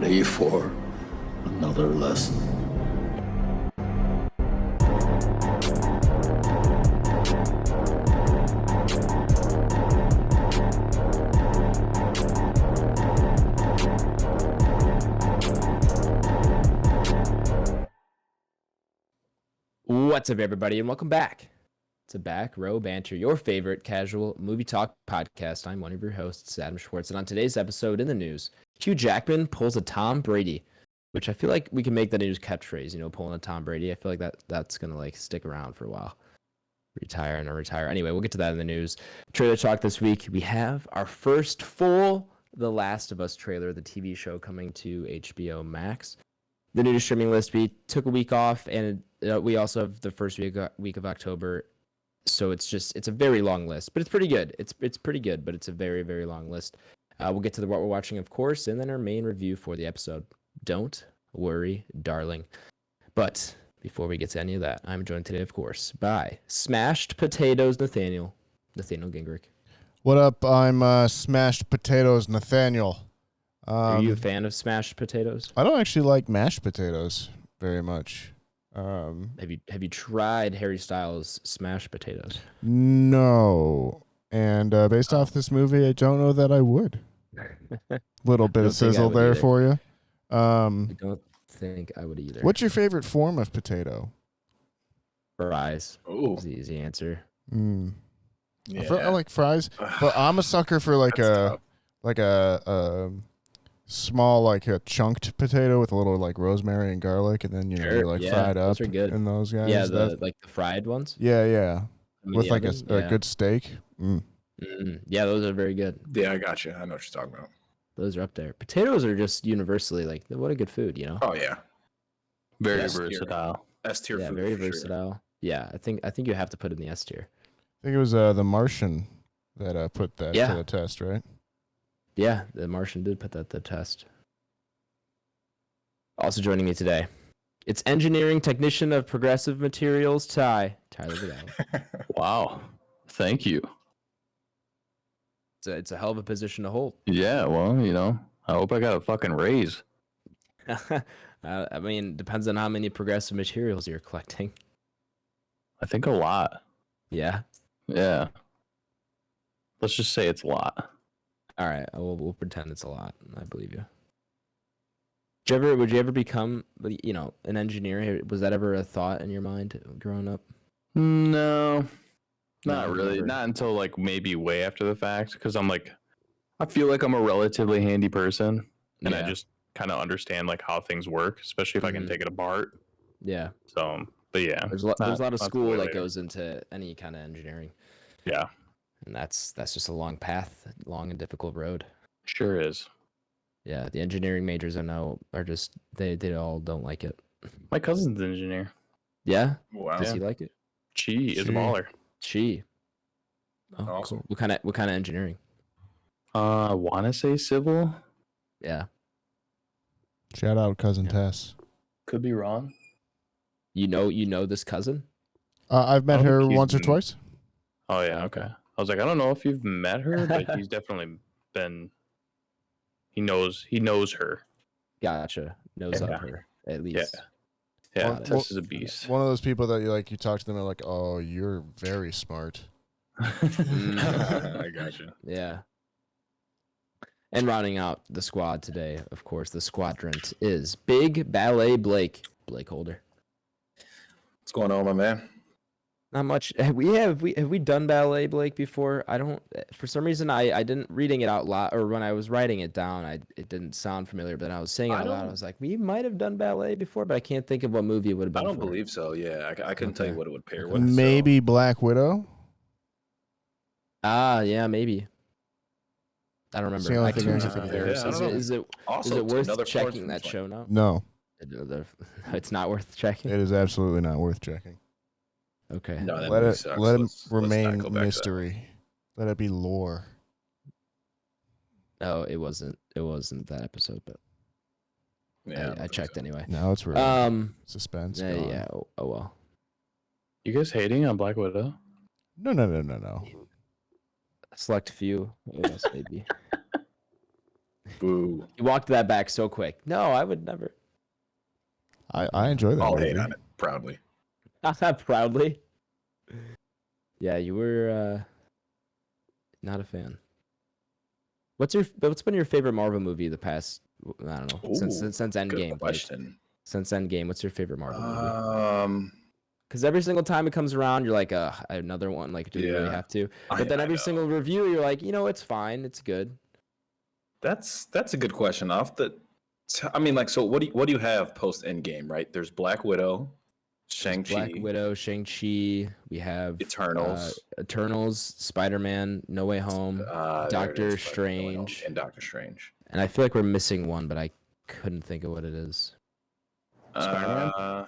ready for another lesson? What's up, everybody, and welcome back to Back Row Banter, your favorite casual movie talk podcast. I'm one of your hosts, Adam Schwartz, and on today's episode in the news, Hugh Jackman pulls a Tom Brady, which I feel like we can make the news catchphrase, pulling a Tom Brady. I feel like that's going to stick around for a while. Retire and retire. Anyway, we'll get to that in the news. Trailer talk this week. We have our first full The Last of Us trailer, the TV show coming to HBO Max. The new streaming list, we took a week off, and we also have the first week of October, so it's a very long list, but it's pretty good. It's pretty good, but it's a very, very long list. We'll get to what we're watching, of course, and then our main review for the episode. Don't worry, darling. But before we get to any of that, I'm joined today, of course, by Smashed Potatoes Nathaniel Gingrich. What up? I'm Smashed Potatoes Nathaniel. Are you a fan of smashed potatoes? I don't actually like mashed potatoes very much. Have you tried Harry Styles' smashed potatoes? No. And based off this movie, I don't know that I would. Little bit of sizzle there for you. I don't think I would either. What's your favorite form of potato? Fries. Oh, Is the easy answer. yeah. I like fries, but I'm a sucker for a small, a chunked potato with a little rosemary and garlic, and then fried up. Those are good. In those guys. Yeah, the fried ones. Yeah. With oven? a good steak. Yeah, those are very good. Yeah, I got you. I know what you're talking about. Those are up there. Potatoes are just universally what a good food, Oh yeah, Very S tier. versatile. S tier Yeah, food. very for sure. versatile. Yeah, I think you have to put it in the S tier. I think it was The Martian that put that Yeah. to the test, right? Yeah, the Martian did put that to the test. Also joining me today, it's engineering technician of progressive materials, Tyler Vidal. Wow. Thank you. It's a hell of a position to hold. Yeah, well, I hope I got a fucking raise. I mean, depends on how many progressive materials you're collecting. I think a lot. Yeah. Yeah. Let's just say it's a lot. All right. We'll pretend it's a lot. I believe you. Would you ever become, an engineer? Was that ever a thought in your mind growing up? No. Not No, really. never. Not until maybe way after the fact, because I feel like I'm a relatively handy person, and I Yeah. just kind of understand how things work, especially if I can Mhm. take it apart. Yeah. So, but yeah. There's a lot of not school way that later. goes into any kind of engineering. Yeah. And that's just a long path, long and difficult road. Sure is. Yeah, the engineering majors I know are just they all don't like it. My cousin's an engineer. Yeah? Wow. Does he like it? She is a She- baller. She. Oh, Awesome. cool. What kind of engineering? I want to say civil. Yeah. Shout out cousin Yeah. Tess. Could be wrong. You know this cousin? I've met I don't her think he's once or been- twice. Oh yeah, okay. I was like, I don't know if you've met her, but he's definitely been. He knows her. Gotcha. Knows Yeah. of her at least. Yeah, Well, Tess is a beast. One of those people that you talk to them and like, oh, you're very smart. I got you. Yeah. And rounding out the squad today, of course, the squadrant is Big Ballet BlakeHolder. What's going on, my man? Not much. Have we done ballet, Blake, before? I don't. For some reason, I didn't reading it out loud, or when I was writing it down, it didn't sound familiar. But then I was saying it out loud. I was like, we might have done ballet before, but I can't think of what movie it would have been. I don't for. believe so. Yeah, I couldn't tell you Okay. what it would pair with. Maybe Black Widow. Ah, yeah, maybe. I don't It's remember. the I only can't thing I remember. can think of. Is Yeah, I it- don't is it So, is it to worth another part checking from that this show one. now? No, It's not worth checking. it is absolutely not worth checking. Okay. No, that Let movie it sucks. let it Let's not remain go back to that. mystery. Let it be lore. Oh, it wasn't that episode, but Yeah, don't I think checked so. anyway. Now it's ruined. Um. Suspense. Yeah. gone. Yeah. Oh well. You guys hating on Black Widow? No. A select few of us maybe. Boo. You walked that back so quick. No, I would never. I enjoy that I'll movie. hate on it proudly. Proudly. Yeah, you were not a fan. What's been your favorite Marvel movie the past? I don't know, since Ooh, Endgame. Good Like, question. since Endgame, what's your favorite Marvel movie? Because every single time it comes around, you're like, another one. Like, do we really Yeah. have to? I But then every know. single review, you're like, it's fine, it's good. That's a good question. So what do you have post Endgame? Right? There's Black Widow, There's Shang-Chi, Black Widow, Shang-Chi. We have Eternals. Eternals, Spider-Man, No Way Home, There it Doctor is, Spider-Man No Way Home, Strange, and Doctor Strange. and I feel like we're missing one, but I couldn't think of what it is. Spider-Man?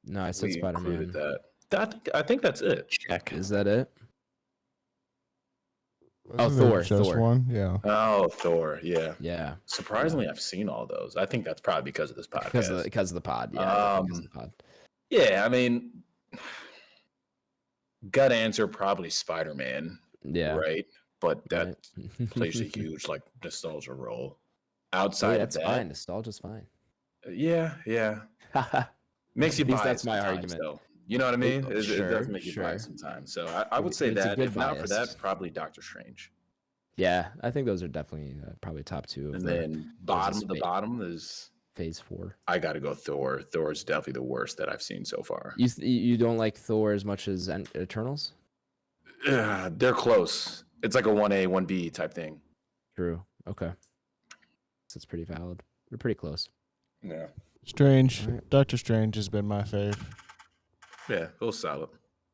No, I said We included Spider-Man. that. I think that's it. Check. Is that it? Wasn't there Thor, just Thor. one? Yeah. Oh, Thor. Yeah. Yeah, Surprisingly, I've seen all those. I think that's probably because of this podcast. because of the pod. Yeah, definitely because of the pod. Yeah, I mean, gut answer probably Spider-Man, Yeah, right? But that right. plays a huge like nostalgia role. Hey, Outside of that's that, fine. Nostalgia's fine. yeah, makes you At least buy that's it my sometimes, argument. though. You know what I mean? It Sure, does make you buy sure. it sometimes. So I would say It's a that. good If not for bias. that, probably Doctor Strange. Yeah, I think those are definitely probably top two of And the then bottom is Phase 4. I got to go Thor. Thor is definitely the worst that I've seen so far. You don't like Thor as much as Eternals? They're close. It's like a 1A, 1B type thing. True. Okay. So it's pretty valid. We're pretty close. Yeah. Strange. Alright. Doctor Strange has been my fave. Yeah, it was solid.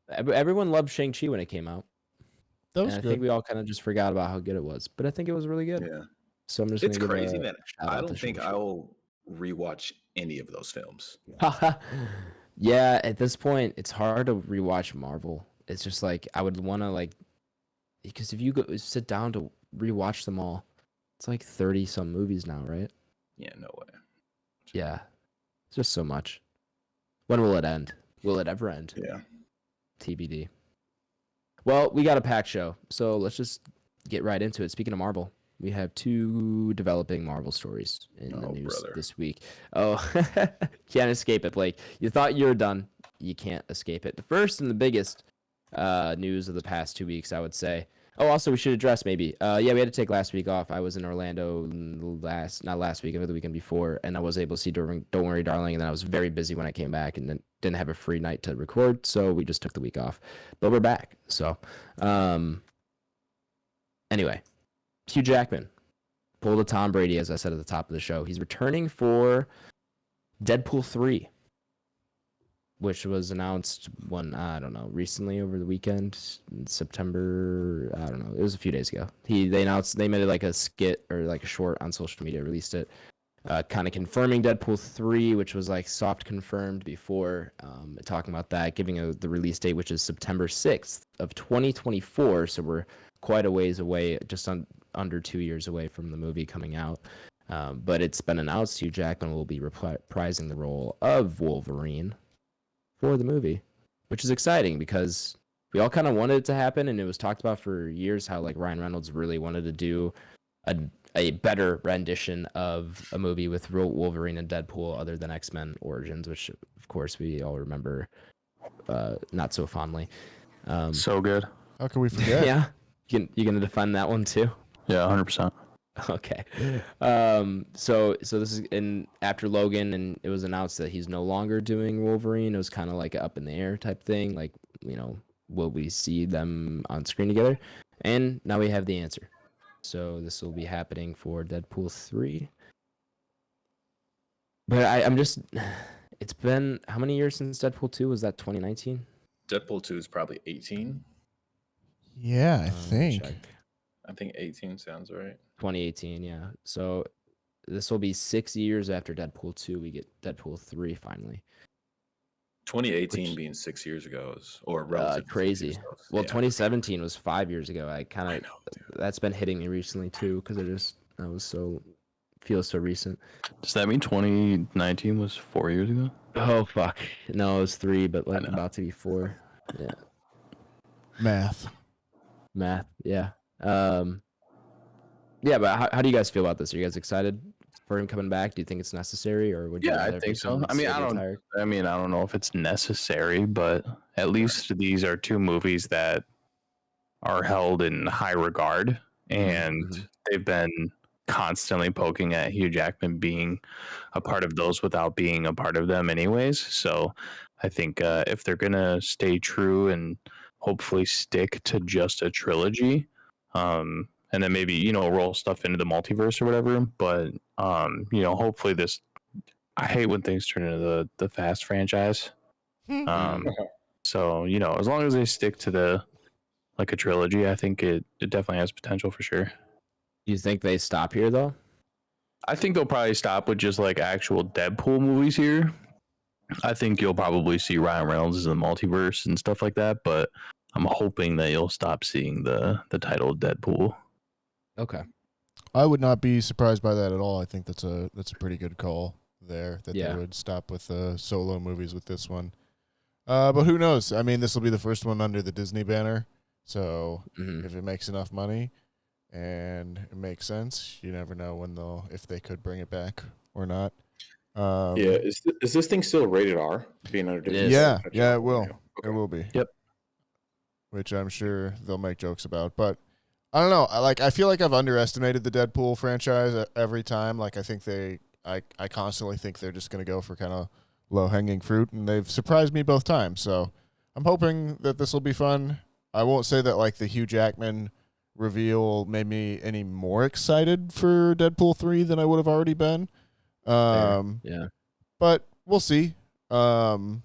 Everyone loved Shang-Chi when it came out. That And was I good. think we all kind of just forgot about how good it was. But I think it was really good. Yeah. So I'm just It's gonna give crazy, a man. shout I out don't to think Shang-Chi. I will rewatch any of those films. Yeah, at this point, it's hard to rewatch Marvel. It's just like I would want to because if you sit down to rewatch them all, it's like 30 some movies now, right? Yeah, no way. Yeah, it's just so much. When will it end? Will it ever end? Yeah. TBD. Well, we got a packed show, so let's just get right into it. Speaking of Marvel, we have 2 developing Marvel stories in the Oh, news brother. this week. Oh, can't escape it, Blake. You thought you were done. You can't escape it. The first and the biggest news of the past 2 weeks, I would say. Oh, also, we should address maybe. Yeah, we had to take last week off. I was in Orlando not last week, but the weekend before, and I was able to see Don't Worry, Darling, and then I was very busy when I came back and then didn't have a free night to record, so we just took the week off. But we're back. So, anyway, Hugh Jackman pulled a Tom Brady, as I said at the top of the show. He's returning for Deadpool 3. Which was announced recently over the weekend, in September. I don't know. It was a few days ago. They made it like a skit or like a short on social media, released it, kind of confirming Deadpool 3, which was like soft confirmed before, talking about that, giving the release date, which is September 6th of 2024. So we're quite a ways away, just under 2 years away from the movie coming out. But it's been announced Hugh Jackman will be reprising the role of Wolverine for the movie, which is exciting because we all kind of wanted it to happen, and it was talked about for years how like Ryan Reynolds really wanted to do a better rendition of a movie with Wolverine and Deadpool other than X-Men Origins, which of course we all remember not so fondly. So good. How can we forget? Yeah, you gonna defend that one too? Yeah, 100%. Okay. So this is after Logan, and it was announced that he's no longer doing Wolverine. It was kind of like an up in the air type thing. Like, will we see them on screen together? And now we have the answer. So this will be happening for Deadpool 3. But I'm just, it's been how many years since Deadpool 2? Was that 2019? Deadpool 2 is probably 18. Yeah, I think. Check. I think 18 sounds right. 2018, yeah. So this will be 6 years after Deadpool 2. We get Deadpool 3 finally. 2018 being 6 years ago relative crazy. Well, yeah. 2017 was 5 years ago. I know, dude. That's been hitting me recently too, because feels so recent. Does that mean 2019 was 4 years ago? Oh fuck, no, it was 3, but like about to be 4. Yeah, Math. yeah. Yeah, but how do you guys feel about this? Are you guys excited for him coming back? Do you think it's necessary, or would you Yeah, I rather think for so. him I to mean, still I be don't. retired? I mean, I don't know if it's necessary, but at least these are two movies that are held in high regard, and Mhm. they've been constantly poking at Hugh Jackman being a part of those without being a part of them, anyways. So, I think if they're gonna stay true and hopefully stick to just a trilogy, and then maybe roll stuff into the multiverse or whatever, but hopefully this. I hate when things turn into the Fast franchise. Um, so as long as they stick to the like a trilogy, I think it definitely has potential for sure. Do you think they stop here though? I think they'll probably stop with just like actual Deadpool movies here. I think you'll probably see Ryan Reynolds in the multiverse and stuff like that, but I'm hoping that you'll stop seeing the title Deadpool. Okay. I would not be surprised by that at all. I think that's a pretty good call there that Yeah. they would stop with solo movies with this one. But who knows? I mean, this will be the first one under the Disney banner, so Mhm. if it makes enough money and it makes sense, you never know when if they could bring it back or not. Yeah, is this thing still rated R? Being under Disney? is. Yeah, it will. Okay. It will be. Yep. Which I'm sure they'll make jokes about, but I don't know. I feel like I've underestimated the Deadpool franchise every time. Like I think I constantly think they're just going to go for kind of low hanging fruit, and they've surprised me both times. So I'm hoping that this will be fun. I won't say that like the Hugh Jackman reveal made me any more excited for Deadpool 3 than I would have already been. Yeah. But we'll see. We'll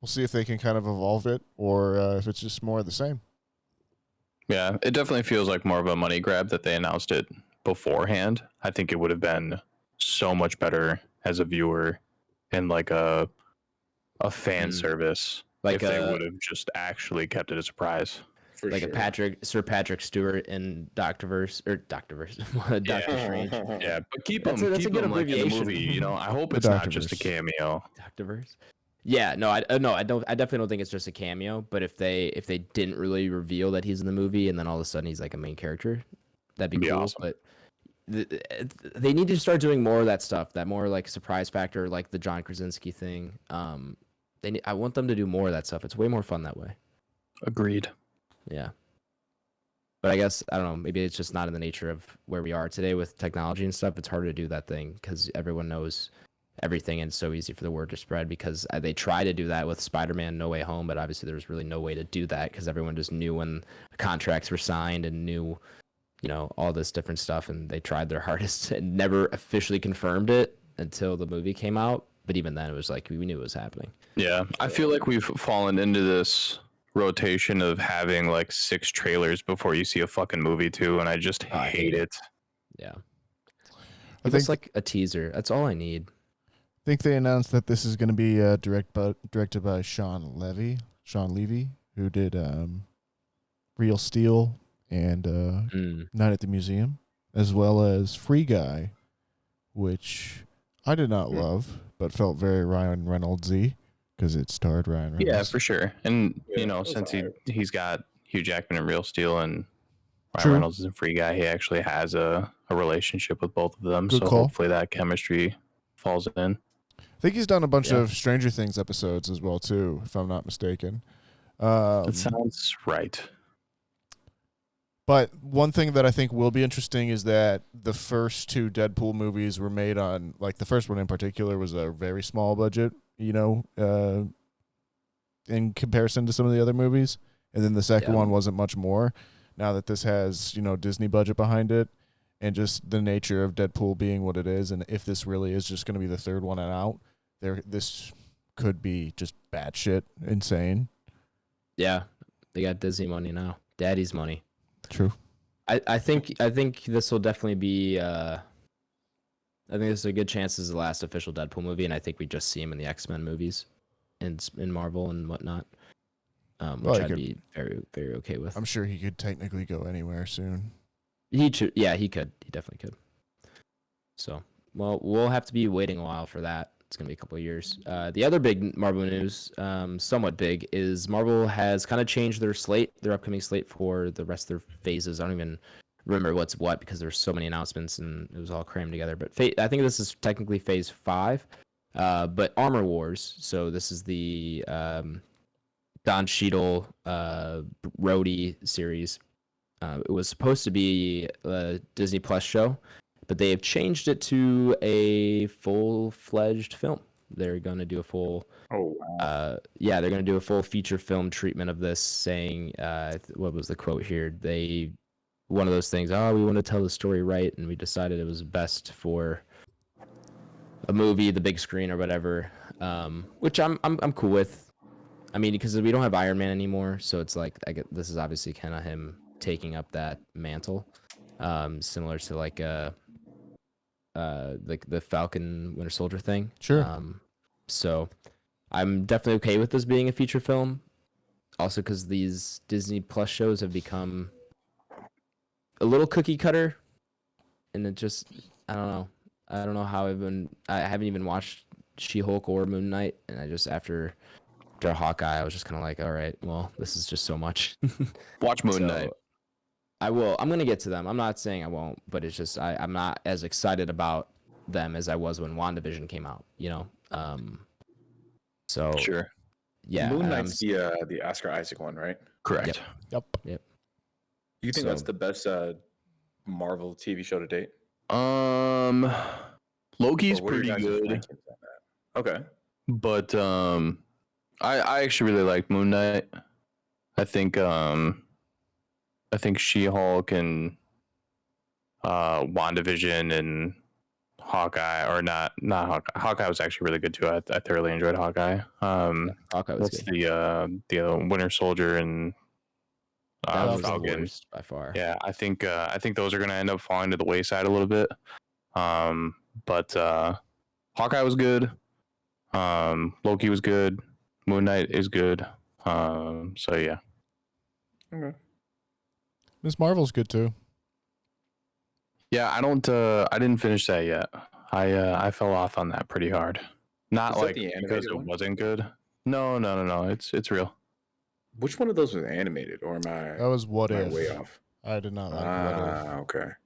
see if they can kind of evolve it or if it's just more of the same. Yeah, it definitely feels like more of a money grab that they announced it beforehand. I think it would have been so much better as a viewer and like a fan service Like if they would have just actually kept it a surprise. For like sure. a Sir Patrick Stewart in Doctor Strange. Yeah, but keep That's them a good like in the abbreviation. movie. I hope The it's not just a Doctorverse. cameo. Doctorverse. Yeah, no, I don't. I definitely don't think it's just a cameo. But if they didn't really reveal that he's in the movie and then all of a sudden he's like a main character, that'd be cool. Awesome. But they need to start doing more of that stuff. That more like surprise factor, like the John Krasinski thing. I want them to do more of that stuff. It's way more fun that way. Agreed. Yeah. But I guess, I don't know, maybe it's just not in the nature of where we are today with technology and stuff. It's harder to do that thing because everyone knows everything and it's so easy for the word to spread because they try to do that with Spider-Man No Way Home, but obviously there was really no way to do that because everyone just knew when contracts were signed and knew, all this different stuff, and they tried their hardest and never officially confirmed it until the movie came out. But even then, it was like we knew it was happening. Yeah, I feel like we've fallen into this rotation of having like 6 trailers before you see a fucking movie too, and I just hate it. Yeah. I Give us think like a teaser. That's all I need. they announced that this is going to be directed by Sean Levy, who did Real Steel and Night at the Museum, as well as Free Guy, which I did not love, but felt very Ryan Reynolds-y because it starred Ryan Reynolds. Yeah, for sure. And Yeah, since alright. he's got Hugh Jackman in Real Steel and Ryan True. Reynolds is a Free Guy, he actually has a relationship with both of them. Good so call. hopefully that chemistry falls in. I think he's done a bunch Yeah. of Stranger Things episodes as well too, if I'm not mistaken. That sounds right. But one thing that I think will be interesting is that the first 2 Deadpool movies were made on, like the first one in particular was a very small budget, in comparison to some of the other movies. And then the second one wasn't much more. Now that this has, Disney budget behind it and just the nature of Deadpool being what it is, and if this really is just going to be the third one out, this could be just batshit insane. Yeah. They got Disney money now. Daddy's money. True. I think this will definitely be. I think this is a good chance this is the last official Deadpool movie, and I think we just see him in the X-Men movies, in Marvel and whatnot, which I'd be very very okay with. I'm sure he could technically go anywhere soon. He could. He definitely could. So, well, we'll have to be waiting a while for that. It's gonna be a couple of years. The other big Marvel news, somewhat big, is Marvel has kind of changed their upcoming slate for the rest of their phases. I don't even remember what's what because there's so many announcements and it was all crammed together. But I think this is technically phase 5. But Armor Wars. So this is the Don Cheadle Rhodey series. It was supposed to be a Disney Plus show, but they have changed it to a full-fledged film. They're going to do a full Oh, wow. they're going to do a full feature film treatment of this, saying what was the quote here? One of those things, we want to tell the story right, and we decided it was best for a movie, the big screen or whatever, which I'm cool with. I mean, because we don't have Iron Man anymore, so it's like this is obviously kind of him taking up that mantle, similar to like the Falcon Winter Soldier thing. Sure. So I'm definitely okay with this being a feature film. Also, because these Disney Plus shows have become a little cookie cutter, and it just I don't know how I haven't even watched She-Hulk or Moon Knight, and I just after Hawkeye, I was just kind of like, all right, well, this is just so much. Watch Moon Knight. I will. I'm gonna get to them. I'm not saying I won't, but it's just I'm not as excited about them as I was when WandaVision came out. So Sure. yeah. Moon Knight's the Oscar Isaac one, right? Correct. Yep. You think So- that's the best Marvel TV show to date? Loki's Or what are your pretty guys' good, rankings on that? Okay. but I actually really like Moon Knight. I think She-Hulk and WandaVision and Hawkeye, or not Hawkeye. Hawkeye was actually really good too. I thoroughly enjoyed Hawkeye. Hawkeye was What's good. the other Winter Soldier and That was the Falcon? worst by far. Yeah, I think those are going to end up falling to the wayside a little bit. But Hawkeye was good. Loki was good. Moon Knight is good. So yeah. Okay. Miss Marvel's good too. Yeah, I didn't finish that yet. I fell off on that pretty hard. Not Is that like the because animated it one? wasn't good. No. It's real. Which one of those was animated, or am That was What I If. way off? I did not like What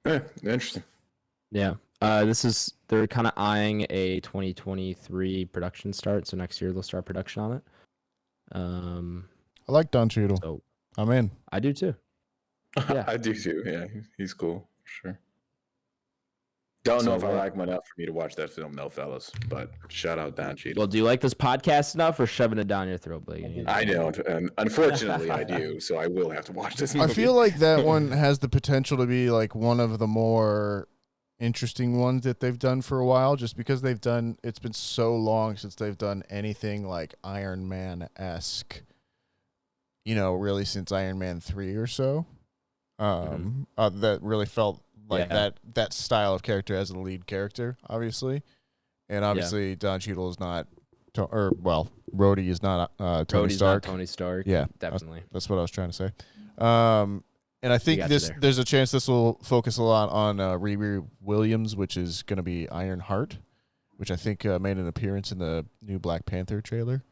If. Okay. Interesting. Yeah. They're kind of eyeing a 2023 production start, so next year they'll start production on it. I like Don Cheadle. So I'm in. I do too. Yeah. I do too. Yeah, he's cool. Sure. Don't know if I like him enough for me to watch that film, no, fellas. But shout out Don Cheadle. Well, do you like this podcast enough or shoving it down your throat, Blake? I don't, and unfortunately, I do. So I will have to watch this movie. I feel like that one has the potential to be like one of the more interesting ones that they've done for a while, just because it's been so long since they've done anything like Iron Man-esque, really since Iron Man 3 or so. That really felt like that style of character as a lead character, obviously. And obviously Don Cheadle is not, Rhodey is not Tony Rhodey's Stark. not Tony Stark. Yeah, Definitely. That's what I was trying to say. And I think got you there. there's a chance this will focus a lot on Riri Williams, which is going to be Ironheart, which I think made an appearance in the new Black Panther trailer.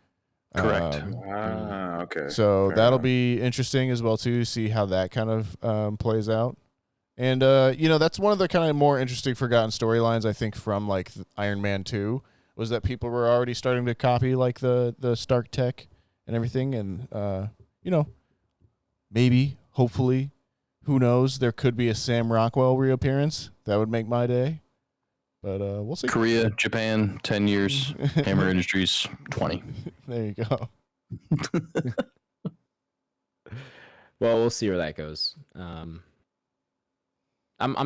Correct. Okay. So Fair that'll enough. be interesting as well too. See how that kind of plays out. And that's one of the kind of more interesting forgotten storylines I think from like Iron Man 2 was that people were already starting to copy like the Stark tech and everything, and maybe, hopefully, who knows? There could be a Sam Rockwell reappearance. That would make my day. But we'll see. Korea, Japan, 10 years. Hammer Industries, 20. There you go. Well, we'll see where that goes. I'm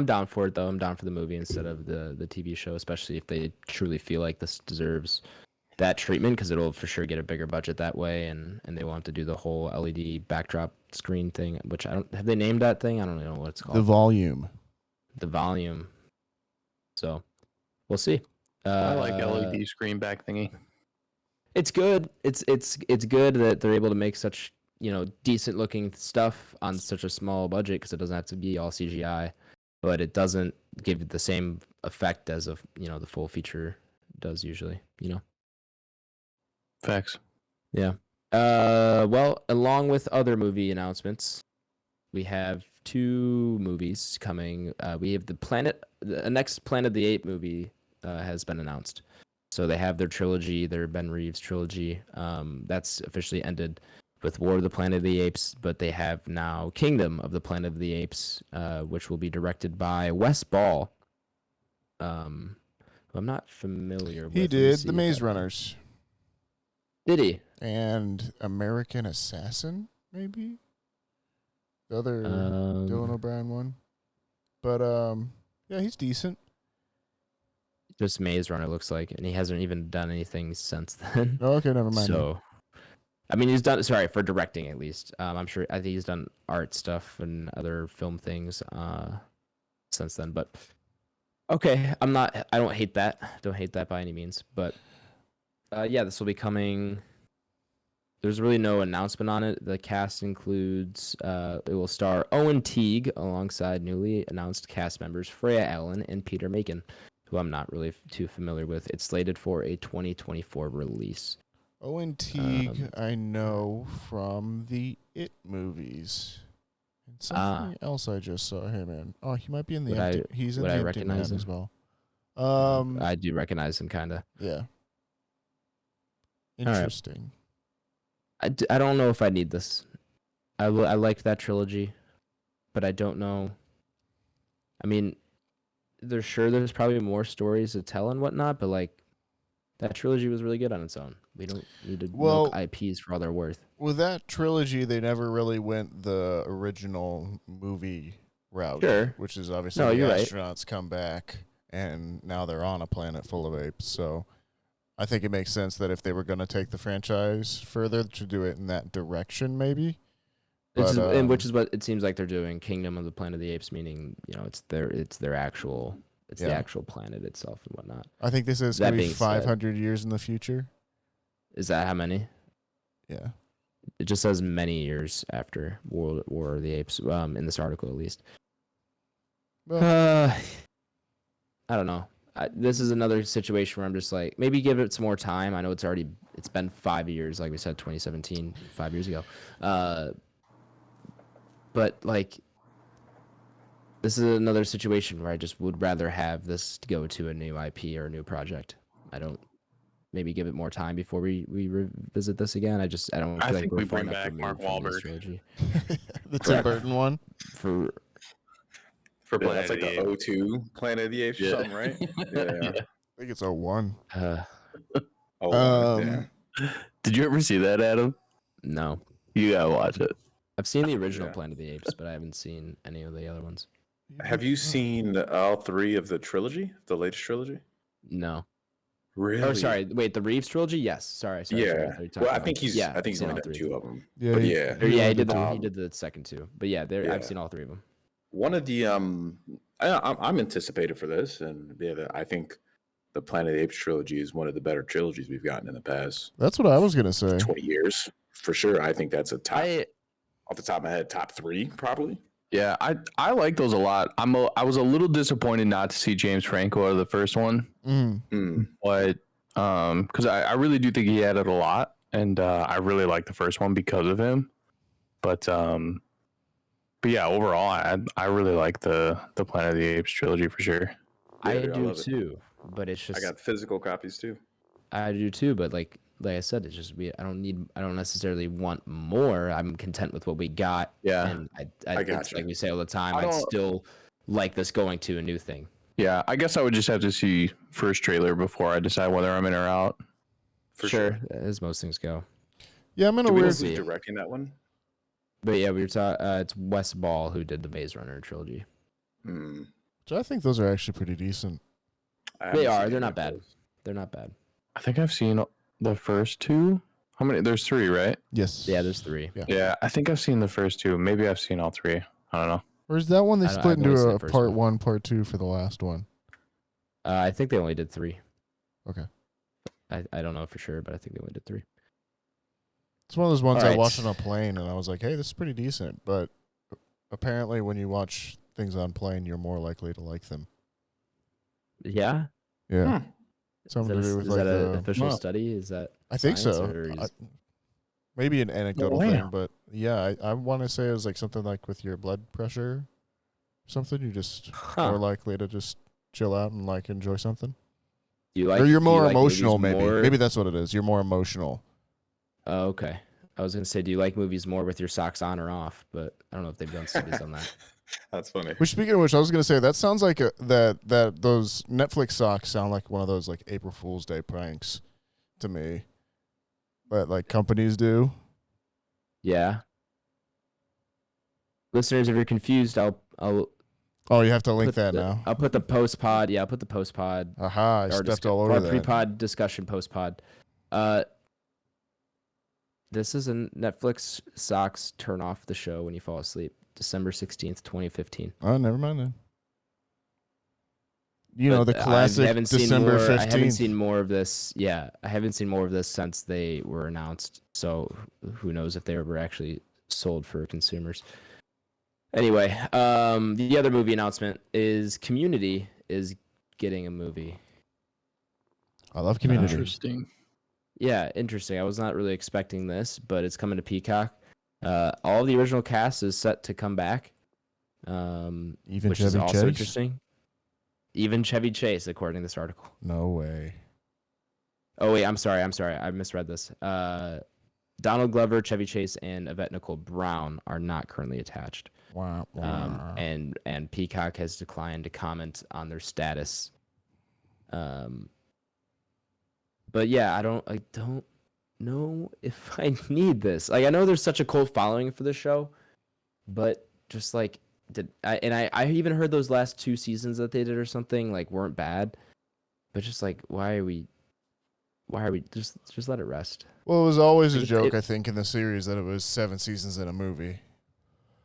down for it though. I'm down for the movie instead of the TV show, especially if they truly feel like this deserves that treatment, because it'll for sure get a bigger budget that way, and they won't have to do the whole LED backdrop screen thing, which I don't have they named that thing? I don't know what it's called. The volume. The volume. So we'll see. I like LED screen back thingy. It's good. It's good that they're able to make such decent looking stuff on such a small budget, because it doesn't have to be all CGI, but it doesn't give it the same effect as the full feature does usually. Facts. Yeah. Well, along with other movie announcements, we have 2 movies coming. We have the next Planet of the Apes movie has been announced. So they have their trilogy, their Ben Reeves trilogy. That's officially ended with War of the Planet of the Apes, but they have now Kingdom of the Planet of the Apes, which will be directed by Wes Ball. Who I'm not familiar with. He did The Maze Runners. Did he? And American Assassin, maybe? The other Dylan O'Brien one. But, yeah, he's decent. Just Maze Runner looks like, and he hasn't even done anything since then. Oh, okay, never mind. So, I mean, he's done, sorry, for directing at least. I think he's done art stuff and other film things since then. But, okay, I don't hate that. Don't hate that by any means. But, yeah, this will be coming. There's really no announcement on it. The cast includes, it will star Owen Teague alongside newly announced cast members Freya Allen and Peter Macon, who I'm not really too familiar with. It's slated for a 2024 release. Owen Teague, I know from the It movies. And something else I just saw him in. Oh, he might be in the he's in the Empty Man as well. I do recognize him, kind of. Yeah. Interesting. I don't know if I need this. I liked that trilogy, but I don't know. I mean, there's probably more stories to tell and whatnot, but like that trilogy was really good on its own. We don't need to milk IPs for all they're worth. With that trilogy, they never really went the original movie route. Sure. Which is obviously the astronauts come back, and now they're on a planet full of apes. So I think it makes sense that if they were going to take the franchise further, to do it in that direction, maybe. And which is what it seems like they're doing. Kingdom of the Planet of the Apes, meaning it's their actual, the actual planet itself and whatnot. I think this is going to be 500 years in the future. Is that how many? Yeah. It just says many years after War of the Apes, in this article at least. Well, I don't know. This is another situation where I'm just like, maybe give it some more time. I know it's been 5 years, like we said, 2017, 5 years ago. But like, this is another situation where I just would rather have this go to a new IP or a new project. Maybe give it more time before we revisit this again. I don't feel like we bring back Mark Wahlberg. The Tim Burton one for that's like the 02 Planet of the Apes or something, right? Yeah. I think it's 01. Yeah. Did you ever see that, Adam? No. You gotta watch it. I've seen the original Planet of the Apes, but I haven't seen any of the other ones. Have you seen all 3 of the trilogy, the latest trilogy? No. Really? Oh, sorry. Wait, the Reeves trilogy? Yes. Sorry. Yeah. Well, I think he's only done 2 of them. Yeah. But he did the second 2. But yeah, I've seen all 3 of them. One of the I'm anticipated for this, and I think the Planet of the Apes trilogy is one of the better trilogies we've gotten in the past. That's what I was gonna say. 20 years for sure. I think that's a top. Off the top of my head, top 3 probably. Yeah, I like those a lot. I was a little disappointed not to see James Franco out of the first one, but because I really do think he added a lot, and I really like the first one because of him. But yeah, overall, I really like the Planet of the Apes trilogy for sure. Yeah, I do too, but it's just I got physical copies too. I do too, but like I said, it's just I don't necessarily want more. I'm content with what we got. Yeah, and I gotcha. Like we say all the time, I'd still like this going to a new thing. Yeah, I guess I would just have to see first trailer before I decide whether I'm in or out. For sure, as most things go. Yeah, I'm in a weird. Directing that one. But yeah, we were talking. It's Wes Ball who did the Maze Runner trilogy. So I think those are actually pretty decent. They are. They're not bad. They're not bad. I think I've seen the first 2. How many? There's 3, right? Yes. Yeah, there's 3. Yeah, I think I've seen the first 2. Maybe I've seen all 3. I don't know. Or is that one they split into a part 1, part 2 for the last one? I think they only did 3. Okay. I don't know for sure, but I think they only did 3. It's one of those ones I watched on a plane, and I was like, hey, this is pretty decent. But apparently when you watch things on plane, you're more likely to like them. Yeah? Yeah. Something to do with is that an official study? Is that I think so. Maybe an anecdotal wow. thing, but yeah, I want to say it was like something like with your blood pressure, something you just more likely to just chill out and like enjoy something. You like, Or you're do you more like movies emotional, maybe. more- Maybe that's what it is. You're more emotional. Oh, okay. I was gonna say, do you like movies more with your socks on or off? But I don't know if they've done studies on that. That's funny. Which, speaking of which, I was gonna say that sounds like that those Netflix socks sound like one of those like April Fool's Day pranks to me. That like companies do. Yeah. Listeners, if you're confused, I'll Oh, you have to link put that the, now. I'll put the post pod. Yeah, I'll put the post pod Aha! I stepped all over or that. pre-pod discussion post pod. This is a Netflix socks turn off the show when you fall asleep. December 16th, 2015. Oh, never mind then. You know, But the classic I haven't seen December more, 15th. I haven't seen more of this. Yeah, I haven't seen more of this since they were announced. So who knows if they were actually sold for consumers. Anyway, the other movie announcement is Community is getting a movie. I love Community. Interesting. Yeah, interesting. I was not really expecting this, but it's coming to Peacock. All the original cast is set to come back. Even which is Chevy also Chase? interesting. Even Chevy Chase, according to this article. No way. Oh wait, I'm sorry. I misread this. Donald Glover, Chevy Chase, and Yvette Nicole Brown are not currently attached. Wow. And Peacock has declined to comment on their status. But yeah, I don't know if I need this. Like, I know there's such a cult following for the show, but just like I even heard those last 2 seasons that they did or something like weren't bad, but just like why are we just let it rest. Well, it was always a Like, joke, I think, in the series that it was 7 seasons in a movie.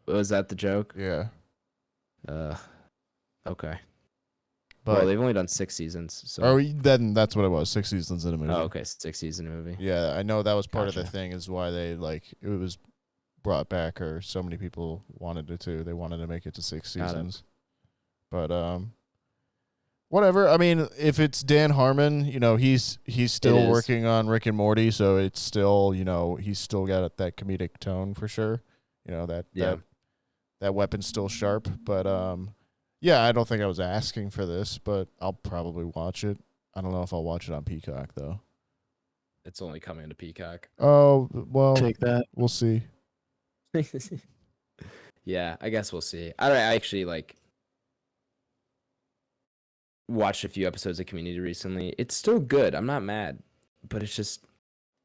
Was that the joke? Yeah. Okay. But Well, they've only done 6 seasons, so then that's what it was. 6 seasons in a movie. oh, okay, 6 season movie. Yeah, I know that was part of the Gotcha. thing is why they like it was brought back, or so many people wanted it to. They wanted to make it to 6 Got it. seasons. But whatever. I mean, if it's Dan Harmon, you know, he's still is. working on Rick and Morty, so it's still, you know, he's still got that comedic tone for sure. You know, that weapon's still sharp, but yeah, I don't think I was asking for this, but I'll probably watch it. I don't know if I'll watch it on Peacock though. It's only coming to Peacock. Oh, well, Take that. we'll see. Yeah, I guess we'll see. I actually like watched a few episodes of Community recently. It's still good. I'm not mad, but it's just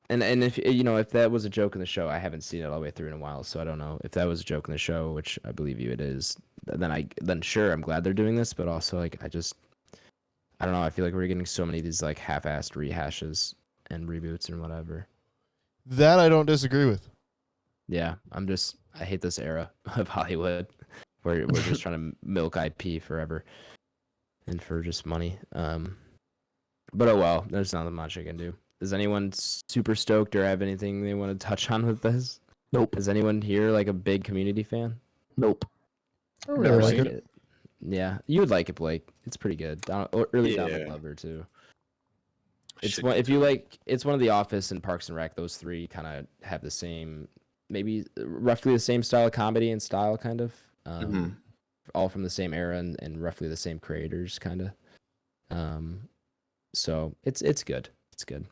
and if you know if that was a joke in the show, I haven't seen it all the way through in a while, so I don't know if that was a joke in the show, which I believe you it is. Then sure, I'm glad they're doing this, but also like I don't know. I feel like we're getting so many of these like half-assed rehashes and reboots and whatever. That I don't disagree with. Yeah, I hate this era of Hollywood where we're just trying to milk IP forever and for just money. But oh well, there's not much I can do. Is anyone super stoked or have anything they want to touch on with this? Nope. Is anyone here like a big Community fan? Nope. I Never really like like it. it. Yeah, you would like it, Blake. It's pretty good. Early Yeah. Donald Glover too. It's Should one get if you to it. like. It's one of The Office and Parks and Rec. Those 3 kind of have the same, maybe roughly the same style of comedy and style, kind of. Mhm. All from the same era and roughly the same creators, kind of. So it's good. It's good.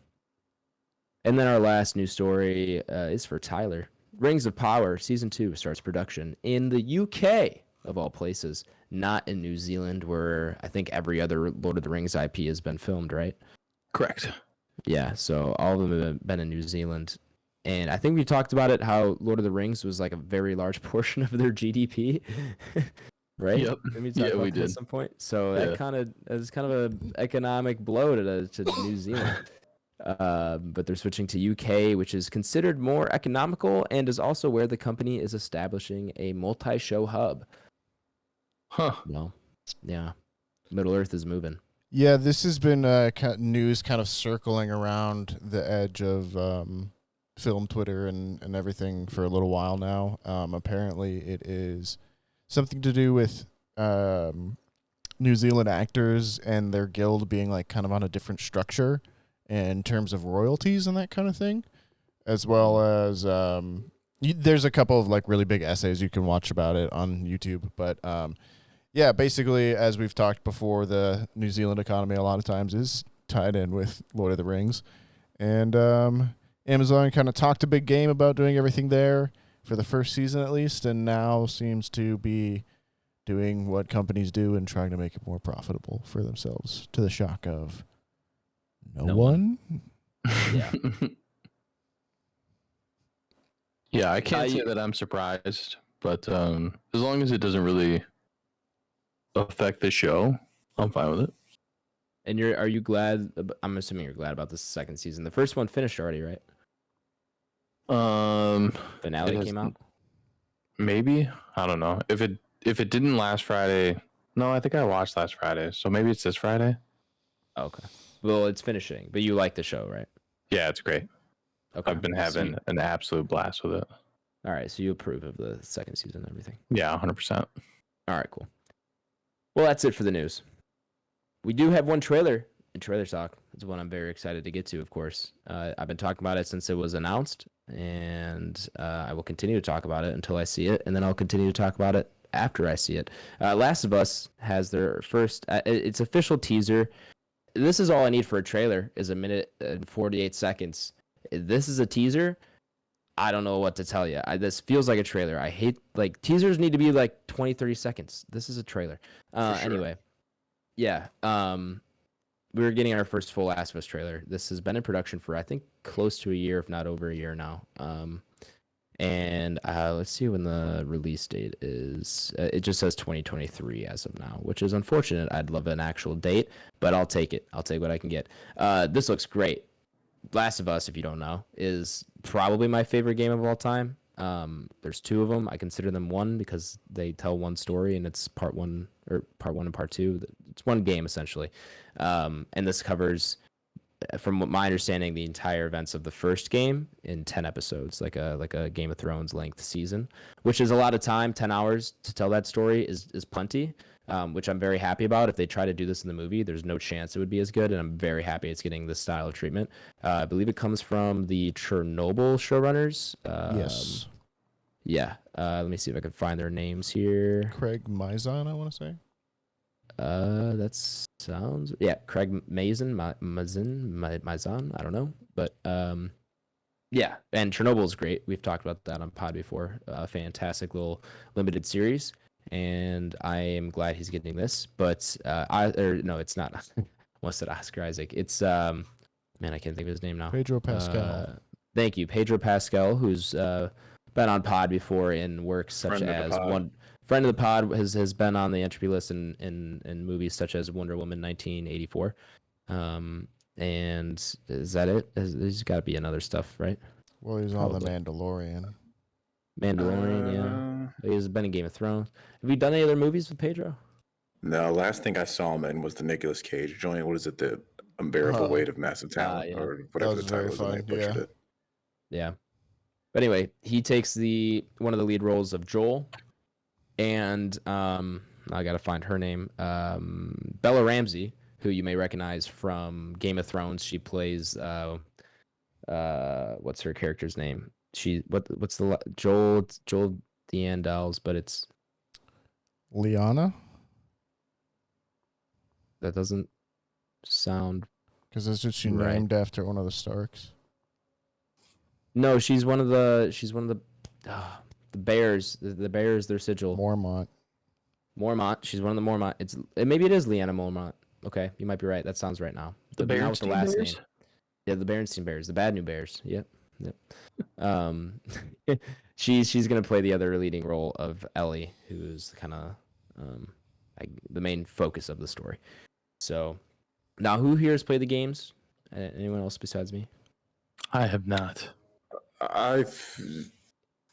And then our last news story is for Tyler. Rings of Power Season 2 starts production in the UK, of all places, not in New Zealand, where I think every other Lord of the Rings IP has been filmed, right? Correct. Yeah, so all of them have been in New Zealand. And I think we talked about it, how Lord of the Rings was like a very large portion of their GDP, right? Yep. Didn't we Yeah, talk about we that at did. some point? So Yeah. that kind of is kind of an economic blow to New Zealand. But they're switching to UK, which is considered more economical and is also where the company is establishing a multi-show hub. Huh. Well, yeah, Middle Earth is moving. Yeah, this has been news kind of circling around the edge of film Twitter and everything for a little while now. Apparently, it is something to do with New Zealand actors and their guild being like kind of on a different structure in terms of royalties and that kind of thing. as well as there's a couple of like really big essays you can watch about it on YouTube. But yeah, basically, as we've talked before, the New Zealand economy a lot of times is tied in with Lord of the Rings, and Amazon kind of talked a big game about doing everything there for the first season at least, and now seems to be doing what companies do and trying to make it more profitable for themselves, to the shock of no one. Yeah. Yeah, I can't say that I'm surprised, but as long as it doesn't really affect the show, I'm fine with it. And are you glad? I'm assuming you're glad about the second season. The first one finished already, right? Finale came out. Maybe, I don't know. If it didn't last Friday, no, I think I watched last Friday, so maybe it's this Friday. Okay. Well, it's finishing, but you like the show, right? Yeah, it's great. Okay. I've been having an absolute blast with it. All right, so you approve of the second season and everything. Yeah, 100%. All right, cool. Well, that's it for the news. We do have one trailer in Trailer Talk. It's one I'm very excited to get to, of course. I've been talking about it since it was announced, and I will continue to talk about it until I see it, and then I'll continue to talk about it after I see it. Last of Us has their first, it's official teaser. This is all I need for a trailer, is a minute and 48 seconds. This is a teaser. I don't know what to tell you. This feels like a trailer. I hate, like, teasers need to be like 20, 30 seconds. This is a trailer. Sure. Anyway, yeah. We were getting our first full Last of Us trailer. This has been in production for, I think, close to a year, if not over a year now. And let's see when the release date is. It just says 2023 as of now, which is unfortunate. I'd love an actual date, but I'll take it. I'll take what I can get. This looks great. Last of Us, if you don't know, is probably my favorite game of all time. There's two of them. I consider them one because they tell one story, and it's part one and part two. It's one game essentially, and this covers, from what my understanding, the entire events of the first game in 10 episodes, like a Game of Thrones length season, which is a lot of time. 10 hours to tell that story is plenty, which I'm very happy about. If they try to do this in the movie, there's no chance it would be as good, and I'm very happy it's getting this style of treatment. I believe it comes from the Chernobyl showrunners. Yes. Yeah. Let me see if I can find their names here. Craig Mazin, I want to say. That sounds, yeah, Craig Mazin, I don't know, but yeah, and Chernobyl is great. We've talked about that on pod before. Fantastic little limited series, and I am glad he's getting this. But no, it's not. Almost said Oscar Isaac. It's man, I can't think of his name now. Pedro Pascal. Thank you, Pedro Pascal, who's been on pod before in works such as friend of the pod has been on the Entropy list in movies such as Wonder Woman 1984. And is that it? There's got to be another stuff, right? Well, he's on The Mandalorian. Yeah. He's been in Game of Thrones. Have you done any other movies with Pedro? No, last thing I saw him in was the Nicolas Cage joint. What is it? The Unbearable Weight of Massive Talent, yeah. or whatever the title very was. And they fun, butchered it. Yeah. But anyway, he takes one of the lead roles of Joel, and I got to find her name. Bella Ramsey, who you may recognize from Game of Thrones. She plays what's her character's name? What's the Joel Deandels, but it's Lyanna? That doesn't sound, because that's what she right. named after one of the Starks. No, she's one of the the bears. The bears, their sigil. Mormont. She's one of the Mormont. Maybe it is Lyanna Mormont. Okay, you might be right. That sounds right now. The Berenstein Bears? Name. Yeah, the Berenstein Bears, the bad new Bears. Yep. She's gonna play the other leading role of Ellie, who's kind of the main focus of the story. So, now who here has played the games? Anyone else besides me? I have not. I've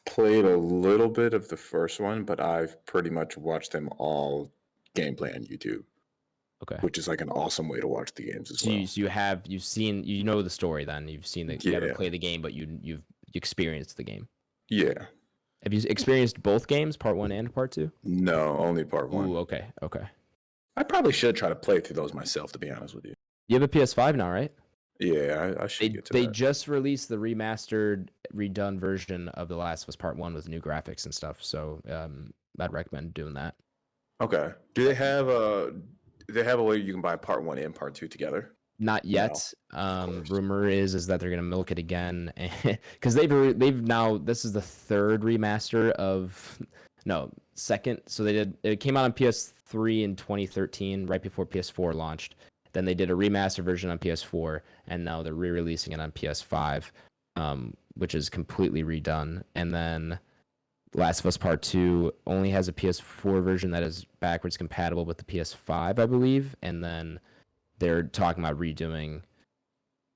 played a little bit of the first one, but I've pretty much watched them all gameplay on YouTube. Okay. Which is like an awesome way to watch the games as well. So you've seen, you know the story then. You've seen you haven't played the game, but you've experienced the game. Yeah. Have you experienced both games, part 1 and part 2? No, only part 1. Ooh, okay. I probably should try to play through those myself, to be honest with you. You have a PS5 now, right? Yeah, I should get to They that. just released the remastered, redone version of The Last of Us Part 1 with new graphics and stuff. So I'd recommend doing that. Okay. Do they have a way you can buy part 1 and part 2 together? Not No, yet. course. Rumor is that they're gonna milk it again, because they've now, this is the third remaster of, no, second. So it came out on PS3 in 2013, right before PS4 launched. Then they did a remaster version on PS4, and now they're re-releasing it on PS5, which is completely redone. And then Last of Us Part 2 only has a PS4 version that is backwards compatible with the PS5, I believe, and then they're talking about redoing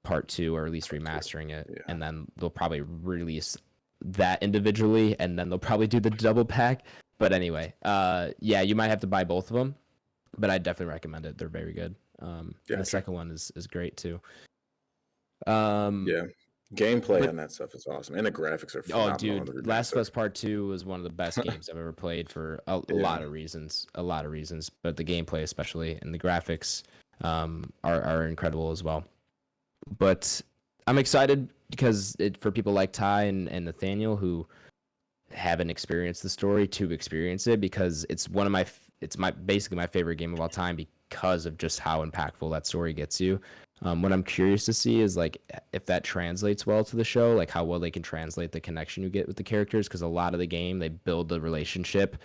Part 2, or at least remastering it, Yeah. and then they'll probably release that individually, and then they'll probably do the double pack. But anyway, yeah, you might have to buy both of them, but I definitely recommend it. They're very good. And the Gotcha. second one is great too. Yeah. Gameplay but- on that stuff is awesome, and the graphics are Oh, phenomenal. on the dude, Last of remaster. Us Part 2 was one of the best games I've ever played for a lot of reasons. A lot of reasons, but the gameplay especially, and the graphics are incredible as well. But I'm excited because for people like Ty and Nathaniel who haven't experienced the story to experience it, because it's basically my favorite game of all time because of just how impactful that story gets you. What I'm curious to see is like if that translates well to the show, like how well they can translate the connection you get with the characters, because a lot of the game they build the relationship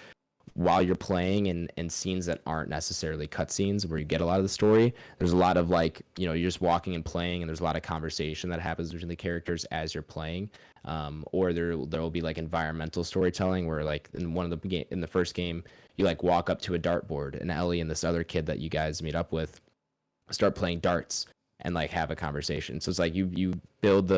while you're playing in scenes that aren't necessarily cutscenes where you get a lot of the story. There's a lot of like, you're just walking and playing, and there's a lot of conversation that happens between the characters as you're playing. Or there will be like environmental storytelling where like in the first game, you like walk up to a dartboard, and Ellie and this other kid that you guys meet up with start playing darts and like have a conversation. So it's like you build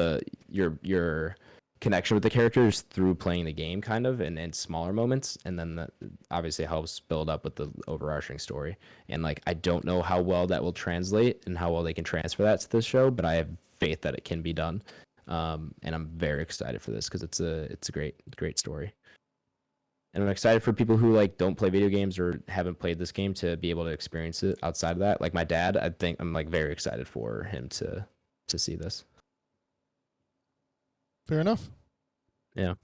your connection with the characters through playing the game, kind of, and in smaller moments, and then that obviously helps build up with the overarching story. And like I don't know how well that will translate and how well they can transfer that to this show, but I have faith that it can be done. And I'm very excited for this because it's a great story. And I'm excited for people who like don't play video games or haven't played this game to be able to experience it outside of that. Like my dad, I think I'm like very excited for him to see this. Fair enough. Yeah.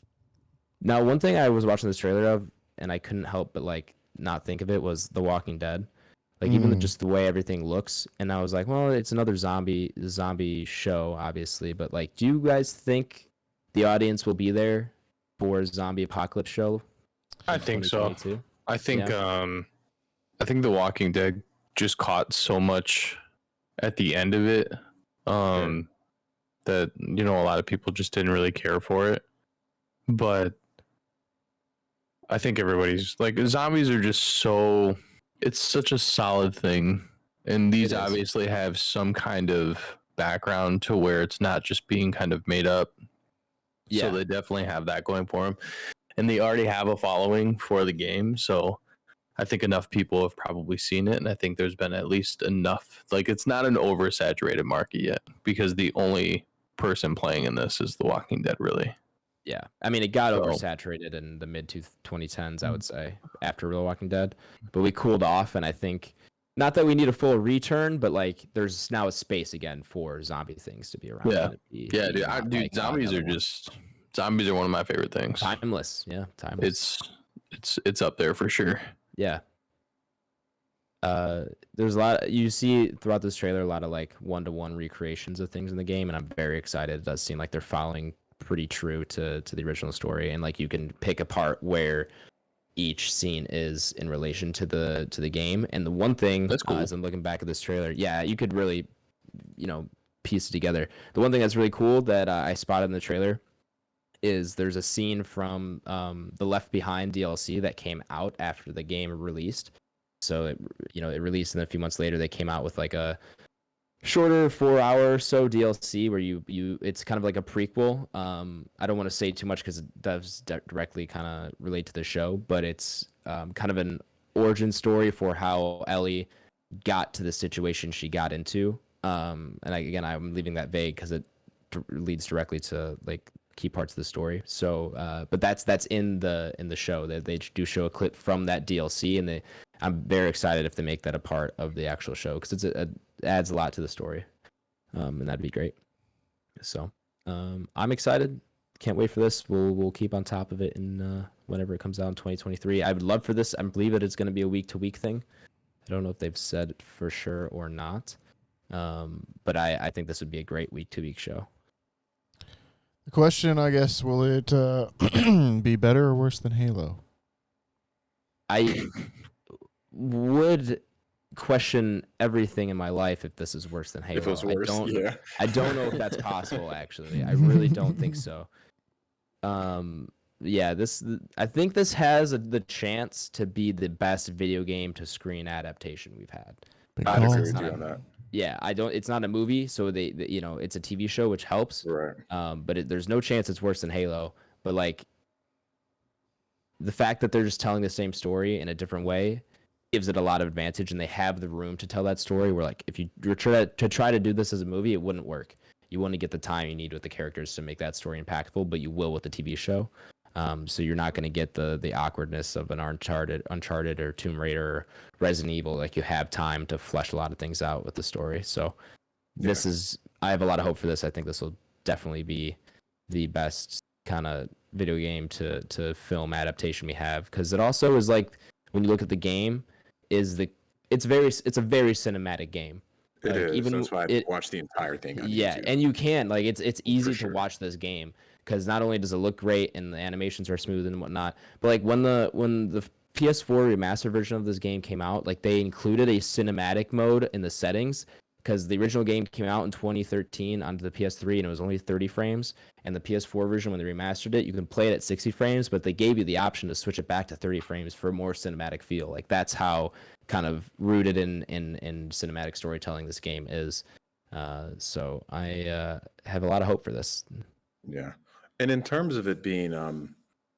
Now, one thing I was watching this trailer of, and I couldn't help but like not think of it, was The Walking Dead. Like even just the way everything looks, and I was like, well, it's another zombie show, obviously, but like, do you guys think the audience will be there for a zombie apocalypse show? I think so. 2022? I think Yeah. I think The Walking Dead just caught so much at the end of it that a lot of people just didn't really care for it. But I think everybody's like, zombies are just it's such a solid thing, and these obviously have some kind of background to where it's not just being kind of made up. Yeah. So they definitely have that going for them. And they already have a following for the game, so I think enough people have probably seen it, and I think there's been at least enough. Like, it's not an oversaturated market yet, because the only person playing in this is The Walking Dead, really. Yeah. I mean, it got So- oversaturated in the mid 2010s, I would say, after The Walking Dead, but we cooled off, and I think not that we need a full return, but like there's now a space again for zombie things to be around. Yeah. and be Dude, not like zombies are another zombies are one of my favorite things. one. Timeless. Yeah, timeless. It's up there for sure. Yeah. There's a lot you see throughout this trailer, a lot of like one-to-one recreations of things in the game, and I'm very excited. It does seem like they're following pretty true to the original story, and like you can pick apart where each scene is in relation to the game. And the one thing, That's cool. as I'm looking back at this trailer, yeah, you could really piece it together. The one thing that's really cool that I spotted in the trailer is there's a scene from the Left Behind DLC that came out after the game released. So it released, and a few months later they came out with like a shorter 4-hour or so DLC where it's kind of like a prequel. I don't want to say too much because it does directly kind of relate to the show, but it's kind of an origin story for how Ellie got to the situation she got into. And I'm leaving that vague because it leads directly to like key parts of the story. So, but that's in the show. That they do show a clip from that DLC, and I'm very excited if they make that a part of the actual show because it adds a lot to the story. and that'd be great. So I'm excited. Can't wait for this. We'll keep on top of it in whenever it comes out in 2023. I would love for this. I believe that it's going to be a week-to-week thing. I don't know if they've said for sure or not, but I think this would be a great week-to-week show. The question, I guess, will it be better or worse than Halo? I would question everything in my life if this is worse than Halo. If it was worse, I don't know if that's possible. Actually, I really don't think so. Yeah, I think this has the chance to be the best video game to screen adaptation we've had. I'd agree with you on that. Yeah, it's not a movie, so they it's a TV show, which helps. Right. But there's no chance it's worse than Halo. But like, the fact that they're just telling the same story in a different way gives it a lot of advantage, and they have the room to tell that story. Where like, if you were to try to do this as a movie, it wouldn't work. You wouldn't get the time you need with the characters to make that story impactful, but you will with the TV show. So you're not going to get the awkwardness of an Uncharted or Tomb Raider or Resident Evil. Like, you have time to flesh a lot of things out with the story. So I have a lot of hope for this. I think this will definitely be the best kind of video game to film adaptation we have, because it also is like, when you look at the game, it's a very cinematic game. It like, is. Even that's why I watched the entire thing on YouTube. And you can, like, it's easy to watch this game, because not only does it look great and the animations are smooth and whatnot, but like when the PS4 remastered version of this game came out, like, they included a cinematic mode in the settings, because the original game came out in 2013 onto the PS3 and it was only 30 frames, and the PS4 version, when they remastered it, you can play it at 60 frames, but they gave you the option to switch it back to 30 frames for a more cinematic feel. Like, that's how kind of rooted in cinematic storytelling this game is. So I have a lot of hope for this. Yeah. And in terms of it being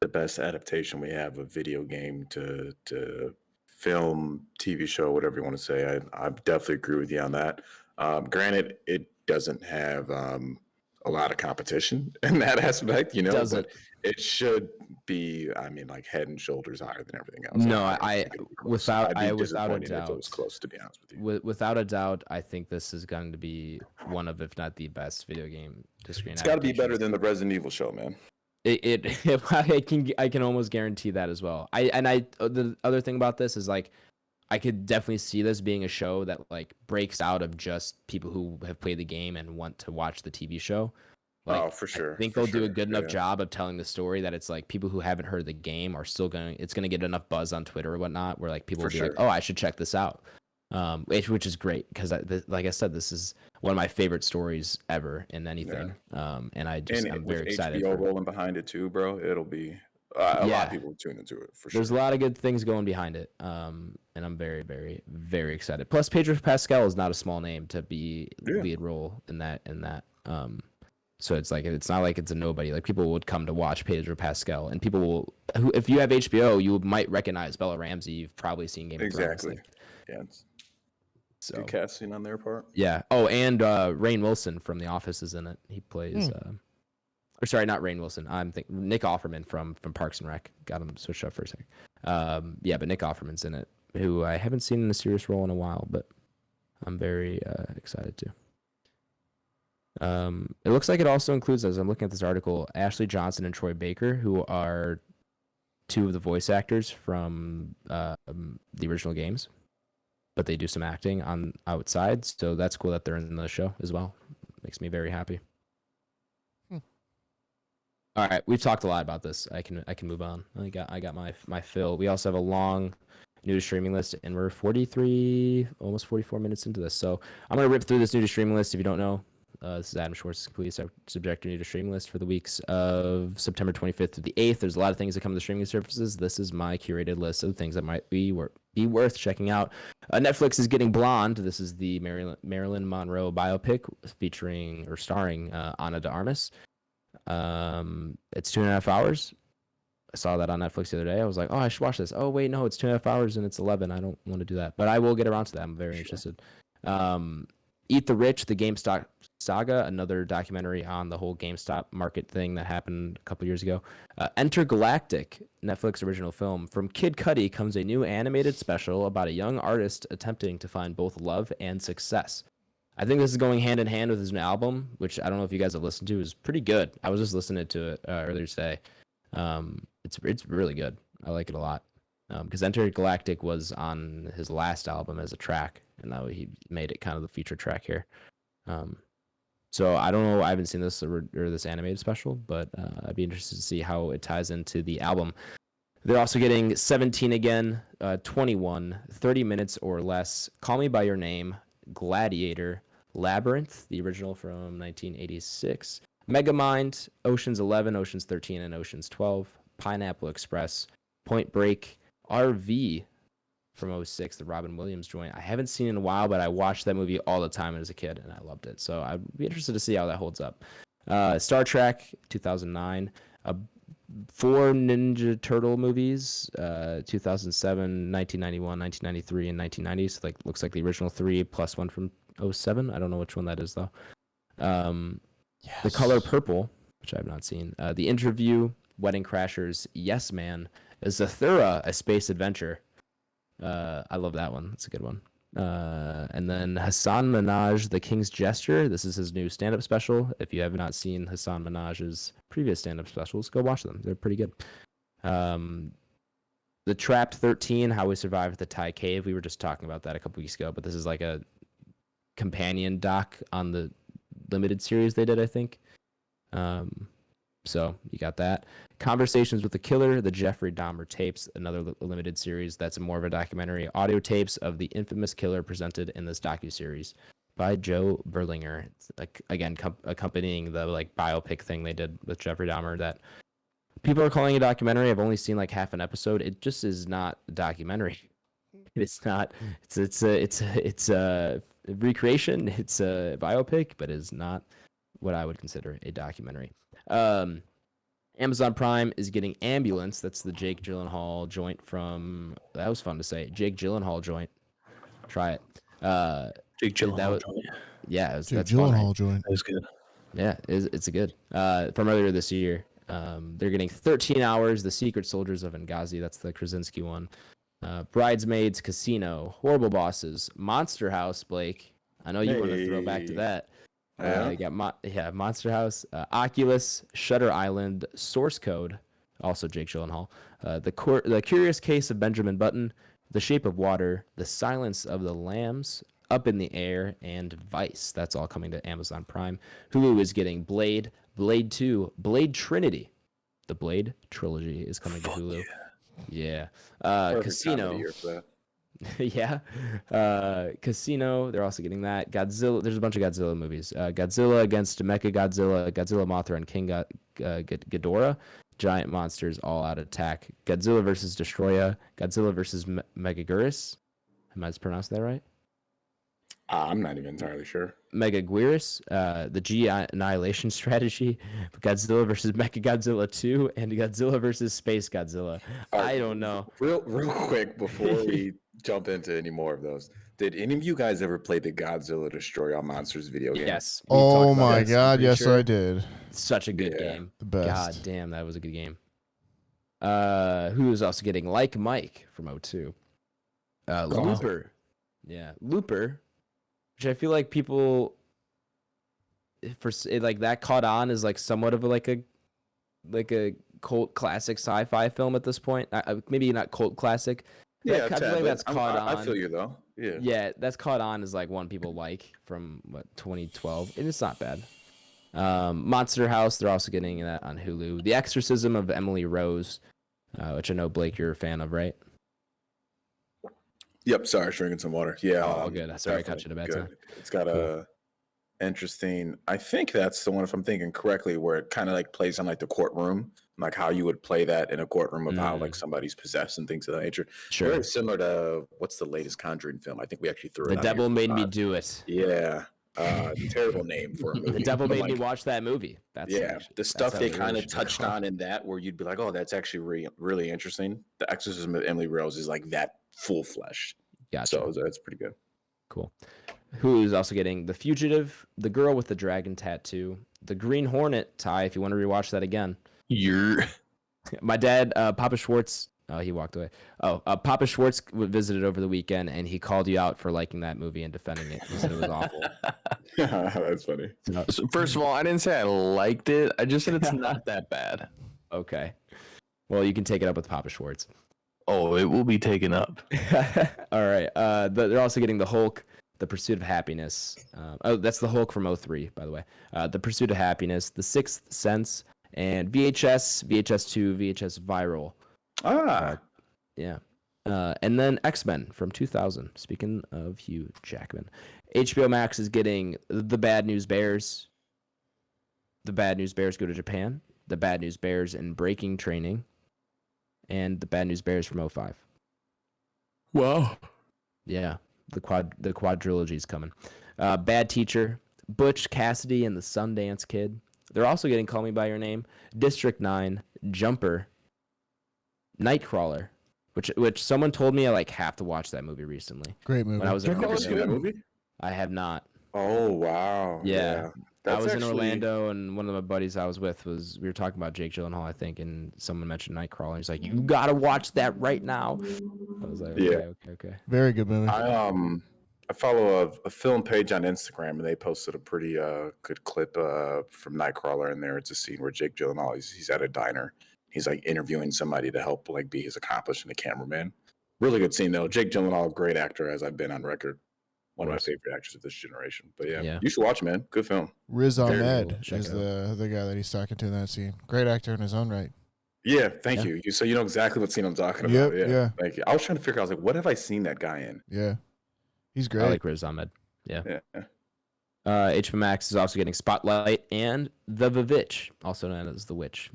the best adaptation we have of video game to film, TV show, whatever you want to say, I definitely agree with you on that. Granted, it doesn't have a lot of competition in that aspect, but it should be, I mean, like, head and shoulders higher than everything else. No, without a doubt, if it was close, to be honest with you. Without a doubt, I think this is going to be one of, if not the best video game to screen. It's got to be better than the Resident Evil show, man. I can almost guarantee that as well. The other thing about this is, like, I could definitely see this being a show that, like, breaks out of just people who have played the game and want to watch the TV show. Like, for sure. I think they'll do a good enough job of telling the story that it's like people who haven't heard the game are still it's gonna get enough buzz on Twitter or whatnot, where like people will be like, oh, I should check this out. Which is great, because like I said, this is one of my favorite stories ever in anything. And I'm very excited. HBO rolling behind it too, bro. It'll be a lot of people tune into it for sure. There's a lot of good things going behind it. And I'm very, very, very excited. Plus, Pedro Pascal is not a small name to be lead role in that. So it's like, it's not like it's a nobody. Like, people would come to watch Pedro Pascal, and people who, if you have HBO, you might recognize Bella Ramsey. You've probably seen Game of Thrones. Exactly. Yeah. So good casting on their part. Yeah. Oh, and Rainn Wilson from The Office is in it. He plays. Or sorry, not Rainn Wilson. I'm thinking Nick Offerman from Parks and Rec. Got him switched up for a second. Yeah, but Nick Offerman's in it, who I haven't seen in a serious role in a while, but I'm very excited to. It looks like it also includes, as I'm looking at this article, Ashley Johnson and Troy Baker, who are two of the voice actors from the original games, but they do some acting on outside. So that's cool that they're in the show as well. Makes me very happy. All right, we've talked a lot about this. I can move on. I got my fill. We also have a long new to streaming list, and we're 43, almost 44 minutes into this. So I'm gonna rip through this new to streaming list. If you don't know, this is Adam Schwartz's complete subject new to streaming list for the weeks of September 25th to the 8th. There's a lot of things that come to streaming services. This is my curated list of things that might be worth checking out. Netflix is getting Blonde. This is the Marilyn Monroe biopic featuring or starring Ana de Armas. It's 2.5 hours. I saw that on Netflix the other day. I was like, oh, I should watch this. Oh, wait, no, it's 2.5 hours and it's 11. I don't want to do that, but I will get around to that. I'm very interested. Eat the Rich, the GameStop saga, another documentary on the whole GameStop market thing that happened a couple years ago. Intergalactic, Netflix original film. From Kid Cudi comes a new animated special about a young artist attempting to find both love and success. I think this is going hand in hand with his new album, which I don't know if you guys have listened to. Is pretty good. I was just listening to it earlier today. It's really good. I like it a lot. Because Intergalactic was on his last album as a track, and now he made it kind of the feature track here. So I don't know. I haven't seen this or this animated special, but I'd be interested to see how it ties into the album. They're also getting 17 again, 21, 30 minutes or less. Call Me by Your Name, Gladiator, Labyrinth, the original from 1986, Megamind, Ocean's 11, Ocean's 13, and Ocean's 12, Pineapple Express, Point Break, RV from 06, the Robin Williams joint. I haven't seen it in a while, but I watched that movie all the time as a kid, and I loved it. So I'd be interested to see how that holds up. Star Trek, 2009, 4 Ninja Turtle movies, 2007, 1991, 1993, and 1990. So looks like the original 3 plus one from 07. I don't know which one that is though. The Color Purple, which I have not seen. The Interview, Wedding Crashers, Yes Man, Zathura, A Space Adventure. I love that one. It's a good one. And then Hassan Minaj, The King's Gesture. This is his new stand-up special. If you have not seen Hassan Minaj's previous stand-up specials, go watch them. They're pretty good. The Trapped 13, How We Survived the Thai Cave. We were just talking about that a couple weeks ago, but this is like a companion doc on the limited series they did, I think. So you got that. Conversations with the Killer, the Jeffrey Dahmer tapes, another limited series that's more of a documentary. Audio tapes of the infamous killer presented in this docuseries by Joe Berlinger. It's again, accompanying the biopic thing they did with Jeffrey Dahmer that people are calling a documentary. I've only seen half an episode. It just is not a documentary. It's not. It's a recreation. It's a biopic, but it's not what I would consider a documentary. Amazon Prime is getting Ambulance. That's the Jake Gyllenhaal joint from. That was fun to say. Jake Gyllenhaal joint. Try it. Jake Gyllenhaal joint. Yeah, Jake that's Gyllenhaal fun, right? joint. That was good. Yeah, it's a good. From earlier this year. They're getting 13 Hours, The Secret Soldiers of Benghazi. That's the Krasinski one. Bridesmaids, Casino, Horrible Bosses, Monster House. Blake, I know you want to throw back to that. You got Monster House, Oculus, Shutter Island, Source Code, also Jake Gyllenhaal, The Curious Case of Benjamin Button, The Shape of Water, The Silence of the Lambs, Up in the Air, and Vice. That's all coming to Amazon Prime. Hulu is getting Blade, Blade 2, Blade Trinity. The Blade trilogy is coming to Hulu. Yeah. Casino. Yeah. Casino, they're also getting that. Godzilla, there's a bunch of Godzilla movies. Godzilla against Mechagodzilla, Godzilla, Mothra, and King Ghidorah. Giant monsters all out attack. Godzilla versus Destroya. Godzilla versus Megaguirus. Am I pronouncing that right? I'm not even entirely sure. Megaguirus, the G Annihilation Strategy, Godzilla versus Mechagodzilla 2, and Godzilla versus Space Godzilla. I don't know. Real quick before we jump into any more of those, did any of you guys ever play the Godzilla Destroy All Monsters video game? Yes. Oh my god, yes I did. Such a good game. The best. God damn, that was a good game. Who is also getting Like Mike from 02? Looper. Yeah, Looper. Which I feel like people for that caught on as somewhat of a cult classic sci-fi film at this point. Maybe not cult classic. Yeah, I feel like that's caught on. I feel you though. Yeah. Yeah, that's caught on as one people like from 2012, and it's not bad. Monster House, they're also getting that on Hulu. The Exorcism of Emily Rose, which I know Blake you're a fan of, right? Yep. Sorry, I was drinking some water. Yeah. Oh, good. Sorry, I caught you at a bad time. It's got a interesting. I think that's the one, if I'm thinking correctly, where it kind of plays on the courtroom, how you would play that in a courtroom of how somebody's possessed and things of that nature. Sure. Very similar to what's the latest Conjuring film? I think we actually threw it. The Devil Made Me Do It. Yeah. Terrible name for a movie. The Devil Made Me watch that movie. The stuff they kind of touched on in that, where you'd be like, oh, that's actually really interesting. The Exorcism of Emily Rose is that full flesh. Gotcha. So that's pretty good. Cool. Who is also getting The Fugitive, The Girl with the Dragon Tattoo, The Green Hornet. Ty, if you want to rewatch that again. You're My dad, Papa Schwartz, Oh, he walked away. Oh, Papa Schwartz visited over the weekend, and he called you out for liking that movie and defending it. He said it was awful. That's funny. So first of all, I didn't say I liked it. I just said it's not that bad. Okay. Well, you can take it up with Papa Schwartz. Oh, it will be taken up. All right. They're also getting the Hulk, The Pursuit of Happiness. That's the Hulk from 2003, by the way. The Pursuit of Happiness, The Sixth Sense, and VHS, VHS2, VHS Viral. Yeah. And then X-Men from 2000. Speaking of Hugh Jackman. HBO Max is getting The Bad News Bears. The Bad News Bears Go to Japan. The Bad News Bears in Breaking Training. And The Bad News Bears from 2005. Wow. Yeah. The quadrilogy is coming. Bad Teacher, Butch Cassidy and the Sundance Kid. They're also getting Call Me By Your Name, District 9, Jumper, Nightcrawler, which someone told me I have to watch that movie recently. Great movie. When I was in You've never seen that movie? I have not. Oh wow. Yeah. I That's was actually... in Orlando, and one of my buddies I was with we were talking about Jake Gyllenhaal, I think, and someone mentioned Nightcrawler. He's like, "You gotta watch that right now." I was like, "Okay." Very good movie. I follow a film page on Instagram, and they posted a pretty good clip from Nightcrawler in there. It's a scene where Jake Gyllenhaal he's at a diner. He's interviewing somebody to help be his accomplice and the cameraman. Really good scene though. Jake Gyllenhaal, great actor, as I've been on record. One of my favorite actors of this generation. But yeah, you should watch it, man. Good film. Riz Ahmed Check is it out. the guy that he's talking to in that scene. Great actor in his own right. Yeah, thank you. So you know exactly what scene I'm talking about. Yep, Yeah, thank you. I was trying to figure out, I was like, what have I seen that guy in? Yeah, he's great. I like Riz Ahmed. Yeah. Yeah. HBO Max is also getting Spotlight and The Vivitch, also known as The Witch.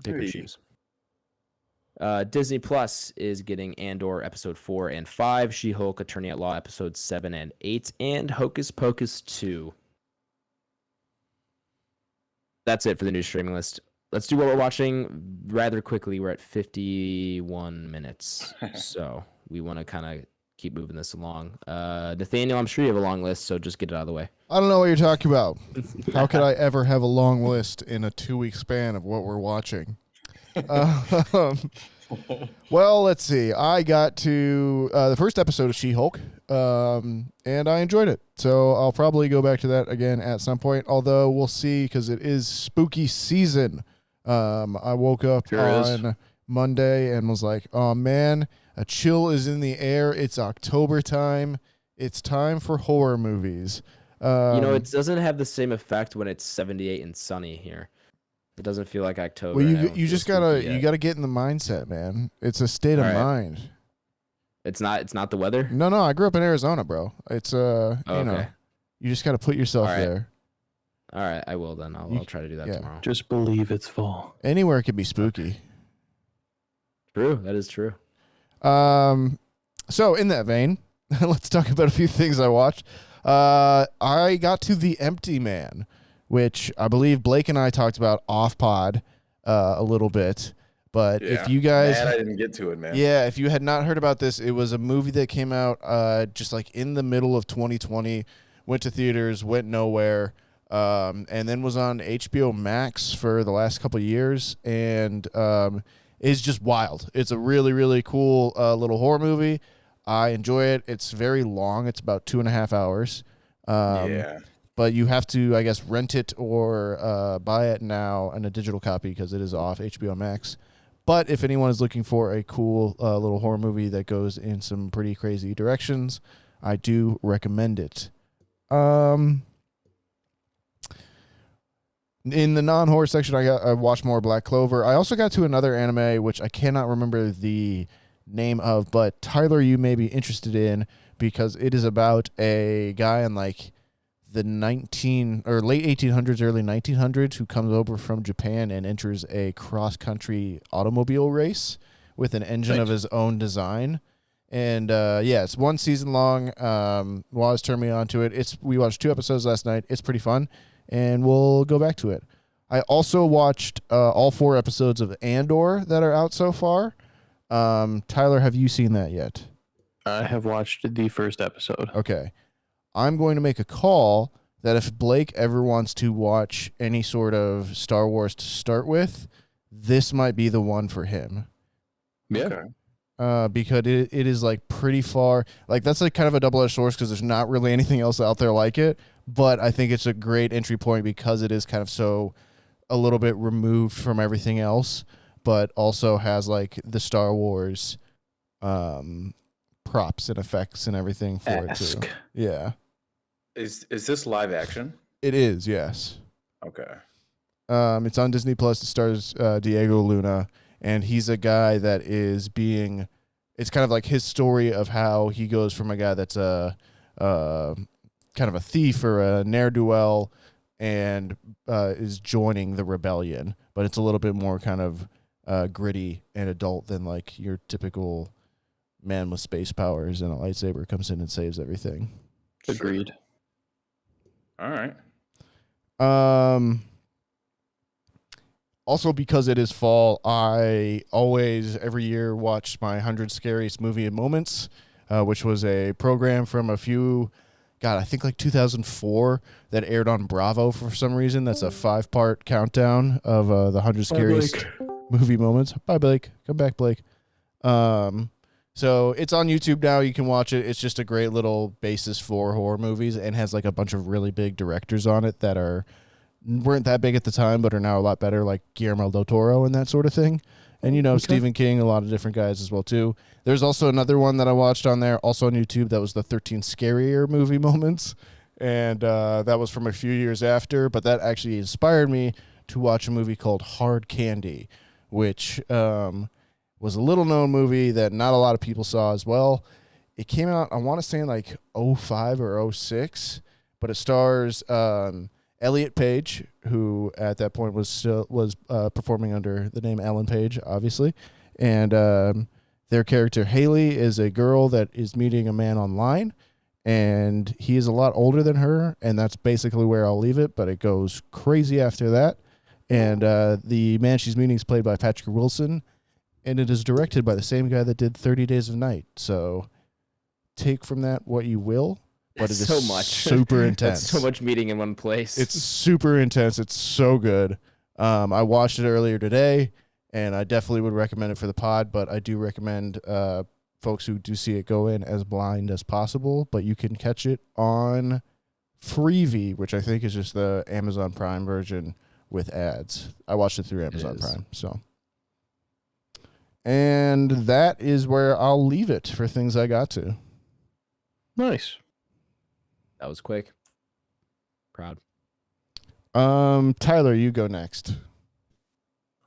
Pick your shoes. Disney Plus is getting Andor episode 4 and 5, She-Hulk Attorney at Law episodes 7 and 8, and Hocus Pocus 2. That's it for the new streaming list. Let's do what we're watching rather quickly. We're at 51 minutes, so we want to kind of keep moving this along. Nathaniel, I'm sure you have a long list, so just get it out of the way. I don't know what you're talking about. How could I ever have a long list in a 2-week span of what we're watching? Well, let's see. I got to the first episode of She-Hulk, and I enjoyed it. So I'll probably go back to that again at some point, although we'll see because it is spooky season. I woke up on Monday and was like, oh, man, a chill is in the air. It's October time. It's time for horror movies. It doesn't have the same effect when it's 78 and sunny here. It doesn't feel like October. Well, you just gotta get in the mindset, man. It's a state of mind. It's not the weather. No, I grew up in Arizona, bro. It's you just gotta put yourself there. All right, I will then. I'll try to do that tomorrow. Just believe it's fall. Anywhere can be spooky. True, that is true. So in that vein, let's talk about a few things I watched. I got to The Empty Man, which I believe Blake and I talked about off pod a little bit. But if you guys... I didn't get to it, man. Yeah, if you had not heard about this, it was a movie that came out just in the middle of 2020, went to theaters, went nowhere, and then was on HBO Max for the last couple of years, and is just wild. It's a really, really cool little horror movie. I enjoy it. It's very long. It's about 2.5 hours. But you have to, I guess, rent it or buy it now in a digital copy because it is off HBO Max. But if anyone is looking for a cool little horror movie that goes in some pretty crazy directions, I do recommend it. In the non-horror section, I watched more Black Clover. I also got to another anime, which I cannot remember the name of, but Tyler, you may be interested in because it is about a guy in the late 1800s, early 1900s, who comes over from Japan and enters a cross-country automobile race with an engine of his own design. And it's one season long. Waz turned me on to it. We watched 2 episodes last night. It's pretty fun, and we'll go back to it. I also watched all 4 episodes of Andor that are out so far. Tyler, have you seen that yet? I have watched the first episode. Okay. I'm going to make a call that if Blake ever wants to watch any sort of Star Wars to start with, this might be the one for him. Yeah. Okay. Because it is like pretty far. Like that's like kind of a double-edged sword because there's not really anything else out there like it. But I think it's a great entry point because it is kind of so a little bit removed from everything else, but also has like the Star Wars props and effects and everything for it too. Yeah. Is this live action? It is, yes. Okay. It's on Disney Plus. It stars Diego Luna, and he's a guy that is being. It's kind of like his story of how he goes from a guy that's a kind of a thief or a ne'er-do-well, and is joining the rebellion. But it's a little bit more kind of gritty and adult than like your typical man with space powers and a lightsaber comes in and saves everything. Agreed. All right. Also, because it is fall, I always, every year, watch my 100 Scariest Movie Moments, which was a program from I think like 2004 that aired on Bravo for some reason. That's a 5-part countdown of the 100 Scariest Movie Moments. Bye, Blake. Come back, Blake. So it's on YouTube now. You can watch it. It's just a great little basis for horror movies and has like a bunch of really big directors on it that weren't that big at the time, but are now a lot better, like Guillermo del Toro and that sort of thing. And, Stephen King, a lot of different guys as well, too. There's also another one that I watched on there, also on YouTube, that was the 13 Scarier Movie Moments. And that was from a few years after, but that actually inspired me to watch a movie called Hard Candy, which was a little-known movie that not a lot of people saw as well. It came out, I want to say, in like 05 or 06, but it stars Elliot Page, who at that point was performing under the name Ellen Page, obviously, and their character Haley is a girl that is meeting a man online, and he is a lot older than her, and that's basically where I'll leave it. But it goes crazy after that, and the man she's meeting is played by Patrick Wilson, and it is directed by the same guy that did 30 Days of Night. So take from that what you will. But it is so much. Super intense. That's so much meeting in one place. It's super intense. It's so good. I watched it earlier today, and I definitely would recommend it for the pod, but I do recommend folks who do see it go in as blind as possible, but you can catch it on Freevee, which I think is just the Amazon Prime version with ads. I watched it through Amazon Prime, so. And that is where I'll leave it for things I got to. Nice. That was quick. Proud. Tyler, you go next.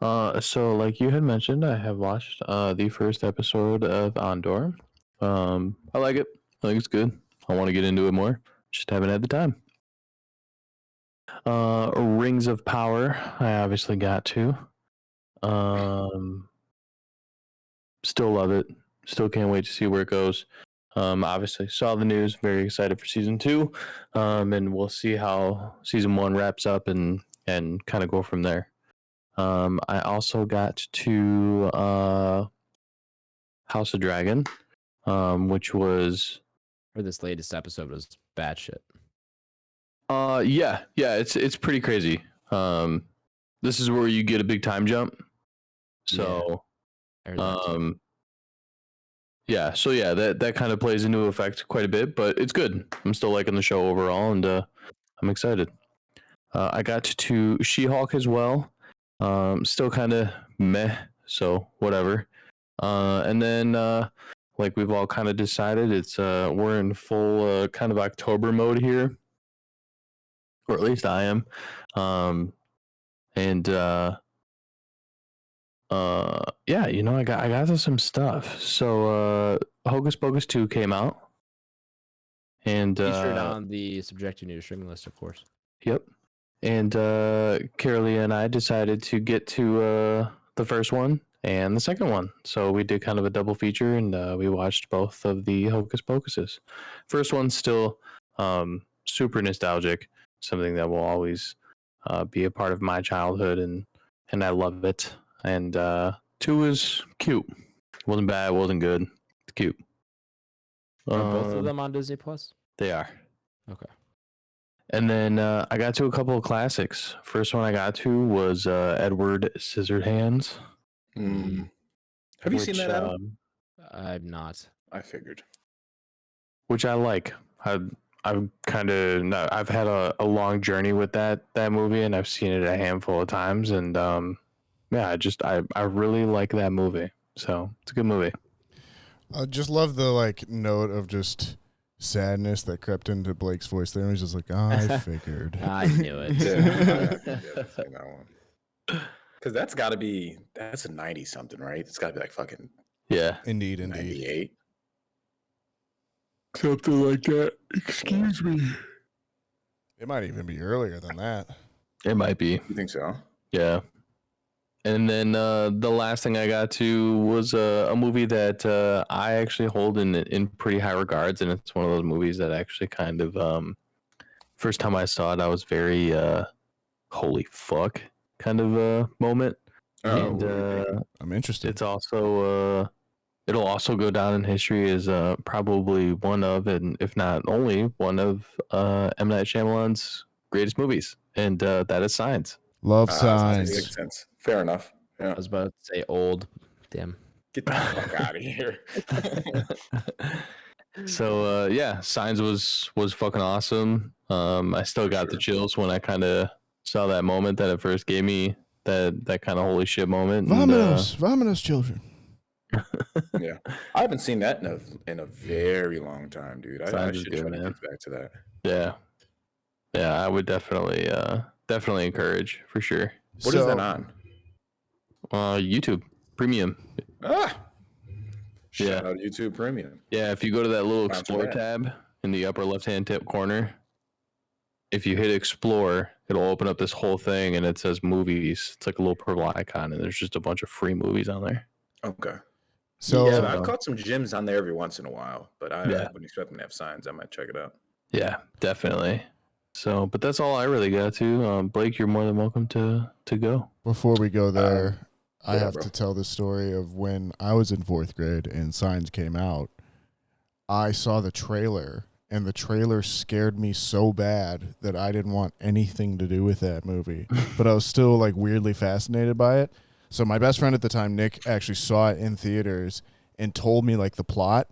So like you had mentioned, I have watched the first episode of Andor. I like it. I think it's good. I want to get into it more. Just haven't had the time. Rings of Power, I obviously got to. Still love it. Still can't wait to see where it goes. Obviously saw the news, very excited for season 2. And we'll see how season 1 wraps up and kind of go from there. I also got to House of Dragon, which was Or this latest episode was batshit. yeah, it's pretty crazy. This is where you get a big time jump. So yeah, so yeah, that kind of plays into effect quite a bit, but it's good. I'm still liking the show overall, and I'm excited. I got to She-Hulk as well. Still kind of meh, so whatever. And then like we've all kind of decided, it's we're in full kind of October mode here, or at least I am. And yeah, I got to some stuff. So Hocus Pocus 2 came out, and featured on the Subjective News streaming list, of course. Yep. And Carolee and I decided to get to the first one and the second one. So we did kind of a double feature, and we watched both of the Hocus Pocuses. First one's still super nostalgic, something that will always be a part of my childhood, and I love it. And 2 is cute. Wasn't bad, wasn't good. It's cute. Are both of them on Disney Plus? They are. Okay. And then I got to a couple of classics. First one I got to was Edward Scissorhands. Have you seen that, Adam? I'm not. I figured. Which I like. I've kind of I've had a long journey with that movie, and I've seen it a handful of times, and yeah, I really like that movie. So it's a good movie. I just love the like note of just sadness that crept into Blake's voice there. He's just like, I figured. I knew it. That one. Because that's a 90 something, right? It's got to be like fucking Yeah, Indeed. 98. something like that. Excuse me. It might even be earlier than that. It might be. You think so? Yeah. And then the last thing I got to was a movie that I actually hold in pretty high regards, and it's one of those movies that actually kind of first time I saw it, I was very holy fuck kind of moment. And I'm interested. it's also it'll also go down in history as probably one of, and if not only one of, M. Night Shyamalan's greatest movies, and that is Signs. Love Makes Signs. sense. Fair enough. Yeah. I was about to say old. Damn. Get the fuck out of here. So yeah, Signs was fucking awesome. I still got the chills when I kind of saw that moment that it first gave me that kind of holy shit moment. Vamonos, children. Yeah, I haven't seen that in a very long time, dude. I Signs is should good, try to man. get back to that. Yeah, I would definitely encourage for sure. What is that on? YouTube Premium. Shout out YouTube Premium. Yeah, if you go to that little Sponsor Explore that. tab in the upper left-hand tip corner, if you hit Explore, it'll open up this whole thing, and it says movies. It's like a little purple icon, and there's just a bunch of free movies on there. Okay. So Yeah, I've caught some gems on there every once in a while, but I Yeah. wouldn't expect them to have signs. I might check it out. Yeah, definitely. So, but that's all I really got to. Blake, you're more than welcome to go. before we go there, I yeah, have bro. to tell the story of when I was in 4th grade and Signs came out. I saw the trailer, and the trailer scared me so bad that I didn't want anything to do with that movie. But I was still like weirdly fascinated by it. So my best friend at the time, Nick, actually saw it in theaters and told me like the plot,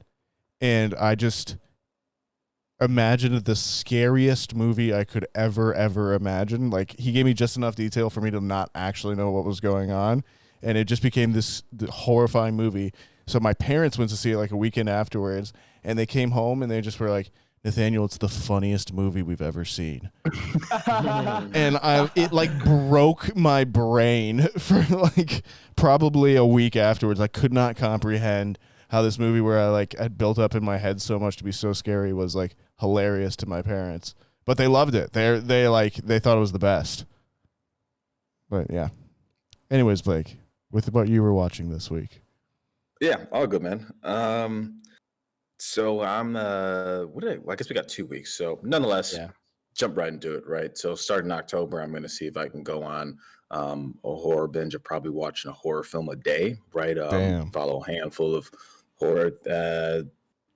and I just imagined the scariest movie I could ever imagine. Like, he gave me just enough detail for me to not actually know what was going on, and it just became this horrifying movie. So my parents went to see it like a weekend afterwards, and they came home and they just were like, Nathaniel, it's the funniest movie we've ever seen. And it like broke my brain for like probably a week afterwards. I could not comprehend how this movie, where I like had built up in my head so much to be so scary, was like hilarious to my parents. But they loved it. They thought it was the best. But yeah. Anyways, Blake, with what you were watching this week. Yeah, all good, man. So I'm I guess we got 2 weeks. So nonetheless, Yeah. jump right into it, right? So starting October, I'm gonna see if I can go on a horror binge of probably watching a horror film a day, right? Damn. Follow a handful of horror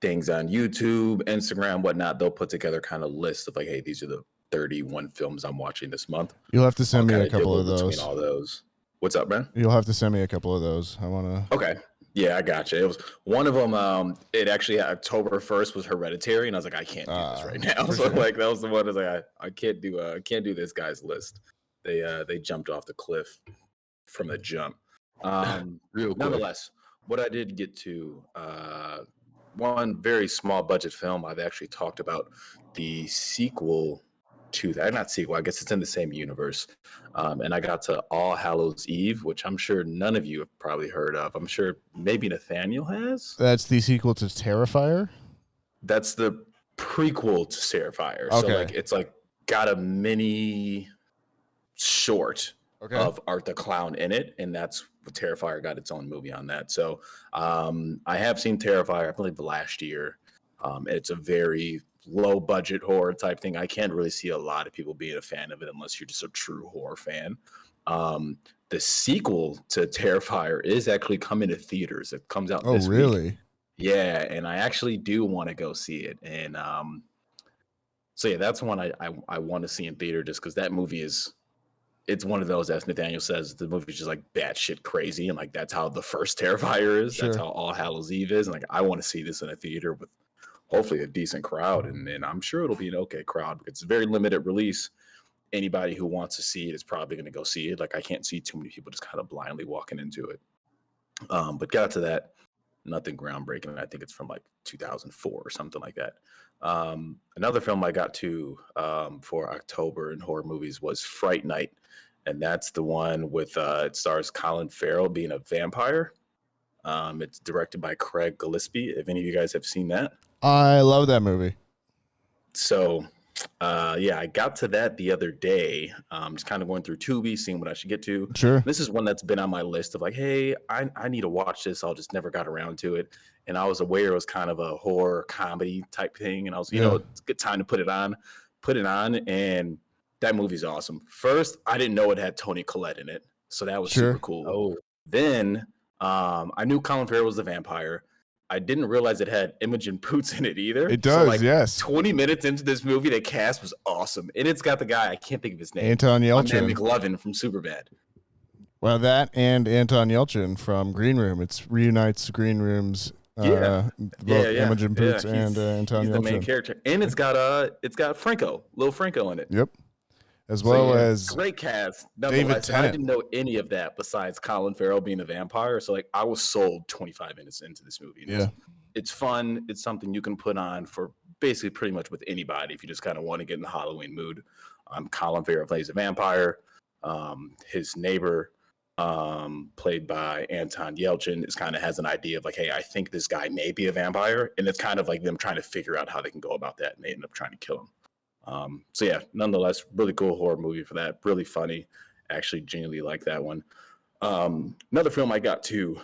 things on YouTube, Instagram, whatnot. They'll put together kind of lists of like, hey, these are the 31 films I'm watching this month. You'll have to send me I'll a kinda couple of dibble those. between all those. What's up, man? You'll have to send me a couple of those. I want to. Okay. Yeah, I got you. It was one of them. It actually October 1st was Hereditary, and I was like, I can't do this right now. for So sure. like that was the one. I was like, I can't do this guy's list. They jumped off the cliff from the jump. Real quick. Nonetheless, what I did get to one very small budget film. I've actually talked about the sequel to that. Not sequel. I guess it's in the same universe. And I got to All Hallows Eve, which I'm sure none of you have probably heard of. I'm sure maybe Nathaniel has. That's the sequel to Terrifier? That's the prequel to Terrifier. Okay. So like it's like got a mini short Okay. of Art the Clown in it, and that's what Terrifier got its own movie on that. So I have seen Terrifier, I believe last year. It's a very low budget horror type thing. I can't really see a lot of people being a fan of it unless you're just a true horror fan. The sequel to Terrifier is actually coming to theaters. It comes out this week. Really? Yeah, and I actually do want to go see it. And so yeah, that's one I want to see in theater just because that movie is it's one of those, as Nathaniel says, the movie's just like batshit crazy, and like that's how the first Terrifier is. Sure. That's how All Hallows Eve is. And like I want to see this in a theater with hopefully a decent crowd, and I'm sure it'll be an okay crowd because it's a very limited release. Anybody who wants to see it is probably going to go see it. Like I can't see too many people just kind of blindly walking into it. But got to that, nothing groundbreaking. I think it's from like 2004 or something like that. Another film I got to for October in horror movies was Fright Night, and that's the one with it stars Colin Farrell being a vampire. It's directed by Craig Gillespie. If any of you guys have seen that, I love that movie. so yeah, I got to that the other day. Just kind of going through Tubi, seeing what I should get to. Sure. This is one that's been on my list of like, hey, I need to watch this. I'll just never got around to it. And I was aware it was kind of a horror comedy type thing. And I was, you know, it's a good time to put it on. And that movie's awesome. First, I didn't know it had Toni Collette in it. So that was super cool. Oh, Then I knew Colin Farrell was the vampire. I didn't realize it had Imogen Poots in it either. It does, so like yes. 20 minutes into this movie, the cast was awesome. And it's got the guy, I can't think of his name. Anton My man Yelchin. McLovin from Superbad. Well, that and Anton Yelchin from Green Room. It's reunites Green Room's both Imogen Poots and Anton He's Yelchin. the main character. And it's got Franco, Lil Franco in it. Yep. As well as great cast. David Nonetheless, I Tennant. didn't know any of that besides Colin Farrell being a vampire. So like I was sold 25 minutes into this movie. Yeah. It's fun. It's something you can put on for basically pretty much with anybody if you just kind of want to get in the Halloween mood. Colin Farrell plays a vampire. His neighbor, played by Anton Yelchin, is kind of has an idea of like, hey, I think this guy may be a vampire, and it's kind of like them trying to figure out how they can go about that, and they end up trying to kill him. So yeah, nonetheless, really cool horror movie for that. Really funny. Actually, genuinely like that one. Another film I got to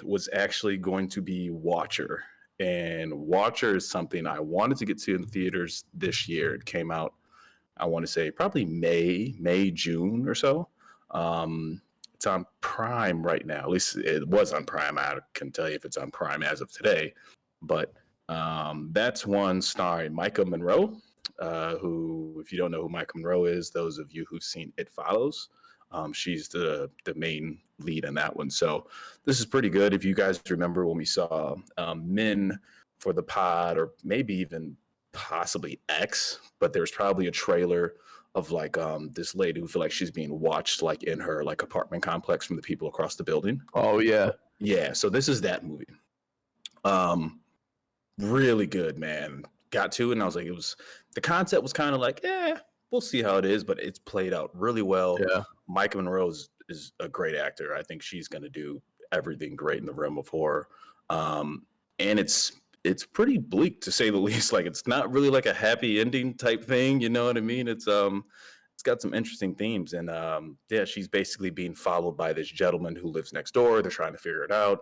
was actually going to be Watcher. And Watcher is something I wanted to get to in the theaters this year. It came out, I want to say, probably May, June or so. It's on Prime right now. At least it was on Prime. I can tell you if it's on Prime as of today. But that's one starring Micah Monroe, who, if you don't know who Micah Monroe is, those of you who've seen It Follows, she's the main lead in that one. So this is pretty good. If you guys remember when we saw Men for the Pod, or maybe even possibly X, but there's probably a trailer of like this lady who feel like she's being watched like in her like apartment complex from the people across the building. Oh yeah. Yeah, so this is that movie. Really good, man. Got to it, and I was like, the concept was kind of like, we'll see how it is, but it's played out really well. Yeah. Micah Monroe is a great actor. I think she's going to do everything great in the realm of horror. And it's pretty bleak to say the least. Like it's not really like a happy ending type thing. You know what I mean? It's got some interesting themes, and she's basically being followed by this gentleman who lives next door. They're trying to figure it out.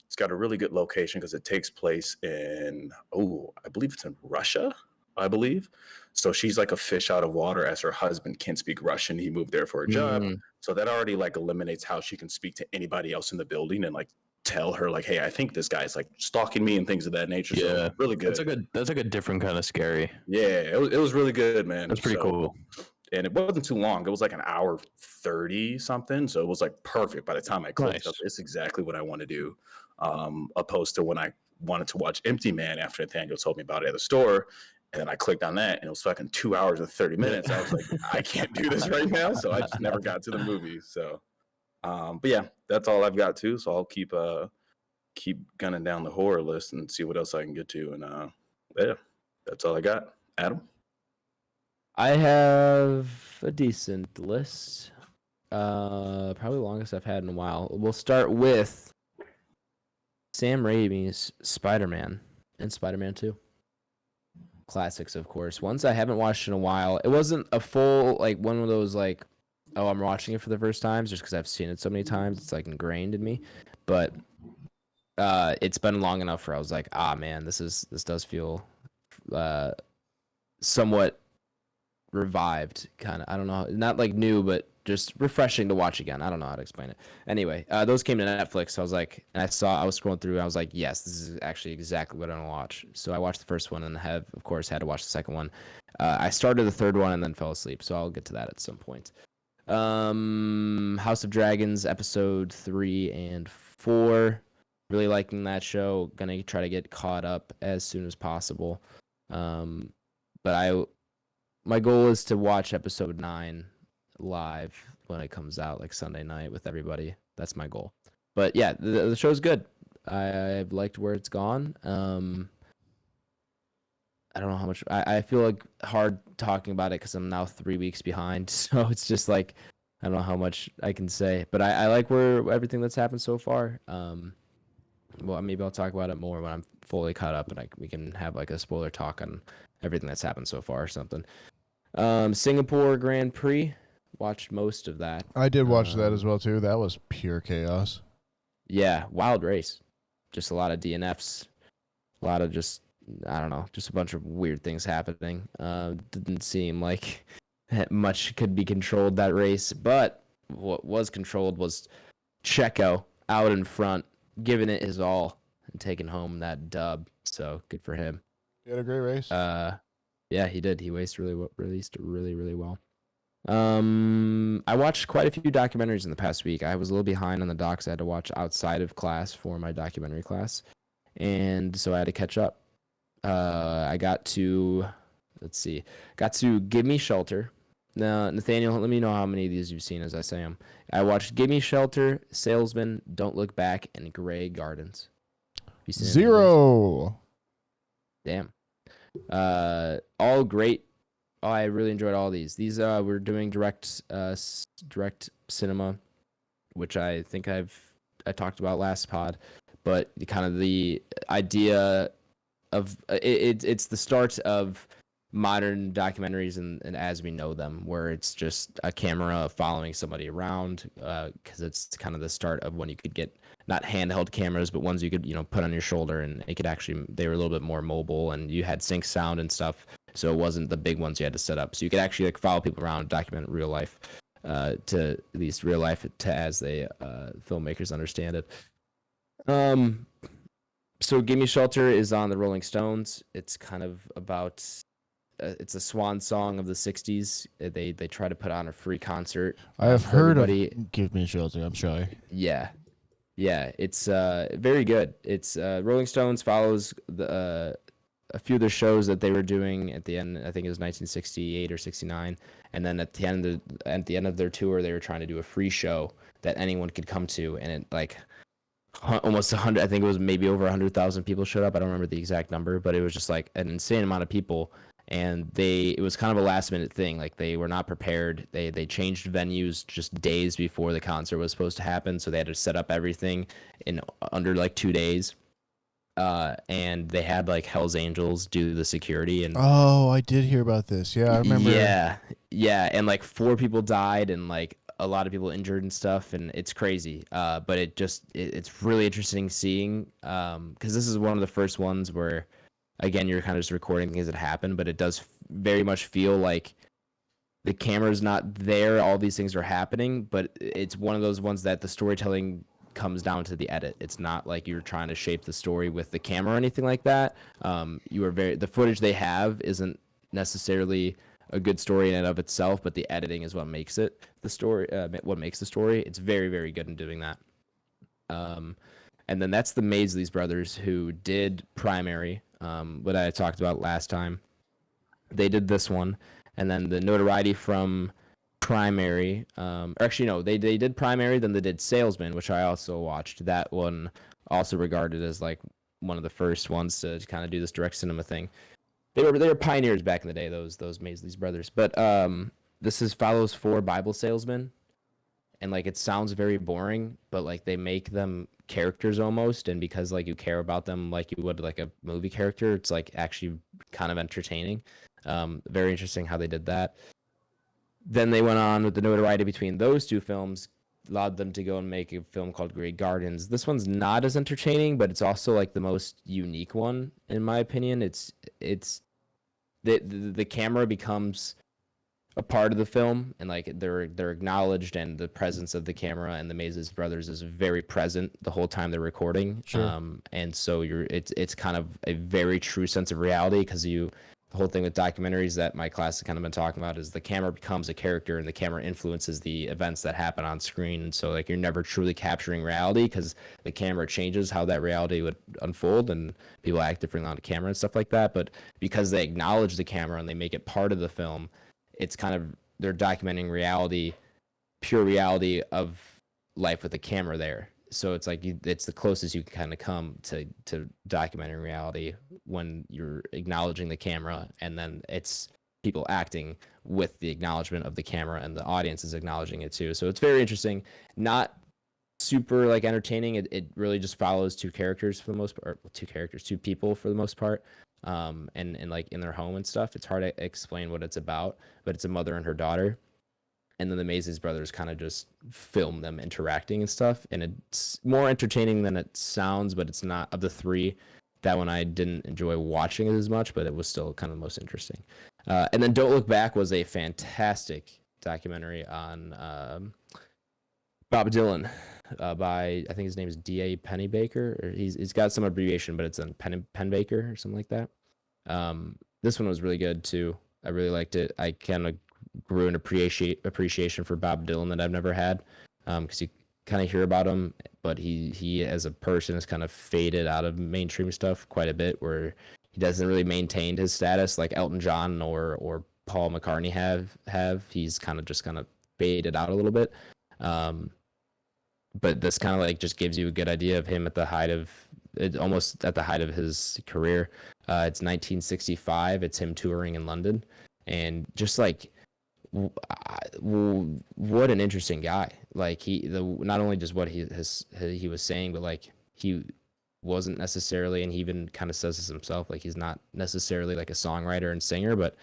It's got a really good location because it takes place in, I believe it's in Russia, I believe. So she's like a fish out of water as her husband can't speak Russian. He moved there for a job. So that already like eliminates how she can speak to anybody else in the building and like tell her like, hey, I think this guy's like stalking me and things of that nature. Yeah. So really good. That's like a different kind of scary. Yeah, it was really good, man. That's pretty cool. And it wasn't too long. It was like an hour 30 something. So it was like perfect by the time I clicked. Nice. It's exactly what I want to do. Opposed to when I wanted to watch Empty Man after Nathaniel told me about it at the store. And then I clicked on that and it was fucking 2 hours and 30 minutes. I was like, I can't do this right now. So I just never got to the movie. So, but yeah, that's all I've got too. So I'll keep gunning down the horror list and see what else I can get to. And yeah, that's all I got. Adam? I have a decent list. Probably the longest I've had in a while. We'll start with Sam Raimi's Spider-Man and Spider-Man 2. Classics, of course. Ones I haven't watched in a while. It wasn't a full, like, one of those, like, oh, I'm watching it for the first time just because I've seen it so many times. It's, like, ingrained in me. But it's been long enough where I was like, man, this does feel somewhat revived, kind of. I don't know. Not, like, new, but just refreshing to watch again. I don't know how to explain it. Anyway, those came to Netflix. So I was like, and I was scrolling through. And I was like, yes, this is actually exactly what I want to watch. So I watched the first one and of course, had to watch the second one. I started the third one and then fell asleep. So I'll get to that at some point. House of Dragons episode 3 and 4. Really liking that show. Gonna try to get caught up as soon as possible. But my goal is to watch episode 9 live when it comes out, like Sunday night with everybody. That's my goal. But yeah, the show's good. I've liked where it's gone. I don't know how much I feel like hard talking about it because I'm now 3 weeks behind. So it's just like I don't know how much I can say. But I like where everything that's happened so far. Well, maybe I'll talk about it more when I'm fully caught up and we can have like a spoiler talk on everything that's happened so far or something. Singapore Grand Prix, watched most of that. I did watch that as well too. That was pure chaos. Yeah, wild race. Just a lot of DNFs, a lot of just I don't know, just a bunch of weird things happening. Didn't seem like much could be controlled that race, but what was controlled was Checo out in front, giving it his all and taking home that dub. So good for him. He had a great race. Yeah, he did. He raced really well. I watched quite a few documentaries in the past week. I was a little behind on the docs I had to watch outside of class for my documentary class, and so I had to catch up. I got to Give Me Shelter. Now, Nathaniel, let me know how many of these you've seen as I say them. I watched Give Me Shelter, Salesman, Don't Look Back, and Grey Gardens. You seen any of those? 0. Damn. All great. Oh, I really enjoyed all these. These we're doing direct cinema, which I think I talked about last pod, but kind of the idea of it's the start of modern documentaries and as we know them, where it's just a camera following somebody around, because it's kind of the start of when you could get not handheld cameras, but ones you could put on your shoulder, and it could actually they were a little bit more mobile, and you had sync sound and stuff, so it wasn't the big ones you had to set up. So you could actually like follow people around, document real life, to at least real life to as they filmmakers understand it. So Give Me Shelter is on the Rolling Stones. It's kind of about it's a swan song of the 60s. They try to put on a free concert. I have heard everybody. of Give Me Shelter. I'm shy. Yeah, it's very good. It's Rolling Stones follows a few of the shows that they were doing at the end. I think it was 1968 or 69, and then at the end of their tour, they were trying to do a free show that anyone could come to, and it like almost 100. I think it was maybe over 100,000 people showed up. I don't remember the exact number, but it was just like an insane amount of people. And it was kind of a last minute thing. Like they were not prepared. They changed venues just days before the concert was supposed to happen. So they had to set up everything in under like 2 days. And they had like Hell's Angels do the security. And oh, I did hear about this. Yeah, I remember. Yeah. And like 4 people died and like a lot of people injured and stuff. And it's crazy. But it's really interesting seeing, because this is one of the first ones where, again, you're kind of just recording things that happen, but it does very much feel like the camera's not there. All these things are happening, but it's one of those ones that the storytelling comes down to the edit. It's not like you're trying to shape the story with the camera or anything like that. The footage they have isn't necessarily a good story in and of itself, but the editing is what makes it the story. What makes the story. It's very, very good in doing that. And then that's the Maisleys brothers who did Primary. What I talked about last time. They did this one, and then the notoriety from Primary. Actually, no, they did Primary, then they did Salesman, which I also watched. That one also regarded as like one of the first ones to kind of do this direct cinema thing. They were pioneers back in the day, those Maisleys brothers. But this follows 4 Bible salesmen, and like it sounds very boring, but like they make them characters almost, and because like you care about them like you would like a movie character, it's like actually kind of entertaining. Very interesting how they did that. Then they went on with the notoriety between those 2 films, allowed them to go and make a film called Grey Gardens. This one's not as entertaining, but it's also like the most unique one in my opinion. It's the camera becomes a part of the film, and like they're acknowledged, and the presence of the camera and the Mays brothers is very present the whole time they're recording. Sure. And so it's kind of a very true sense of reality, because the whole thing with documentaries that my class has kind of been talking about is the camera becomes a character, and the camera influences the events that happen on screen. And so like you're never truly capturing reality, because the camera changes how that reality would unfold, and people act differently on the camera and stuff like that. But because they acknowledge the camera and they make it part of the film, it's kind of, they're documenting reality, pure reality of life with the camera there. So it's like it's the closest you can kind of come to documenting reality when you're acknowledging the camera, and then it's people acting with the acknowledgement of the camera, and the audience is acknowledging it too. So it's very interesting. Not super like entertaining. It really just follows two characters for the most part, two people for the most part. And like in their home and stuff. It's hard to explain what it's about, but it's a mother and her daughter. And then the Mays brothers kind of just film them interacting and stuff. And it's more entertaining than it sounds, but it's not. Of the three, that one I didn't enjoy watching it as much, but it was still kind of the most interesting. And then Don't Look Back was a fantastic documentary on Bob Dylan by, I think his name is D.A. Pennebaker, or he's got some abbreviation, but it's a Penbaker or something like that. This one was really good too. I really liked it. I kind of grew an appreciation for Bob Dylan that I've never had, because you kind of hear about him, but he as a person has kind of faded out of mainstream stuff quite a bit, where he doesn't really maintain his status like Elton John or Paul McCartney have. He's kind of faded out a little bit. But this kind of like just gives you a good idea of him at the height of it, almost at the height of his career. It's 1965. It's him touring in London, and just like what an interesting guy. Like not only just what he was saying, but like he wasn't necessarily, and he even kind of says this himself, like he's not necessarily like a songwriter and singer, but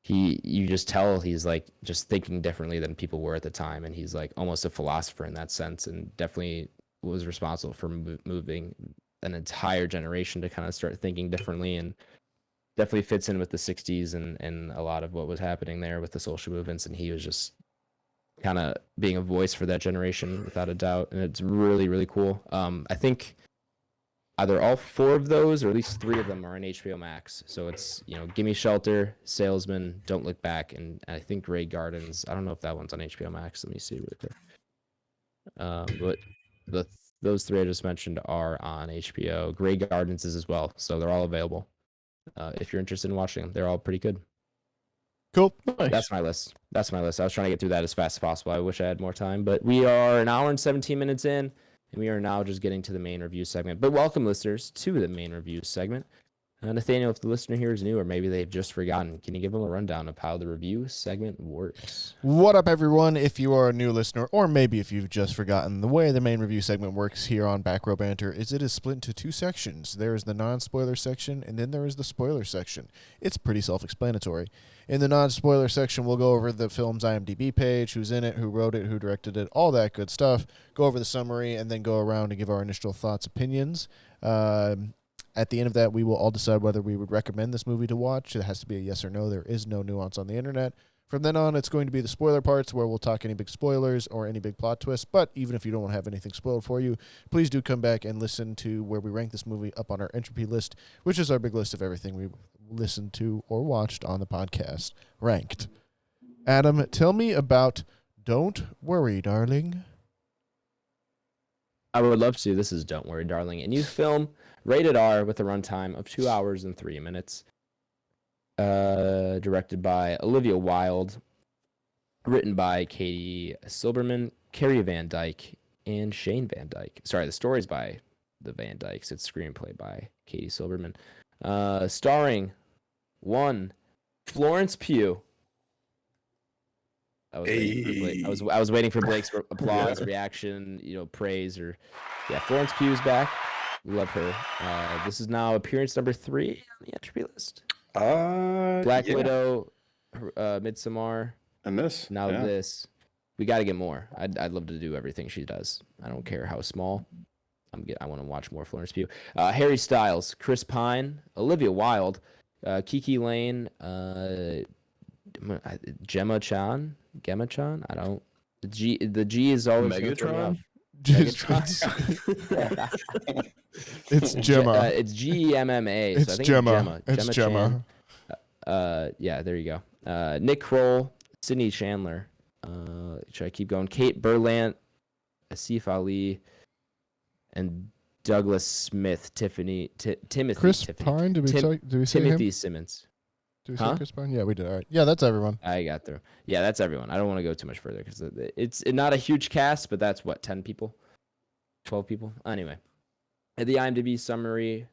you just tell he's like just thinking differently than people were at the time, and he's like almost a philosopher in that sense, and definitely was responsible for moving an entire generation to kind of start thinking differently, and definitely fits in with the 60s and a lot of what was happening there with the social movements, and he was just kind of being a voice for that generation without a doubt, and it's really, really cool. I think either all four of those, or at least three of them, are on HBO Max. So it's, Gimme Shelter, Salesman, Don't Look Back, and I think Grey Gardens. I don't know if that one's on HBO Max. Let me see really quick. But those three I just mentioned are on HBO. Grey Gardens is as well. So they're all available. If you're interested in watching them, they're all pretty good. Cool. Nice. That's my list. I was trying to get through that as fast as possible. I wish I had more time, but we are an hour and 17 minutes in. And we are now just getting to the main review segment. But welcome, listeners, to the main review segment. Nathaniel, if the listener here is new, or maybe they've just forgotten, can you give them a rundown of how the review segment works? What up, everyone? If you are a new listener, or maybe if you've just forgotten, the way the main review segment works here on Back Row Banter is it is split into two sections. There is the non-spoiler section, and then there is the spoiler section. It's pretty self-explanatory. In the non-spoiler section, we'll go over the film's IMDb page, who's in it, who wrote it, who directed it, all that good stuff. Go over the summary, and then go around and give our initial thoughts, opinions. At the end of that, we will all decide whether we would recommend this movie to watch. It has to be a yes or no. There is no nuance on the internet. From then on, it's going to be the spoiler parts where we'll talk any big spoilers or any big plot twists. But even if you don't want to have anything spoiled for you, please do come back and listen to where we rank this movie up on our Entropy list, which is our big list of everything we listened to or watched on the podcast, ranked. Adam, tell me about Don't Worry, Darling. I would love to. This is Don't Worry, Darling, a new film, rated R, with a runtime of 2 hours and 3 minutes. Directed by Olivia Wilde, written by Katie Silberman, Carrie Van Dyke, and Shane Van Dyke. Sorry, the story's by the Van Dykes. It's screenplay by Katie Silberman. Starring one Florence Pugh. I was waiting for Blake's applause, reaction, praise, or Florence Pugh's back. We love her. This is now appearance number 3 on the Entropy list. Black Widow, Midsommar, and this. Now this. We got to get more. I'd love to do everything she does. I don't care how small. I want to watch more Florence Pugh. Harry Styles, Chris Pine, Olivia Wilde, Kiki Lane, Gemma Chan. I don't. The G is always gonna throw me off. Just, Megatron. it's Gemma. It's GEMMA. So It's I think Gemma. It's It's Gemma. Gemma. Yeah, there you go. Nick Kroll, Sydney Chandler. Should I keep going? Kate Berlant, Asif Ali, and Douglas Smith, Timothy. Chris Pine. Did we say Timothy him? Simmons. Did we say Chris Pine? Yeah, we did. All right. Yeah, that's everyone. I got through. Yeah, that's everyone. I don't want to go too much further because it's not a huge cast, but that's what, 10 people, 12 people. Anyway, the IMDb summary.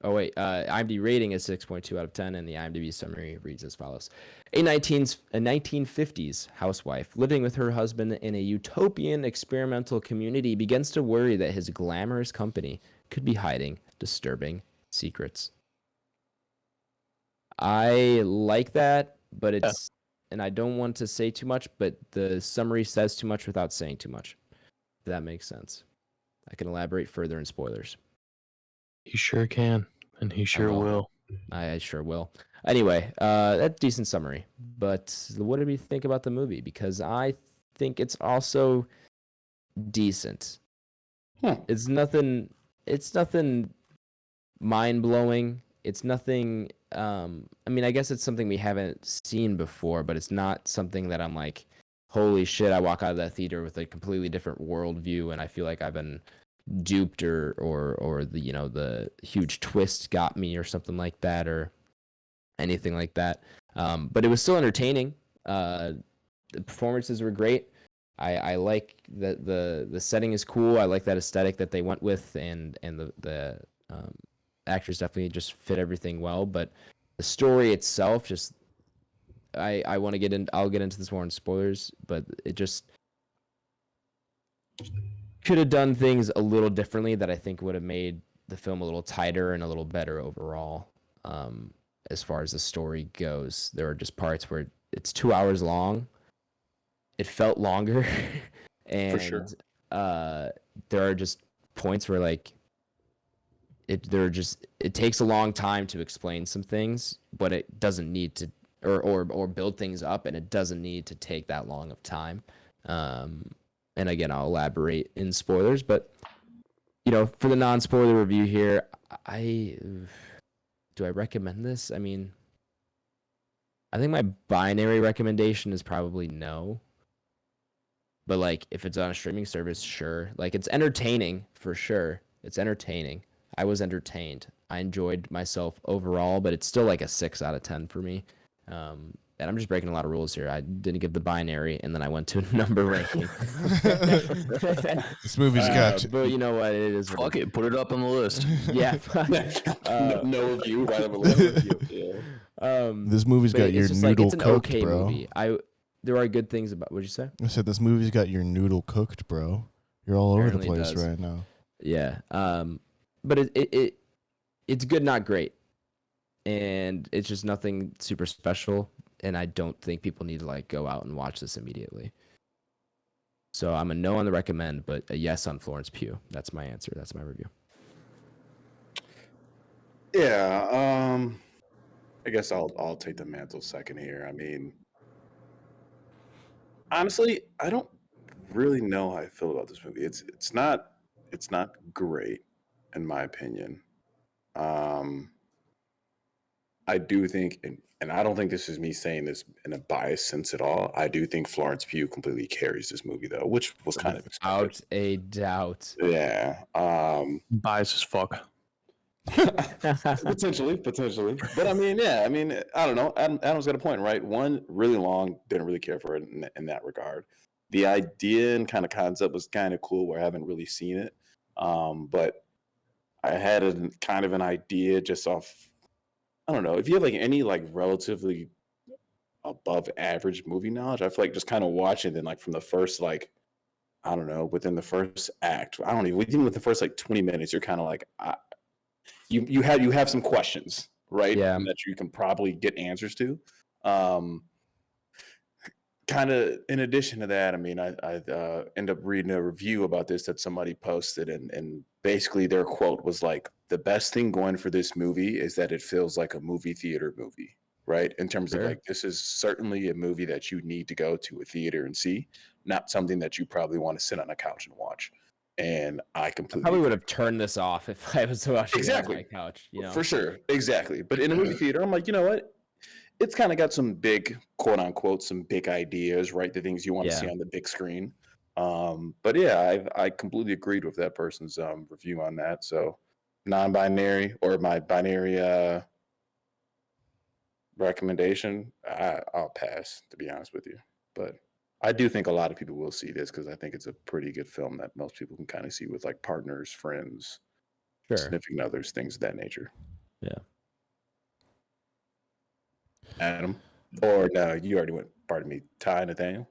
Oh wait, IMDb rating is 6.2 out of 10, and the IMDb summary reads as follows: a 1950s housewife living with her husband in a utopian experimental community begins to worry that his glamorous company could be hiding disturbing secrets. I like that, but it's, and I don't want to say too much, but the summary says too much without saying too much. If that makes sense. I can elaborate further in spoilers. He sure can, and he sure will. I sure will. Anyway, that's decent summary. But what did we think about the movie? Because I think it's also decent. It's nothing mind blowing. It's nothing. I mean, I guess it's something we haven't seen before, but it's not something that I'm like, holy shit! I walk out of that theater with a completely different worldview, and I feel like I've been duped or the the huge twist got me or something like that or anything like that. But it was still entertaining. The performances were great. I like that the setting is cool. I like that aesthetic that they went with, and the actors definitely just fit everything well. But the story itself, just I want to get in. I'll get into this more in spoilers, but it just could have done things a little differently that I think would have made the film a little tighter and a little better overall. As far as the story goes, there are just parts where it's 2 hours long. It felt longer, and For sure. there are just points where like it takes a long time to explain some things, but it doesn't need to or build things up, and it doesn't need to take that long of time. And again, I'll elaborate in spoilers, but for the non-spoiler review here, do I recommend this? I mean, I think my binary recommendation is probably no. But like, if it's on a streaming service, sure. Like, it's entertaining for sure. It's entertaining. I was entertained. I enjoyed myself overall, but it's still like a 6 out of 10 for me. And I'm just breaking a lot of rules here. I didn't give the binary, and then I went to a number ranking. This movie's got. But you know what? It is. Fuck it, put it up on the list. Yeah. No review, right over the yeah. This movie's got your noodle it's an cooked, okay bro. movie. There are good things about. What'd you say? I said this movie's got your noodle cooked, bro. You're all over the Apparently it place does. right now. Yeah. But it's good, not great, and it's just nothing super special. And I don't think people need to like go out and watch this immediately. So I'm a no on the recommend, but a yes on Florence Pugh. That's my answer. That's my review. Yeah, I guess I'll take the mantle second here. I mean, honestly, I don't really know how I feel about this movie. It's not great, in my opinion. I do think, and I don't think this is me saying this in a biased sense at all. I do think Florence Pugh completely carries this movie, though, which was kind of expected. Without a doubt. Yeah. Bias as fuck. potentially. But I mean, yeah, I don't know. Adam's got a point, right? One, really long, didn't really care for it in that regard. The idea and kind of concept was kind of cool, where I haven't really seen it. But I had a kind of an idea just off, I don't know, if you have like any like relatively above average movie knowledge, I feel like just kind of watching then like from the first like, I don't know, within the first act, even with the first like 20 minutes, you're kind of like, you have some questions, right? Yeah. And that you can probably get answers to. Kind of in addition to that, I mean, I end up reading a review about this that somebody posted, and basically their quote was like, the best thing going for this movie is that it feels like a movie theater movie, right? In terms of Sure. like, this is certainly a movie that you need to go to a theater and see, not something that you probably want to sit on a couch and watch. And I I completely probably would agree. have turned this off if I was watching it on my Exactly. couch, you know? For sure. Exactly. But in a movie theater, I'm like, you know what? It's kind of got some big, quote unquote, some big ideas, right? The things you want to see Yeah. on the big screen. But yeah, I completely agreed with that person's review on that. So non-binary or my binary recommendation, I'll pass, to be honest with you. But I do think a lot of people will see this because I think it's a pretty good film that most people can kind of see with like partners, friends, Sure. significant others, things of that nature. Yeah. Adam, or no, you already went. Pardon me, Ty, Nathaniel.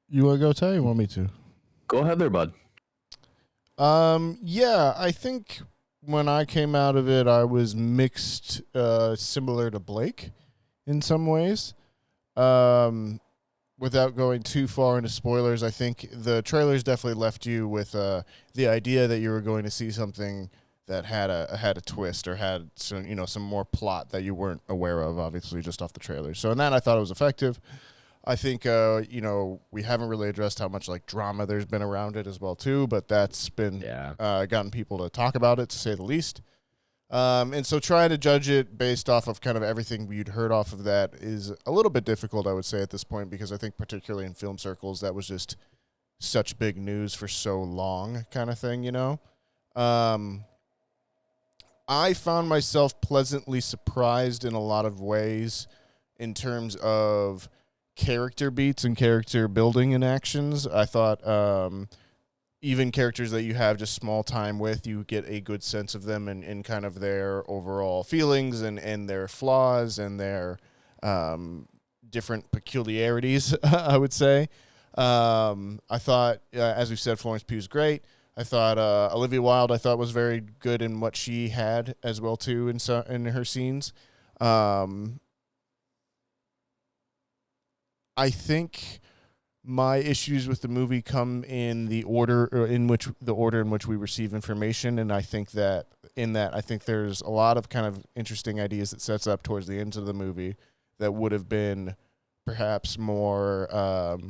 You want to go, Ty? You want me to? Go ahead there, bud. Yeah, I think when I came out of it, I was mixed, similar to Blake in some ways. Without going too far into spoilers, I think the trailers definitely left you with the idea that you were going to see something that had a twist or had some more plot that you weren't aware of, obviously just off the trailers. So in that, I thought it was effective. I think we haven't really addressed how much like drama there's been around it as well too, but that's been gotten people to talk about it, to say the least. And so trying to judge it based off of kind of everything we'd heard off of that is a little bit difficult, I would say, at this point, because I think particularly in film circles, that was just such big news for so long kind of thing, you know? I found myself pleasantly surprised in a lot of ways in terms of character beats and character building and actions. I thought even characters that you have just small time with, you get a good sense of them and kind of their overall feelings and their flaws and their different peculiarities, I would say. I thought, as we said, Florence Pugh's great. I thought Olivia Wilde, I thought, was very good in what she had as well, too, in her scenes. I think my issues with the movie come in the order in which we receive information, and I think that I think there's a lot of kind of interesting ideas that sets up towards the end of the movie that would have been perhaps more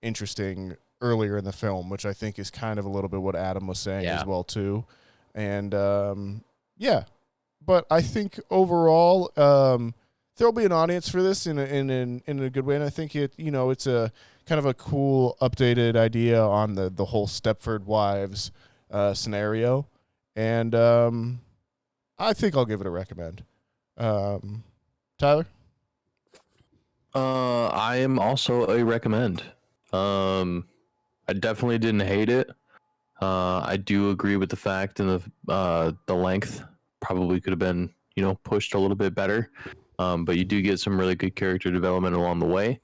interesting earlier in the film, which I think is kind of a little bit what Adam was saying as well too. And but I think overall there'll be an audience for this in a good way, and I think it's a kind of a cool updated idea on the whole Stepford Wives scenario, and I think I'll give it a recommend. Tyler? I am also a recommend. I definitely didn't hate it. I do agree with the fact and the length probably could have been pushed a little bit better. But you do get some really good character development along the way.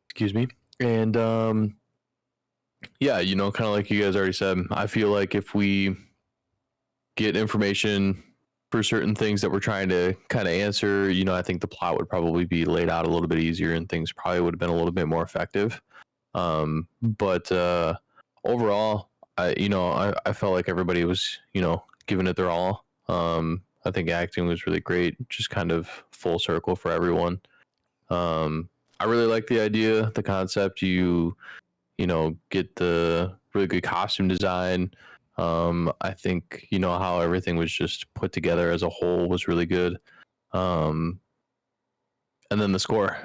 Excuse me. And kind of like you guys already said, I feel like if we get information for certain things that we're trying to kind of answer, I think the plot would probably be laid out a little bit easier and things probably would have been a little bit more effective. But overall, I felt like everybody was, giving it their all. I think acting was really great, just kind of full circle for everyone. I really like the idea, the concept. You get the really good costume design. I think how everything was just put together as a whole was really good. And then the score,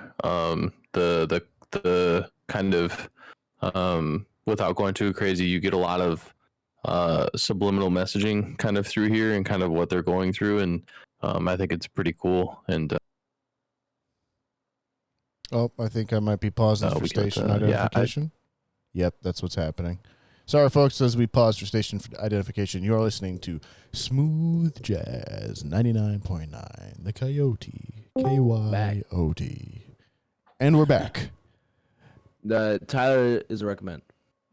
the kind of without going too crazy, you get a lot of subliminal messaging kind of through here and kind of what they're going through, and I think it's pretty cool. And I think I might be pausing for station identification. Yep, that's what's happening. Sorry, folks, as we pause for station identification, you are listening to Smooth Jazz 99.9, the Coyote, KYOT. And we're back. Tyler is a recommend.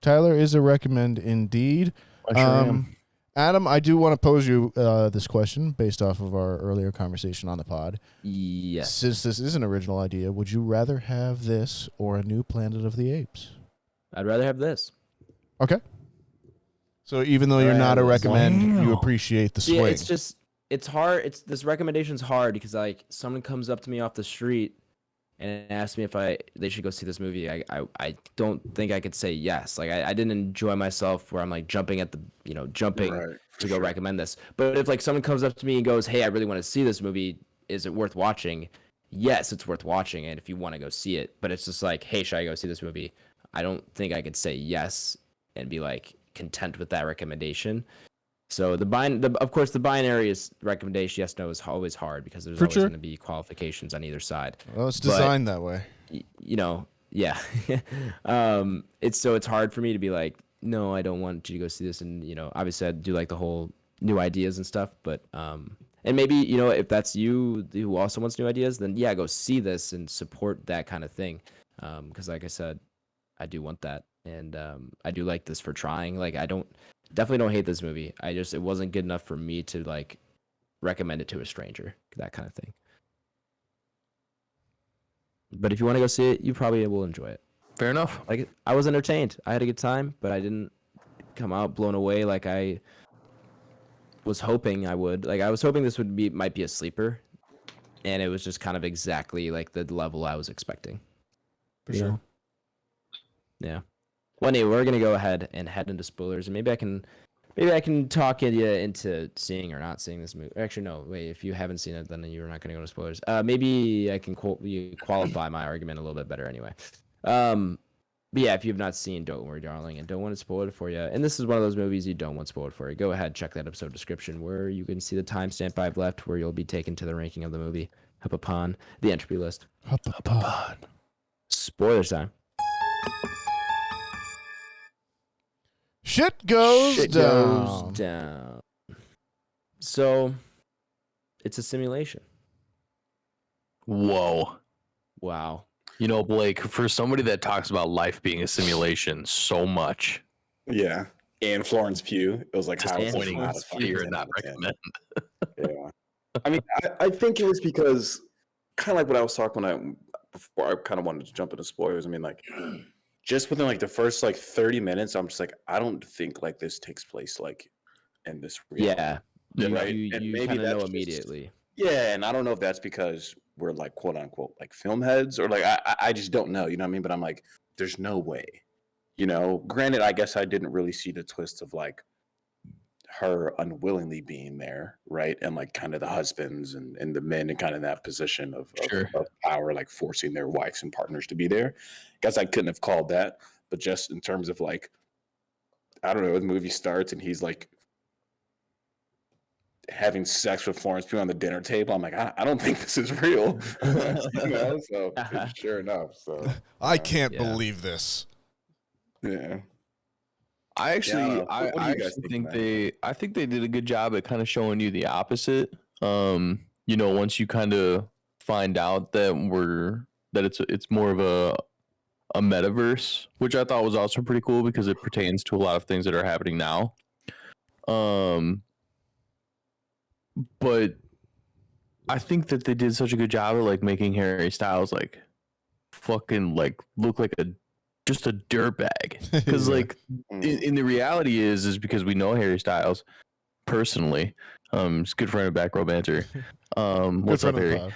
Tyler is a recommend indeed. I sure am. Adam, I do want to pose you this question based off of our earlier conversation on the pod. Yes. Since this is an original idea, would you rather have this or a new Planet of the Apes? I'd rather have this. Okay. So even though you're not a recommend, you appreciate the swing. Yeah, it's just it's hard. This recommendation's hard because like someone comes up to me off the street and asks me if they should go see this movie. I don't think I could say yes. Like I didn't enjoy myself where I'm like jumping Right, for to go sure. recommend this. But if like someone comes up to me and goes, "Hey, I really want to see this movie. Is it worth watching?" Yes, it's worth watching it if you want to go see it. But it's just like, "Hey, should I go see this movie?" I don't think I could say yes and be like content with that recommendation. So of course, the binary is recommendation yes no is always hard because there's For always sure. going to be qualifications on either side. Well, it's But- designed that way. Yeah. It's hard for me to be like, no, I don't want you to go see this, and obviously I do like the whole new ideas and stuff, but and maybe if that's you who also wants new ideas, then yeah, go see this and support that kind of thing, because like I said, I do want that, and I do like this for trying. Like definitely don't hate this movie. It wasn't good enough for me to like recommend it to a stranger, that kind of thing. But if you want to go see it, you probably will enjoy it. Fair enough. Like I was entertained. I had a good time, but I didn't come out blown away like I was hoping I would. Like I was hoping this might be a sleeper, and it was just kind of exactly like the level I was expecting. For You sure. know? Yeah. Well, anyway, we're gonna go ahead and head into spoilers, and maybe I can talk you into seeing or not seeing this movie. Actually, no. Wait, if you haven't seen it, then you're not gonna go to spoilers. Maybe I can qualify my argument a little bit better anyway. But yeah, if you've not seen Don't Worry, Darling, and don't want to spoil it for you, and this is one of those movies you don't want spoiled for you, go ahead, check that episode description where you can see the timestamp I've left where you'll be taken to the ranking of the movie up upon the entropy list. Spoilers time. Shit goes Shit down. goes down. So, it's a simulation. Whoa. Wow. Blake, for somebody that talks about life being a simulation so much, Yeah. And Florence Pugh. It was like, how is this disappointing not a to fucking hear 10 and not out of 10? recommend. Yeah. I mean, I think it was because kind of like what I was talking before I kind of wanted to jump into spoilers. I mean, like, just within like the first like 30 minutes, I'm just like, I don't think like this takes place like in this reality. Yeah. Yeah, right. You And maybe kind of know that's just- immediately. Yeah, and I don't know if that's because we're like quote unquote like film heads or like I just don't know, you know what I mean? But I'm like, there's no way. Granted, I guess I didn't really see the twist of like her unwillingly being there, right? And like kind of the husbands and the men in kind of that position of Sure. power, like forcing their wives and partners to be there. Guess I couldn't have called that, but just in terms of like, I don't know, the movie starts and he's like having sex with Florence Pugh on the dinner table. I'm like, I don't think this is real. So sure enough. So I can't Yeah. believe this. yeah. I actually, know. What do you guys actually think think of I think they did a good job at kind of showing you the opposite. Once you kind of find out that it's more of a metaverse, which I thought was also pretty cool because it pertains to a lot of things that are happening now. But I think that they did such a good job of like making Harry Styles like fucking like look like just a dirtbag because Yeah. like in the reality is because we know Harry Styles personally. He's a good friend of Back Row Banter. What's up, friend of the Harry? pod.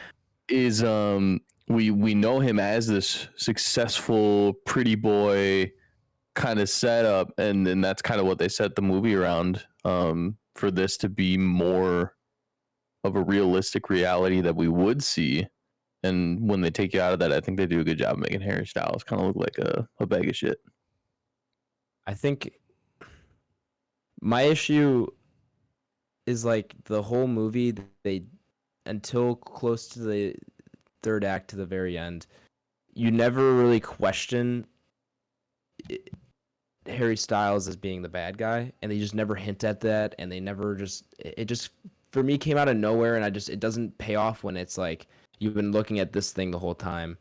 Is we know him as this successful pretty boy kind of setup, and that's kind of what they set the movie around. For this to be more of a realistic reality that we would see. And when they take you out of that, I think they do a good job of making Harry Styles kind of look like a bag of shit. I think my issue is like the whole movie, they until close to the third act to the very end, you never really question Harry Styles as being the bad guy, and they just never hint at that, and they never it just for me came out of nowhere, and it doesn't pay off when it's like you've been looking at this thing the whole time,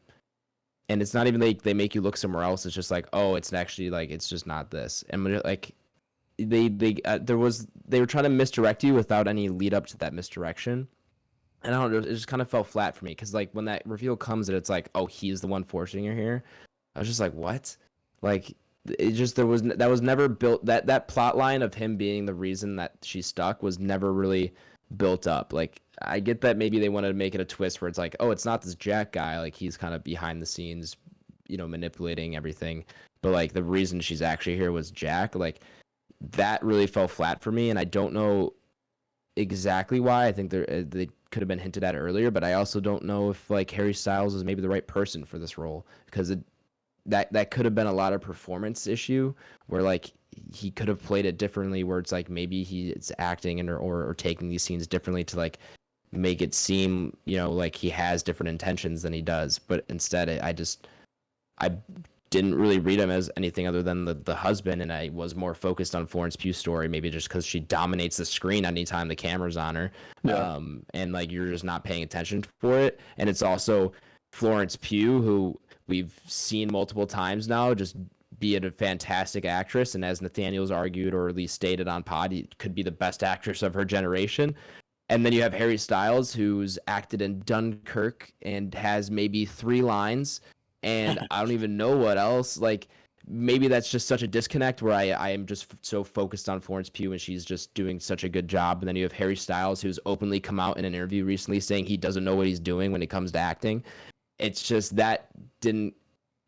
and it's not even like they make you look somewhere else. It's just like, oh, it's actually like it's just not this, and when like they were trying to misdirect you without any lead up to that misdirection. And I don't know, it just kind of fell flat for me because like when that reveal comes that it's like, oh, he's the one forcing her here, I was just like, what? Like it just that was never built. That plot line of him being the reason that she's stuck was never really built up. Like, I get that maybe they wanted to make it a twist where it's like, oh, it's not this Jack guy, like he's kind of behind the scenes, manipulating everything, but like the reason she's actually here was Jack. Like, that really fell flat for me, and I don't know exactly why. I think they could have been hinted at earlier, but I also don't know if like Harry Styles is maybe the right person for this role, because that could have been a lot of performance issue where like he could have played it differently, where it's like maybe he's acting or taking these scenes differently to like make it seem like he has different intentions than he does, but instead I didn't really read him as anything other than the husband, and I was more focused on Florence Pugh's story, maybe just because she dominates the screen anytime the camera's on her. Yeah. And like you're just not paying attention for it. And it's also Florence Pugh, who we've seen multiple times now just be a fantastic actress, and as Nathaniel's argued, or at least stated on pod, he could be the best actress of her generation. And then you have Harry Styles, who's acted in Dunkirk and has maybe 3 lines, and I don't even know what else. Like, maybe that's just such a disconnect where I am just so focused on Florence Pugh and she's just doing such a good job. And then you have Harry Styles, who's openly come out in an interview recently saying he doesn't know what he's doing when it comes to acting. It's just that didn't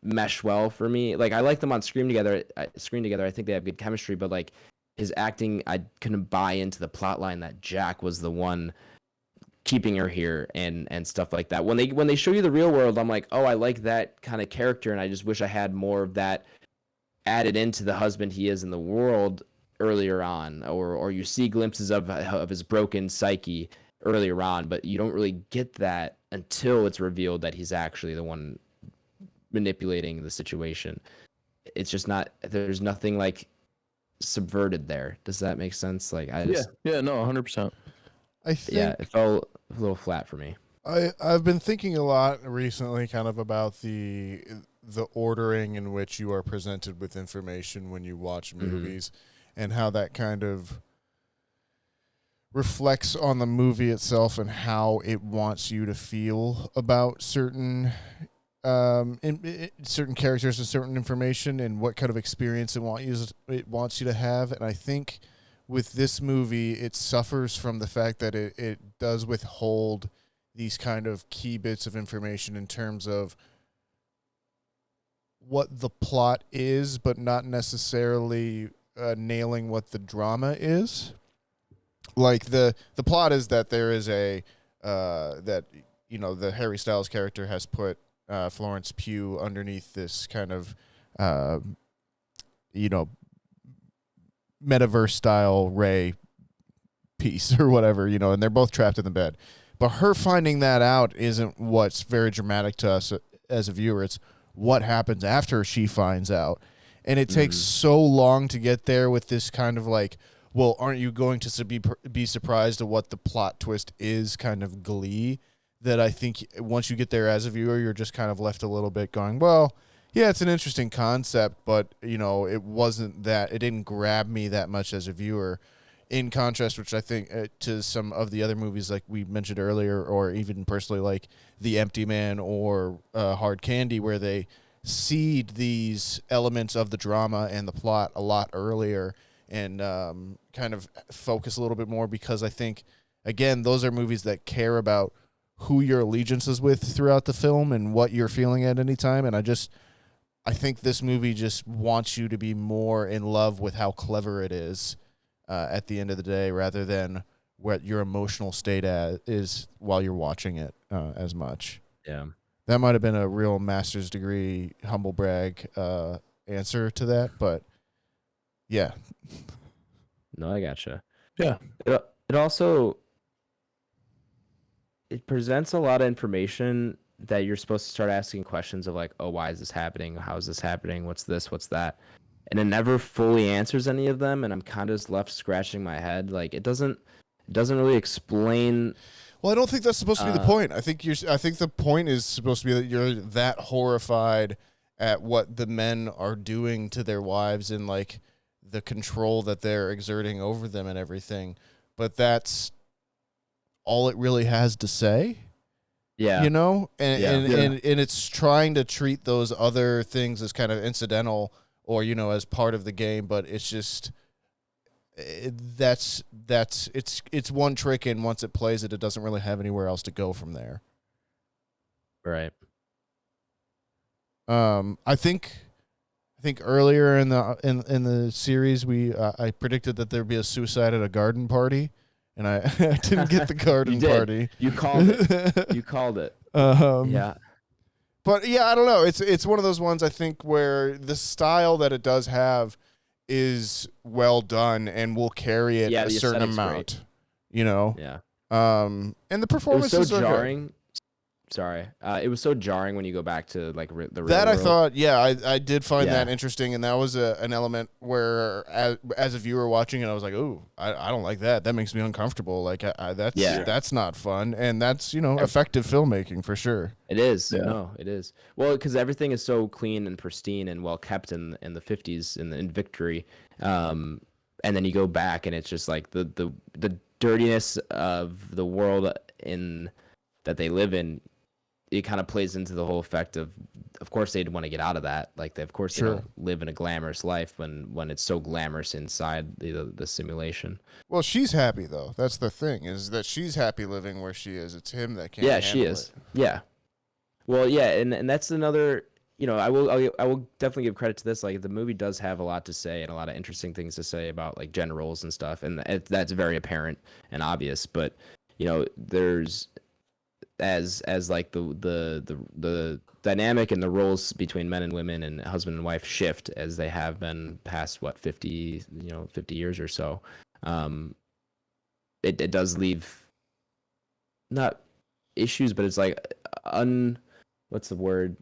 mesh well for me. Like, I like them on screen together. I think they have good chemistry, but like his acting, I couldn't buy into the plot line that Jack was the one keeping her here and stuff like that. When they show you the real world, I'm like, oh, I like that kind of character, and I just wish I had more of that added into the husband he is in the world earlier on, or you see glimpses of his broken psyche earlier on, but you don't really get that until it's revealed that he's actually the one manipulating the situation. It's just not, there's nothing like subverted there. Does that make sense? Like, I just no, 100%. I think it felt a little flat for me. I've been thinking a lot recently kind of about the ordering in which you are presented with information when you watch movies, and how that kind of reflects on the movie itself and how it wants you to feel about certain certain characters and certain information, and what kind of experience it wants you to have. And I think with this movie, it suffers from the fact that it does withhold these kind of key bits of information in terms of what the plot is, but not necessarily nailing what the drama is. Like the plot is that there is the Harry Styles character has put Florence Pugh underneath this kind of metaverse style Ray piece or whatever, and they're both trapped in the bed. But her finding that out isn't what's very dramatic to us as a viewer. It's what happens after she finds out. And it takes so long to get there with this kind of like, well, aren't you going to be surprised at what the plot twist is kind of glee, that I think once you get there as a viewer, you're just kind of left a little bit going, well, yeah, it's an interesting concept, but, it wasn't that, it didn't grab me that much as a viewer. In contrast, which I think to some of the other movies like we mentioned earlier, or even personally like The Empty Man or Hard Candy, where they seed these elements of the drama and the plot a lot earlier and kind of focus a little bit more, because I think, again, those are movies that care about who your allegiance is with throughout the film and what you're feeling at any time. And I think this movie just wants you to be more in love with how clever it is at the end of the day, rather than what your emotional state is while you're watching it as much. Yeah. That might have been a real master's degree humble brag answer to that, but yeah. No, I gotcha. Yeah. It also, it presents a lot of information that you're supposed to start asking questions of, like, oh, why is this happening? How is this happening? What's this? What's that? And it never fully answers any of them, and I'm kind of just left scratching my head. Like, it doesn't really explain. Well, I don't think that's supposed to be the point. I think the point is supposed to be that you're that horrified at what the men are doing to their wives and like the control that they're exerting over them and everything. But that's all it really has to say. Yeah. And it's trying to treat those other things as kind of incidental or as part of the game, but it's just it's one trick, and once it plays it doesn't really have anywhere else to go from there. Right. I think earlier in the series I predicted that there'd be a suicide at a garden party, and I didn't get the garden party. You called it. You called it. Yeah. But yeah, I don't know. It's one of those ones I think where the style that it does have is well done and will carry it a certain amount. Yeah. And the performances it was so are jarring. Good. Sorry, it was so jarring when you go back to like the real that I world. thought, I did find that interesting, and that was an element where, as a viewer watching it, I was like, "Ooh, I don't like that. That makes me uncomfortable. Like, that's not fun." And that's effective filmmaking for sure. It is. Yeah. No, it is. Well, because everything is so clean and pristine and well kept in the 50s in Victory, and then you go back and it's just like the dirtiness of the world that they live in. It kind of plays into the whole effect of course they'd want to get out of that. Like they don't live in a glamorous life when it's so glamorous inside the simulation. Well, she's happy though. That's the thing, is that she's happy living where she is. It's him that can't. Yeah, she is. It. Yeah. Well, yeah, and that's another. I will definitely give credit to this. Like the movie does have a lot to say and a lot of interesting things to say about like gender roles and stuff, and that's very apparent and obvious. But there's as like the dynamic and the roles between men and women and husband and wife shift as they have been past 50 years or so. It does leave not issues, but it's like what's the word?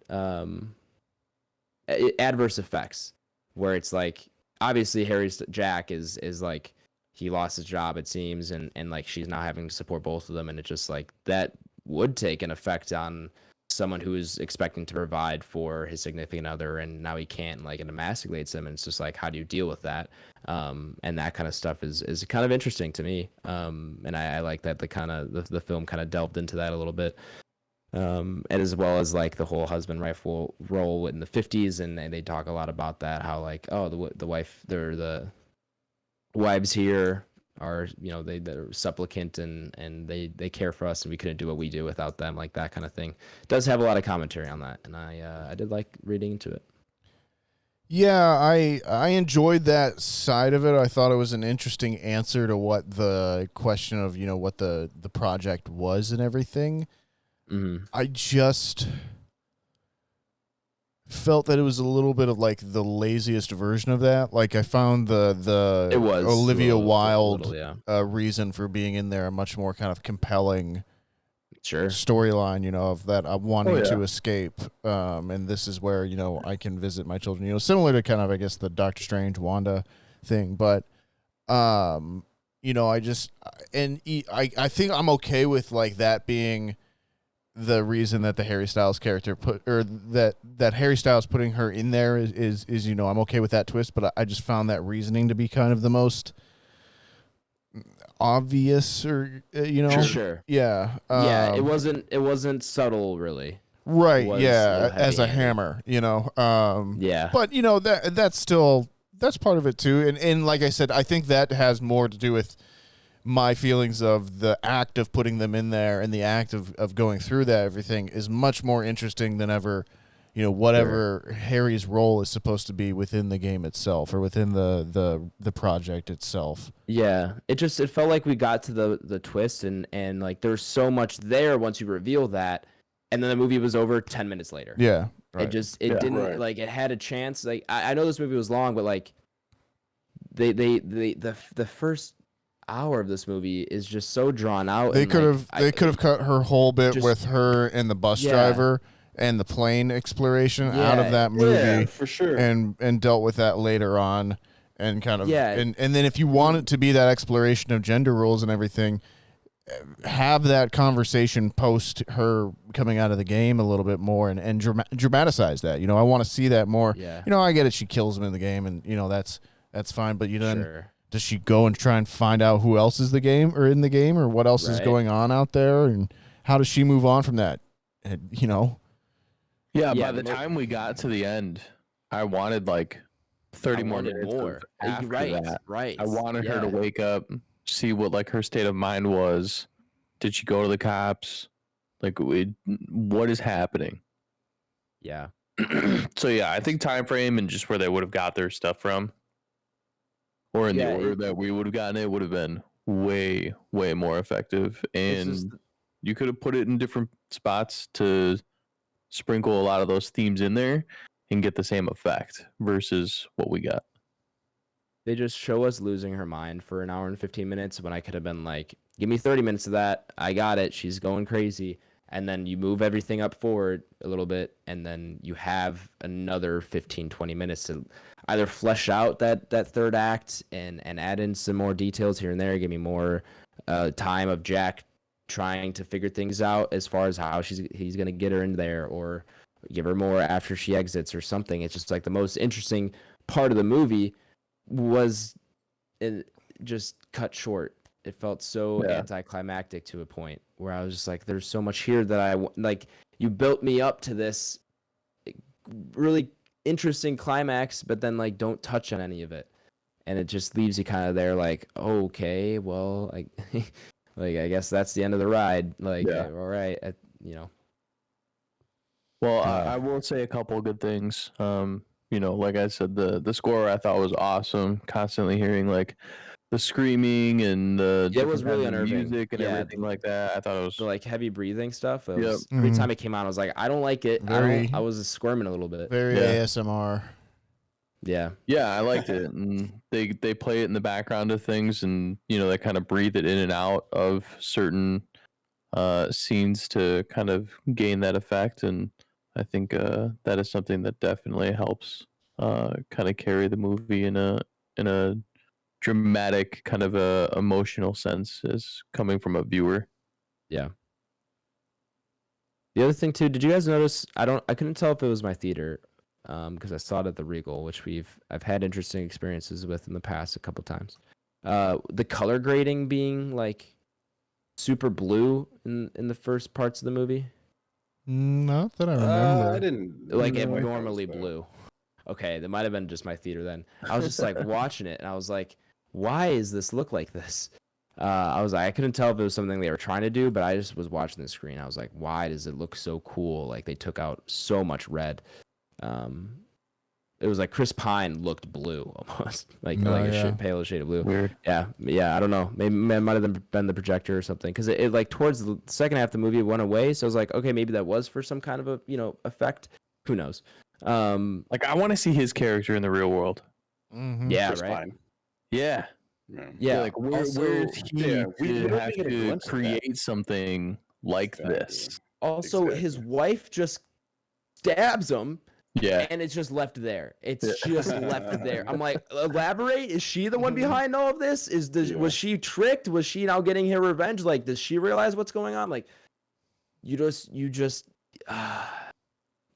Adverse effects, where it's like obviously Jack is like he lost his job, it seems, and like she's now having to support both of them, and it's just like that would take an effect on someone who is expecting to provide for his significant other, and now he can't, like, it emasculates him, and it's just like, how do you deal with that? And that kind of stuff is kind of interesting to me, and I like that the film kind of delved into that a little bit, and as well as like the whole husband-wife role in the 50s, and they talk a lot about that, how like, oh, the wives here are, they're supplicant and they care for us, and we couldn't do what we do without them, like that kind of thing. It does have a lot of commentary on that, and I did like reading into it. Yeah, I enjoyed that side of it. I thought it was an interesting answer to what the question of, what the project was and everything. Mm-hmm. I just felt that it was a little bit of like the laziest version of that. Like I found the Olivia Wilde reason for being in there a much more kind of compelling storyline, of that I'm wanting to escape. And this is where, I can visit my children, similar to kind of, I guess, the Doctor Strange Wanda thing. But, I think I'm okay with like that being the reason that the Harry Styles character that Harry Styles putting her in there is I'm okay with that twist, but I just found that reasoning to be kind of the most obvious, or Sure. Yeah. It wasn't subtle, really. Right. Yeah. As a hammer, Yeah. But that's part of it too, and like I said, I think that has more to do with my feelings of the act of putting them in there, and the act of going through that everything is much more interesting than ever, whatever Harry's role is supposed to be within the game itself, or within the project itself. Yeah, it felt like we got to the twist, and like there's so much there once you reveal that, and then the movie was over 10 minutes later. Yeah, right. It didn't like, it had a chance. Like I know this movie was long, but like the first hour of this movie is just so drawn out. They could have cut her whole bit with her and the bus driver and the plane exploration out of that movie, for sure, and dealt with that later on, and kind of and then if you want it to be that exploration of gender roles and everything, have that conversation post her coming out of the game a little bit more, and dramatize that. I want to see that more. Yeah. I get it. She kills him in the game, and that's fine. But does she go and try and find out who else is in the game, or what else is going on out there, and how does she move on from that? And, Yeah, by the time we got to the end, I wanted like 30 I more wanted minutes more. of after Right, that. right. I wanted her to Yeah. wake up, see what like her state of mind was. Did she go to the cops? Like, what is happening? Yeah. So yeah, I think time frame and just where they would have got their stuff from, or in the Yeah, order that we would have gotten it, would have been way more effective. It's just And you could have put it in different spots to sprinkle a lot of those themes in there and get the same effect versus what we got. they just show us losing her mind for an hour and 15 minutes when I could have been like, give me 30 minutes of that. I got it. She's going crazy. And then you move everything up forward a little bit, and then you have another 15, 20 minutes to either flesh out that third act and add in some more details here and there, give me more time of Jack trying to figure things out as far as how he's going to get her in there, or give her more after she exits or something. It's just like the most interesting part of the movie was just cut short. It felt so anticlimactic to a point where I was just like, there's so much here that like, you built me up to this really interesting climax, but then like don't touch on any of it. And it just leaves you kind of there like, okay, well, like, like, I guess that's the end of the ride. Like, all right, you know. Well, I will say a couple of good things. Like I said, the score I thought was awesome. Constantly hearing like the screaming and the It was really kinds of unnerving. music and Yeah, everything like that. I thought it was the like heavy breathing stuff. It Yep. was, every time it came out, I was like, I don't like it. I was squirming a little bit. Very ASMR. Yeah. Yeah, I liked it. And they play it in the background of things, and they kind of breathe it in and out of certain scenes to kind of gain that effect. And I think that is something that definitely helps kind of carry the movie in a dramatic kind of a emotional sense as coming from a viewer. Yeah. The other thing too, did you guys notice? I couldn't tell if it was my theater, because I saw it at the Regal, which I've had interesting experiences with in the past a couple times. The color grading being like super blue in the first parts of the movie. Not that I remember. I didn't Like know abnormally that. blue. Okay, that might have been just my theater then. I was just like watching it, and I was like, why does this look like this? I couldn't tell if it was something they were trying to do, but I just was watching the screen. I was like, why does it look so cool? Like they took out so much red. It was like Chris Pine looked blue almost, like a pale shade of blue. Weird. Yeah. I don't know. Maybe it might have been the projector or something, because it like towards the second half of the movie it went away. So I was like, okay, maybe that was for some kind of a effect. Who knows? Like I want to see his character in the real world. Mm-hmm. Yeah, Chris right. Pine. Yeah. Yeah, Like where is he we to don't have get a to glimpse of that. create something like this? Also, his wife just stabs him. Yeah. And it's just left there. It's just left there. I'm like, elaborate? Is she the one behind all of this? Was she tricked? Was she now getting her revenge? Like, does she realize what's going on? Like,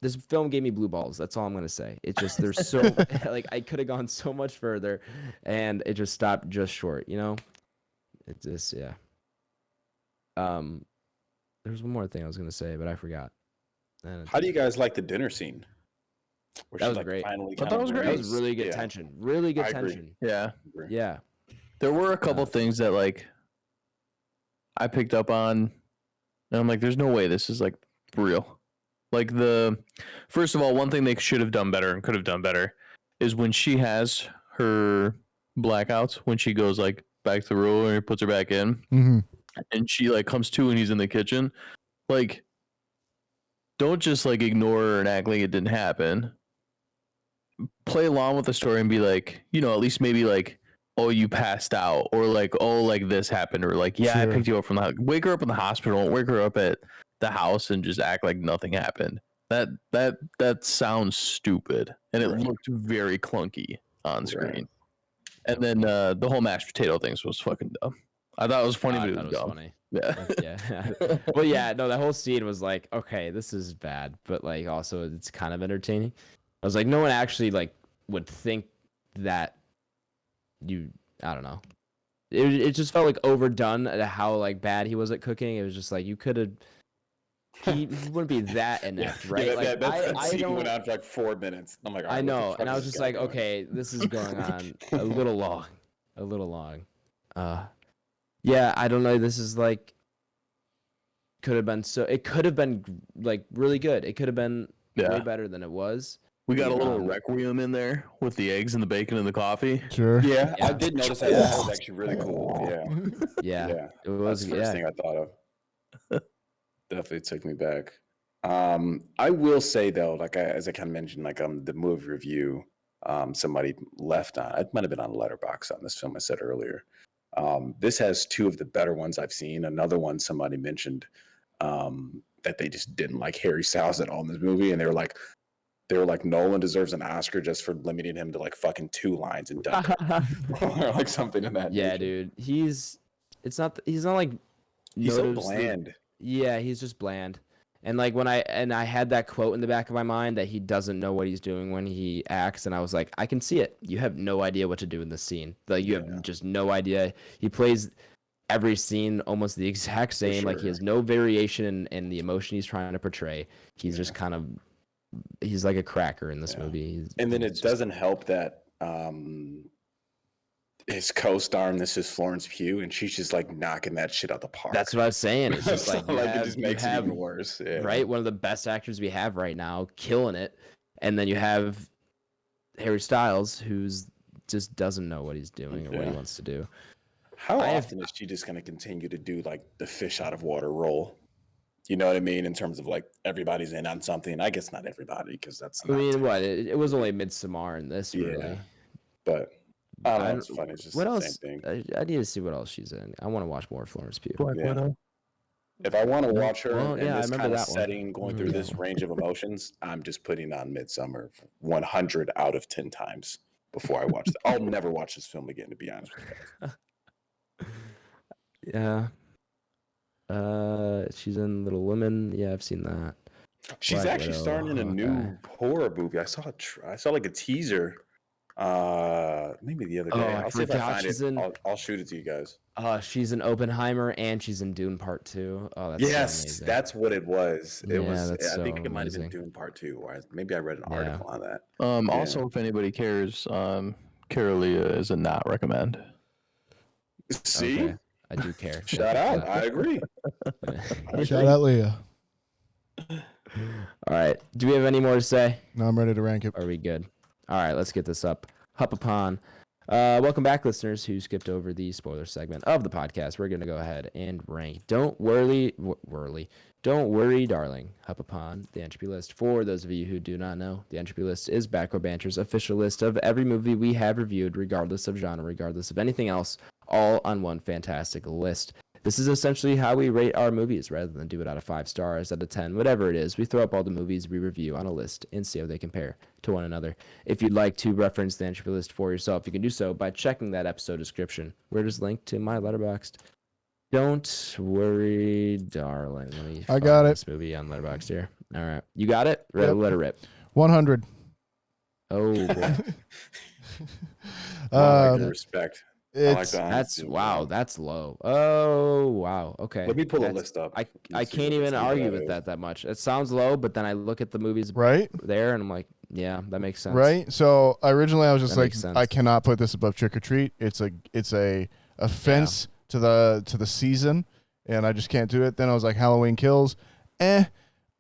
this film gave me blue balls. That's all I'm gonna say. It just, there's so like I could have gone so much further, and it just stopped just short. It just There's one more thing I was gonna say, but I forgot. How do you guys like the dinner scene? Where That she's was like great. finally I thought it was great. That was really good tension. Really good I agree. tension. Yeah. Yeah. There were a couple things that like I picked up on, and I'm like, there's no way this is like real. Like first of all, one thing they should have done better and could have done better is when she has her blackouts, when she goes like back to the room and he puts her back in, and she like comes to and he's in the kitchen, like don't just like ignore her and act like it didn't happen. Play along with the story and be like, at least maybe like, oh, you passed out, or like, oh, like this happened, or like, yeah, I picked you up from wake her up in the hospital, don't wake her up at the house and just act like nothing happened. That sounds stupid, and it looked very clunky on screen. And then the whole mashed potato things was fucking dumb. I thought it was funny, but it was dumb. Funny. Yeah. Yeah. Well, yeah, no, that whole scene was like, okay, this is bad, but like also it's kind of entertaining. I was like, no one actually like would think that I don't know. It just felt like overdone at how like bad he was at cooking. It was just like you could have he wouldn't be that inept, right? Yeah, like that I scene don't. went on for like 4 minutes. I'm like, all right, I what the know, fuck and I is was this just guy like, doing? okay, this is going on a little long, a little long. Yeah, I don't know. This is like could have been so. It could have been like really good. It could have been way better than it was. We got a little Um, requiem in there with the eggs and the bacon and the coffee. Sure. Yeah, I Yeah. did notice that. That was actually really cool. Yeah, Yeah, yeah. it was. That's the first Yeah, thing I thought of. Definitely took me back. I will say though, like as I kind of mentioned, like the movie review, somebody left on. It might have been on Letterboxd on this film I said earlier. This has two of the better ones I've seen. Another one somebody mentioned that they just didn't like Harry Styles at all in this movie, and they were like, Nolan deserves an Oscar just for limiting him to like fucking 2 lines in Dunkirk, or like something in that. yeah, nature. dude. He's not like He's so noticeably- bland. Yeah, he's just bland. And like when I had that quote in the back of my mind that he doesn't know what he's doing when he acts, and I was like, I can see it. You have no idea what to do in this scene. Like you have just no idea. He plays every scene almost the exact same. Like he has no variation in the emotion he's trying to portray. He's just kind of he's like a cracker in this movie. And then it just- doesn't help that his co-star in this is Florence Pugh, and she's just like knocking that shit out the park. That's what I was saying. It's just like, it just makes it even worse. Yeah. Right? One of the best actors we have right now, killing it. And then you have Harry Styles, who's just doesn't know what he's doing or what he wants to do. How often is she just going to continue to do like the fish out of water role? You know what I mean? In terms of like everybody's in on something. I guess not everybody, because that's. I mean, what? It was only Midsommar in this, really. But I don't know. It's funny. It's just what the else? same thing. I need to see what else she's in. I want to watch more Florence Pugh. Black Widow. If I want to watch her Well, in yeah, I this remember kind of that one. setting, going through this range of emotions, I'm just putting on Midsummer 100 out of 10 times before I watch it. I'll never watch this film again, to be honest with you. Yeah. She's in Little Women. Yeah, I've seen that. She's Black actually Widow, starring in a new Hawkeye. horror movie. I saw like a teaser. Maybe the other day. I I'll see if I forgot find she's it. in- I'll shoot it to you guys. She's in Oppenheimer and she's in Dune Part 2. Oh, that's so Yes, amazing. that's what it was. It Yeah, was. that's I think so it might have been amazing. Dune Part 2. Or maybe I read an Yeah. article on that. Also, if anybody cares, Carolia is a not recommend. See, Okay, I do care. shout out. I agree. Shout out Leah. All right. Do we have any more to say? No, I'm ready to rank it. Are we good? All right, let's get this up. Hup upon. Welcome back, listeners who skipped over the spoiler segment of the podcast. We're going to go ahead and rank. Don't worry, darling. Hup upon the Entropy list. For those of you who do not know, the Entropy list is Back Row Banter's official list of every movie we have reviewed, regardless of genre, regardless of anything else, all on one fantastic list. This is essentially how we rate our movies rather than do it out of 5 stars, out of 10, whatever it is. We throw up all the movies we review on a list and see how they compare to one another. If you'd like to reference the Entropy list for yourself, you can do so by checking that episode description, where it is linked to my Letterboxd. Don't worry, darling. Let me I got find it. this movie on Letterboxd here. All right. You got it? Let it rip. 100. Oh, boy. I like the respect. I like It's the That's, honesty. wow, that's low. Oh, wow. Okay. Let me pull the That's- list up. I and see can't what even this argue movie with is. that much. It sounds low, but then I look at the movies right, there and I'm like, yeah, that makes sense. right. So originally I was just That like, makes sense. I cannot put this above Trick or Treat. It's a offense to the season, and I just can't do it. Then I was like, Halloween Kills, and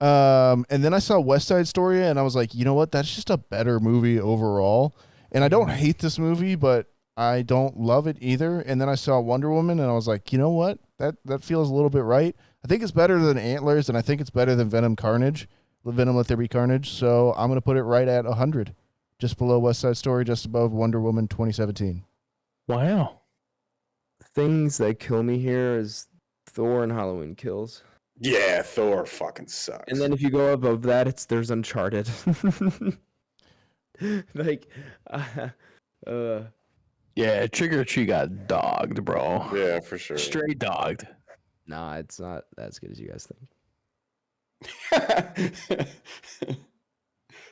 then I saw West Side Story, and I was like, you know what? That's just a better movie overall. And I don't hate this movie, but I don't love it either. And then I saw Wonder Woman, and I was like, you know what? That feels a little bit right. I think it's better than Antlers, and I think it's better than Venom Carnage. Venom Let There Be Carnage. So I'm going to put it right at 100. Just below West Side Story, just above Wonder Woman 2017. Wow. Things that kill me here is Thor and Halloween Kills. Yeah, Thor fucking sucks. And then if you go above that, there's Uncharted. Like, Yeah, Trick or Treat got dogged, bro. yeah, for sure. Straight dogged. nah, it's not as good as you guys think.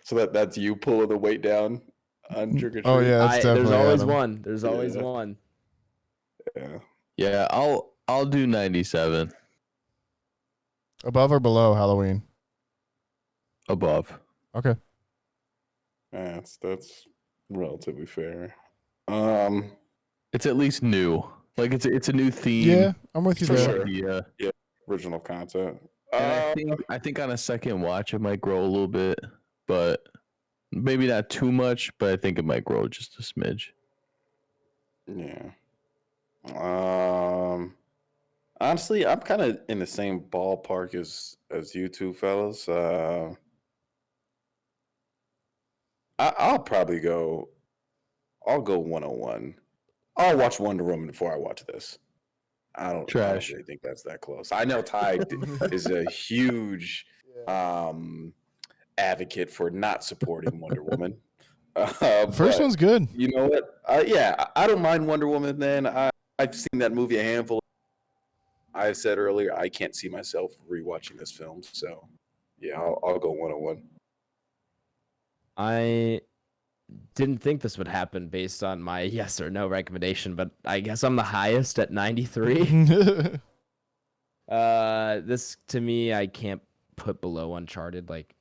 So that's you pulling the weight down on Trick or Treat. Oh, yeah, that's There's definitely always Adam. one. There's always Yeah. one. Yeah. Yeah, I'll do 97. Above or below Halloween? Above. Okay. That's relatively fair. It's at least new. Like it's a new theme. Yeah, I'm with you For there. sure. Yeah. Original content. And I think on a second watch it might grow a little bit, but maybe not too much. But I think it might grow just a smidge. Yeah. Honestly, I'm kind of in the same ballpark as you two fellas. I'll probably go. I'll go 101. I'll watch Wonder Woman before I watch this. I don't Trash. really think that's that close. I know Ty is a huge advocate for not supporting Wonder Woman. The first but one's good. you know what? I don't mind Wonder Woman. Man, I've seen that movie a handful. I said earlier I can't see myself rewatching this film. So yeah, I'll go 101. I didn't think this would happen based on my yes or no recommendation, but I guess I'm the highest at 93. This to me, I can't put below Uncharted. Like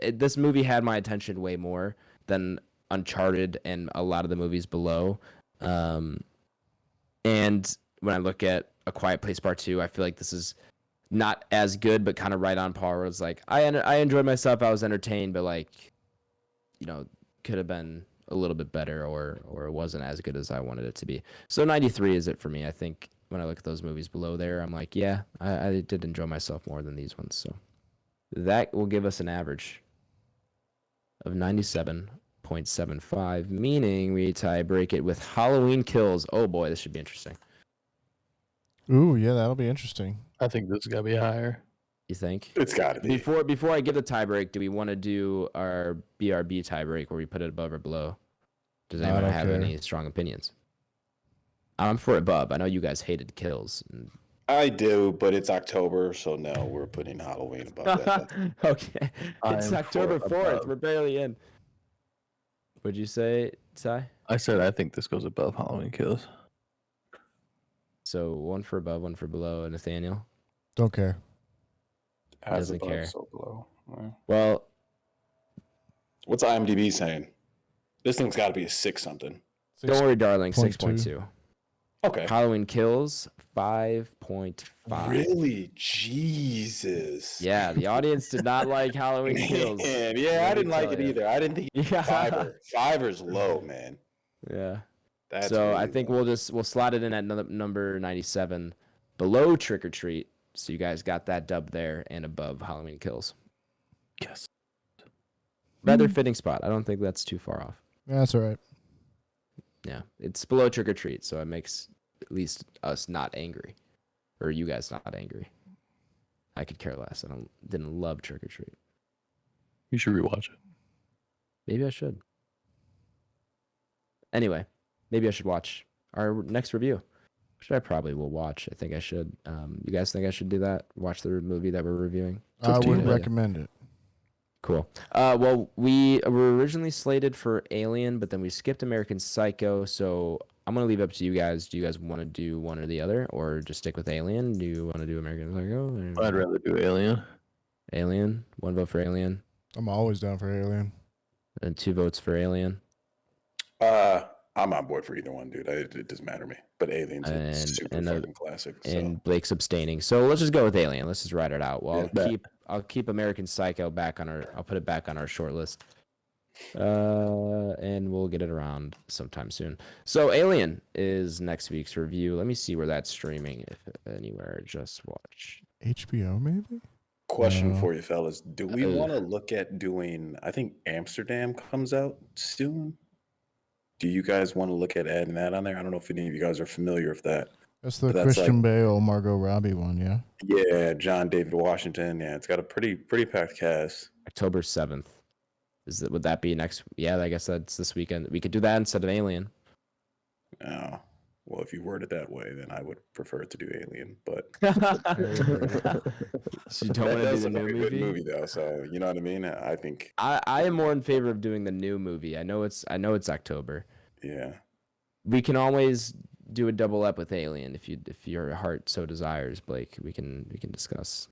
this movie had my attention way more than Uncharted and a lot of the movies below. And when I look at A Quiet Place Part 2, I feel like this is not as good, but kind of right on par. Where it's like I enjoyed myself, I was entertained, but like, you know, could have been a little bit better, or it wasn't as good as I wanted it to be. So 93 is it for me. I think when I look at those movies below there, I'm like, yeah, I did enjoy myself more than these ones. So that will give us an average of 97.75, meaning we tie break it with Halloween Kills. Oh boy, this should be interesting. Ooh, yeah, that'll be interesting. I think this is gonna be higher. You think? It's got to be. Before I give the tie break, do we want to do our BRB tie break where we put it above or below? Does anyone have any strong opinions? I'm for above. I know you guys hated Kills. I do, but it's October, so no, we're putting Halloween above that. Okay. It's I'm October for 4th. above. We're barely in. What'd you say, Ty? I said I think this goes above Halloween Kills. So one for above, one for below. Nathaniel? Don't care. As Doesn't above, care. so below. Well, What's IMDb saying? This thing's got to be a 6 something. don't worry, darling. 6.2. 6.2. Okay. Halloween Kills, 5.5. Really? Jesus. Yeah, the audience did not like Halloween Kills. Man, yeah, I didn't like it either. I didn't think Yeah. Fiver's low, man. Yeah. That's so really I think low. we'll slot it in at number 97, below Trick or Treat. So you guys got that dub there, and above Halloween Kills. Yes. Rather fitting spot. I don't think that's too far off. Yeah, that's all right. Yeah, it's below Trick or Treat, so it makes at least us not angry, or you guys not angry. I could care less. Didn't love Trick or Treat. You should rewatch it. Maybe I should. Anyway, maybe I should watch our next review, which I probably will watch. I think I should. You guys think I should do that? Watch the movie that we're reviewing? I would minutes. recommend it. Cool. Well, we were originally slated for Alien, but then we skipped American Psycho. So I'm gonna leave it up to you guys. Do you guys want to do one or the other, or just stick with Alien? Do you want to do American Psycho? I'd rather do Alien. Alien. 1 vote for Alien, I'm always down for Alien. and 2 votes for Alien. I'm on board for either one, dude. It doesn't matter to me. But Alien's a super fucking classic. So. And Blake's abstaining. So let's just go with Alien. Let's just ride it out. Well, Yeah. I'll keep American Psycho back on our. I'll put it back on our short list. And we'll get it around sometime soon. So Alien is next week's review. Let me see where that's streaming, if anywhere. Just watch. HBO, maybe? Question for you, fellas. Do we want to look at doing, I think Amsterdam comes out soon. Do you guys want to look at adding that on there? I don't know if any of you guys are familiar with that. That's the But that's Christian like- Bale, Margot Robbie one, yeah? Yeah, John David Washington. Yeah, it's got a pretty packed cast. October 7th. Would that be next? Yeah, I guess that's this weekend. We could do that instead of Alien. Oh, well, if you word it that way, then I would prefer to do Alien. But So you don't want to do does the look new like a good movie? movie, though. So you know what I mean. I think. I am more in favor of doing the new movie. I know it's October. Yeah. We can always do a double up with Alien if your heart so desires, Blake. We can discuss.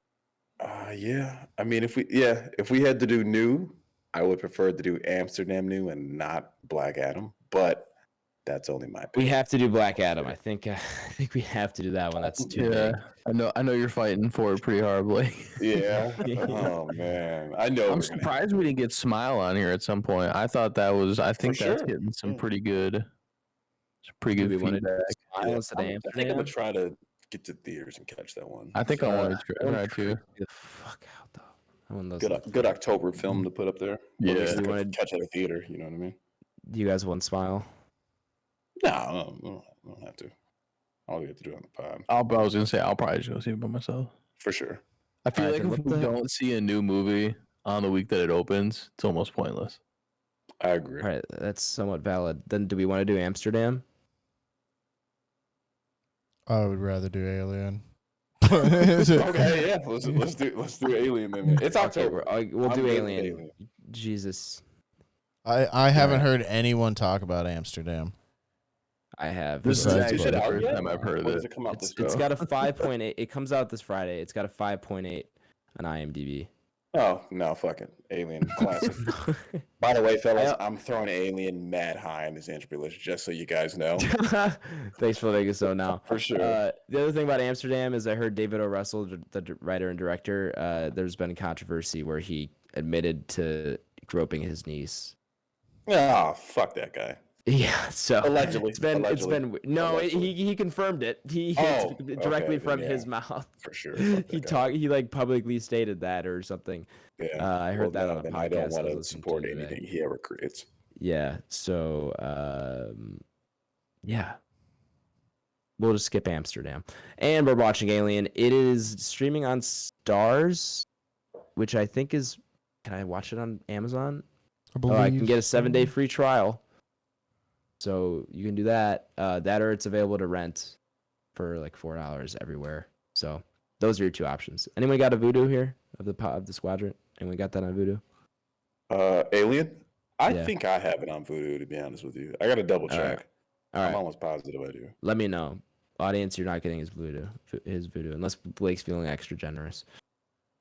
Yeah. I mean, if we had to do new, I would prefer to do Amsterdam new and not Black Adam. But that's only my We opinion. have to do Black Adam. I think we have to do that one. That's too big. I know you're fighting for it pretty hard, Blake. Yeah. Oh man, I know. I'm surprised we didn't get Smile on here at some point. I thought that was. I think that's sure. getting some Yeah. pretty good Do we want to feedback. do Smile instead of I think I'm Amsterdam? gonna try to get to theaters and catch that one. I think I want to That one try too. creeped the fuck out though. That one doesn't- Good October film to put up there. Yeah. At least You to wanna- catch at a theater. You know what I mean? Do you guys want Smile? No, I don't have to. All we have to do on the pod I was gonna say I'll probably just go see it by myself. for sure. I feel Alright, like then if what we the- don't see a new movie on the week that it opens, it's almost pointless. I agree. All right, that's somewhat valid. Then do we want to do Amsterdam? I would rather do Alien. Okay, yeah. Let's do Alien then. It's October. We'll I'm do good with Alien. Jesus, I haven't Alright. heard anyone talk about Amsterdam. I have. This is Besides actually what- the out first yet? time I've heard When of does it. it come out this It's show? got a 5.8. It comes out this Friday. It's got a 5.8 on IMDb. Oh no, fuck it. Alien classic. By the way, fellas, I'm throwing Alien mad high on this Entropy list, just so you guys know. Thanks for letting us know now. For sure. The other thing about Amsterdam is I heard David O. Russell, the writer and director, there's been controversy where he admitted to groping his niece. Oh, fuck that guy. Yeah, so Allegedly. it's been no, Allegedly. he confirmed it. He Oh, directly okay, from then, his yeah. mouth. For sure. Fuck that guy. He like publicly stated that or something. Yeah. I heard that on a then podcast I don't I want was to listening support to today. anything he ever creates. Yeah, so yeah. We'll just skip Amsterdam. And we're watching Alien. It is streaming on Stars, which I think is can I watch it on Amazon? I can get a 7-day free trial. So you can do that. That or it's available to rent for like $4 everywhere. So those are your two options. Anyone got a Voodoo here of the squadron? Anyone got that on Voodoo? Alien? I Yeah. think I have it on Voodoo, to be honest with you. I got to double All right. check. All I'm right. almost positive I do. Let me know. Audience, you're not getting his Voodoo, unless Blake's feeling extra generous.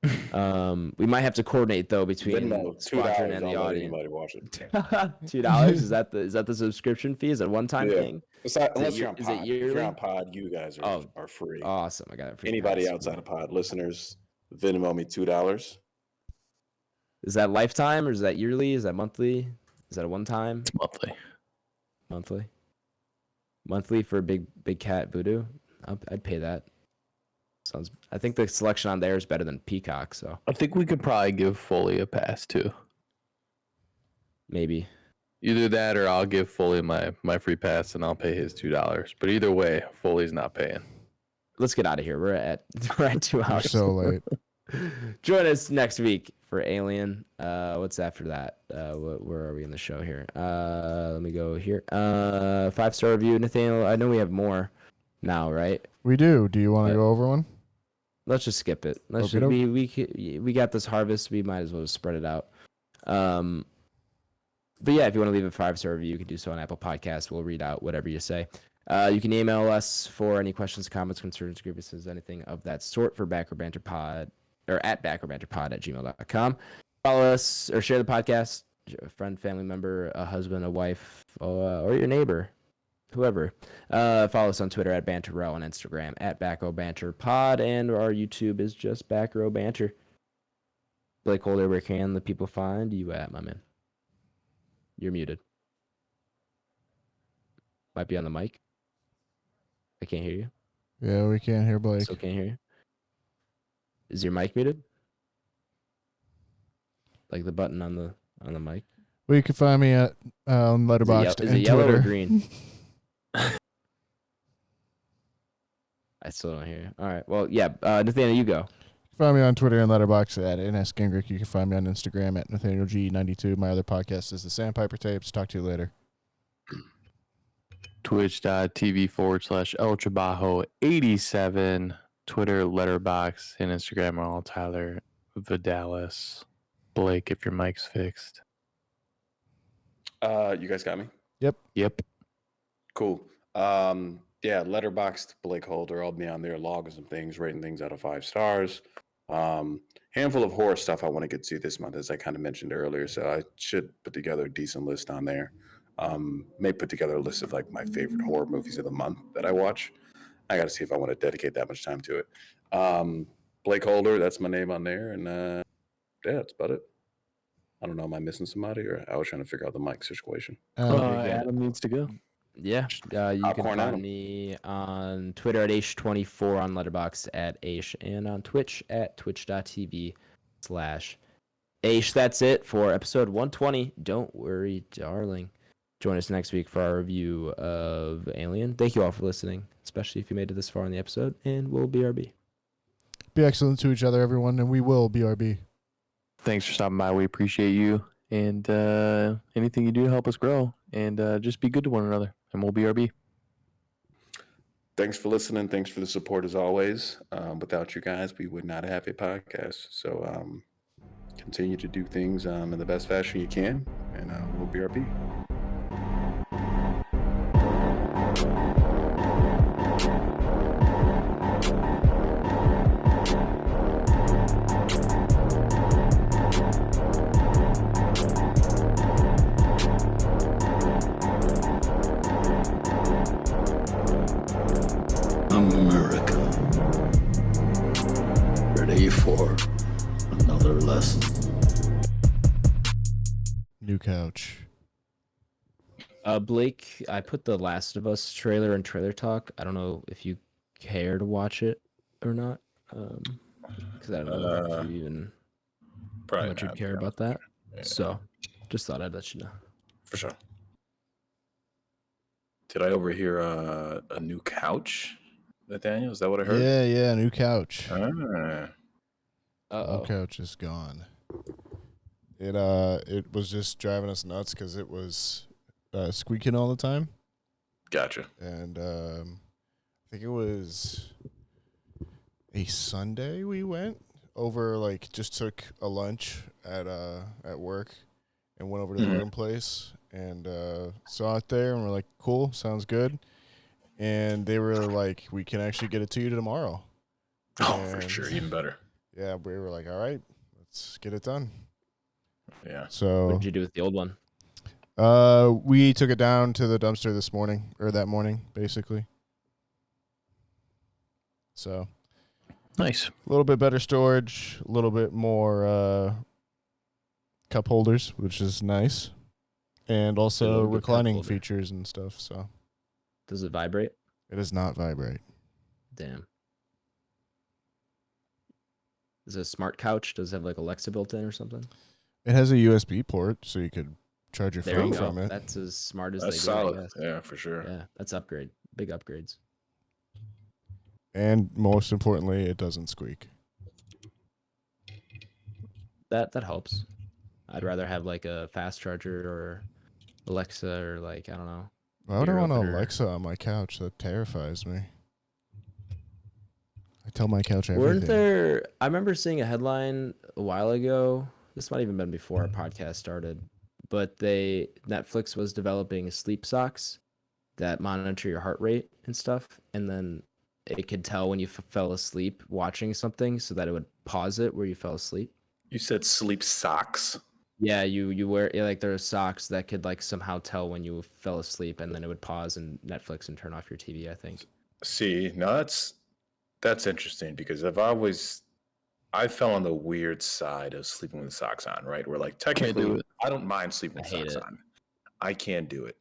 We might have to coordinate though between Venmo, Squadron $2. and the I'll let audience. anybody watch it. $2 is that the subscription fee? Is it a one-time Yeah. thing? Unless you're on is it pod. If yearly? you're on pod, you guys are free. Awesome! I got it. Free Anybody pass. outside of pod listeners, Venmo me $2. Is that lifetime or is that yearly? Is that monthly? Is that a one-time? It's monthly. Monthly for big cat Voodoo. I'd pay that. I think the selection on there is better than Peacock, so I think we could probably give Foley a pass too. maybe. Either that or I'll give Foley my free pass and I'll pay his $2. But either way, Foley's not paying. Let's get out of here. We're at 2 We're hours. so late. Join us next week for Alien. What's after that? Where are we in the show here? Let me go here. 5-star review, Nathaniel. I know we have more now, right? We do. Do you want to go over one? Let's just skip it. We got this harvest. We might as well just spread it out. But yeah, if you want to leave a 5-star review, you can do so on Apple Podcasts. We'll read out whatever you say. You can email us for any questions, comments, concerns, grievances, anything of that sort for Back Row Banter Pod or at backrowbanterpod@gmail.com. Follow us or share the podcast. A friend, family member, a husband, a wife, or your neighbor, whoever. Follow us on Twitter at Banter Row, on Instagram at Back Row Banter Pod, and our YouTube is just Back Row Banter. BlakeHolder, where can the people find you at, my man? You're muted. Might be on the mic. I can't hear you. Yeah, we can't hear Blake. Still can't hear you. Is your mic muted? Like the button on the mic. Well, you can find me at Letterboxd Is it and yellow Twitter. or green? I still don't hear you. All right. Well, yeah. Nathaniel, you go. You can find me on Twitter and Letterboxd at @nsgingrich. You can find me on Instagram at NathanielG92. My other podcast is the Sandpiper Tapes. Talk to you later. Twitch.tv/El Trabajo 87. Twitter, Letterboxd, and Instagram are all Tyler Vidalis. Blake, if your mic's fixed. You guys got me? Yep. Cool. Yeah, Letterboxd, BlakeHolder. I'll be on there logging some things, rating things out of 5 stars. Handful of horror stuff I want to get to this month, as I kind of mentioned earlier. So I should put together a decent list on there. May put together a list of like my favorite horror movies of the month that I watch. I got to see if I want to dedicate that much time to it. BlakeHolder, that's my name on there, and yeah, that's about it. I don't know. Am I missing somebody, or I was trying to figure out the mic situation? Okay, good. Adam needs to go. Yeah, you can Popcorn find Adam. me on Twitter at Aish24, on Letterboxd at Aish, and on Twitch at twitch.tv/Aish. That's it for episode 120. Don't worry, darling. Join us next week for our review of Alien. Thank you all for listening, especially if you made it this far in the episode, and we'll BRB. Be excellent to each other, everyone, and we will BRB. Thanks for stopping by. We appreciate you. And anything you do to help us grow. And just be good to one another. And we'll BRB. Thanks for listening. Thanks for the support as always. Without you guys, we would not have a podcast. So continue to do things in the best fashion you can, and we'll BRB. America. Ready for another lesson. New couch. Blake, I put the Last of Us trailer in Trailer Talk. I don't know if you care to watch it or not, because I don't know if you even Probably much you not, care yeah. about that. Yeah. So, just thought I'd let you know. For sure. Did I overhear a new couch, Nathaniel? Is that what I heard? Yeah, new couch. Ah. New Uh-oh. couch is gone. It was just driving us nuts because it was squeaking all the time. Gotcha. And I think it was a Sunday we went over, like just took a lunch at work and went over to the room place and saw it there and we're like, cool, sounds good. And they were like, we can actually get it to you tomorrow. Oh, for And sure. Even better. yeah, we were like, all right, let's get it done. Yeah. What So did you do with the old one? we took it down to the dumpster this morning, or that morning, basically. So Nice. a little bit better storage, a little bit more cup holders, which is nice, and also Ooh, good cup reclining holder. features and stuff. So Does it vibrate? it does not vibrate. Damn. Is it a smart couch? Does it have like Alexa built in or something? It has a USB port, so you could charge your There phone you go. from it. That's as smart as That's they get, I solid. guess. Yeah, for sure. Yeah, that's upgrade. Big upgrades. And most importantly, it doesn't squeak. That helps. I'd rather have like a fast charger or Alexa or like, I don't know. Why would I Ear want opener. Alexa on my couch? That terrifies me. I tell my couch everything. Weren't there? I remember seeing a headline a while ago. This might even been before our podcast started, but Netflix was developing sleep socks that monitor your heart rate and stuff, and then it could tell when you fell asleep watching something, so that it would pause it where you fell asleep. You said sleep socks. Yeah, you wear like there are socks that could like somehow tell when you fell asleep, and then it would pause in Netflix and turn off your TV, I think. See, now that's interesting because I fell on the weird side of sleeping with socks on, right? Where like technically do it. I don't mind sleeping with I hate socks it. on. I can't do it.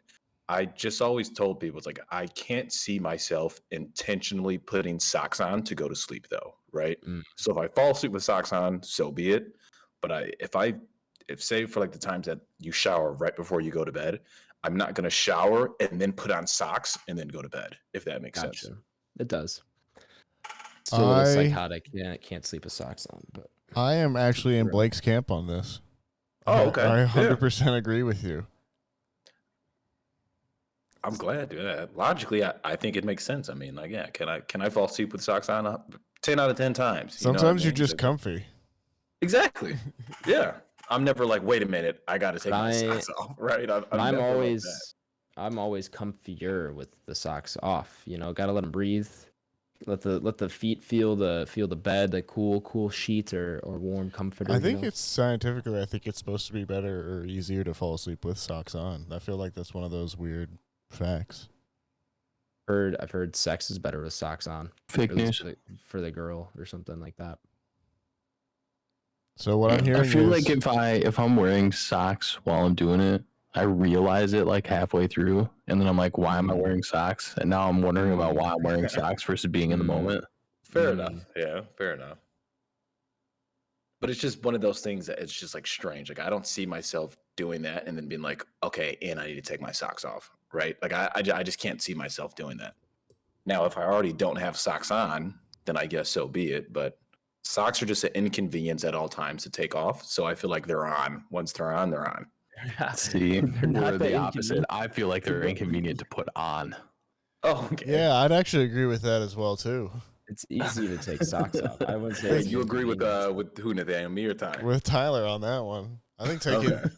I just always told people it's like I can't see myself intentionally putting socks on to go to sleep though, right? Mm. So if I fall asleep with socks on, so be it. But if say for like the times that you shower right before you go to bed, I'm not gonna shower and then put on socks and then go to bed, if that makes sense. Gotcha. It does. Still a little I- psychotic. Yeah, can't sleep with socks on, but I am actually in Blake's camp on this. Oh, okay. I Yeah. 100% agree with you. I'm glad, dude. Logically, I think it makes sense. I mean, like, yeah, can I fall asleep with socks on? 10 out of 10 times. You know what I Sometimes you're mean? just So- comfy. Exactly. Yeah. I'm never like, wait a minute, I got to take my I- socks off, right? I'm I'm never like always that. I'm always comfier with the socks off. You know, gotta let them breathe. Let the feet feel the bed, the cool sheet or warm comforter. I think you know? it's scientifically. I think it's supposed to be better or easier to fall asleep with socks on. I feel like that's one of those weird facts. I've heard sex is better with socks on. Fake Or at least news. for the girl or something like that. So what I'm I hearing feel is, like if I'm wearing socks while I'm doing it, I realize it like halfway through, and then I'm like, why am I wearing socks? And now I'm wondering about why I'm wearing socks versus being in the moment. Fair enough. Yeah, fair enough. But it's just one of those things that it's just like strange. Like I don't see myself doing that and then being like, okay, and I need to take my socks off, right? Like I just can't see myself doing that. Now, if I already don't have socks on, then I guess so be it. But socks are just an inconvenience at all times to take off. So I feel like they're on. Once they're on, they're on. See, They're not we're that the opposite. inconvenient. I feel like they're inconvenient to put on. Oh, okay. yeah, I'd actually agree with that as well too. It's easy to take socks off. I wouldn't say Wait, it's you agree with inconvenient. who, Nathaniel? Me or Ty? With Tyler on that one, I think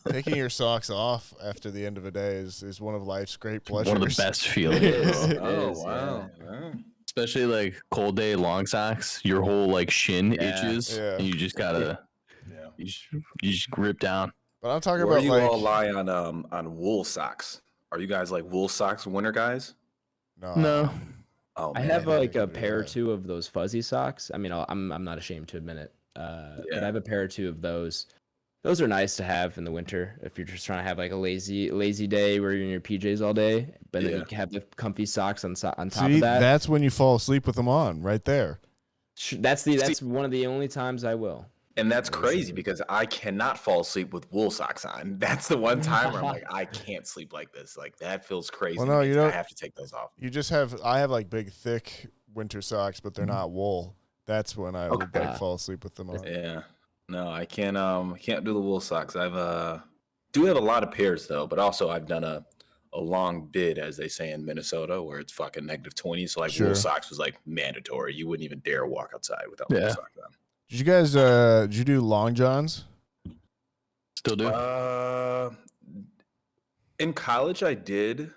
taking your socks off after the end of a day is one of life's great pleasures. One of the best feelings. It Oh, is, wow. yeah. Yeah. Especially like cold day long socks, your whole like shin Yeah. itches, Yeah. and you just gotta Yeah. you just grip down. But I'm talking Where about you like all lie on wool socks? Are you guys like wool socks winter guys? No. Oh, I man. have I like can a do pair or that. two of those fuzzy socks. I mean, I'm not ashamed to admit it. But Yeah. I have a pair or two of those. Those are nice to have in the winter if you're just trying to have like a lazy day where you're in your PJs all day. But then Yeah. you can have the comfy socks on top See, of that. that's when you fall asleep with them on, right there. That's one of the only times I will. And that's crazy because I cannot fall asleep with wool socks on. That's the one time where I'm like, I can't sleep like this. Like that feels crazy. Well, to no, me. you I don't. have to take those off. You just have. I have like big, thick winter socks, but they're not wool. That's when I would like fall asleep with them on. Yeah. No, I can't do the wool socks. Do have a lot of pairs though, but also I've done a long bid, as they say in Minnesota, where it's fucking -20. So like Sure. wool socks was like mandatory. You wouldn't even dare walk outside without Yeah. wool socks on. Did you guys? Did you do long johns? Still do. In college, I did.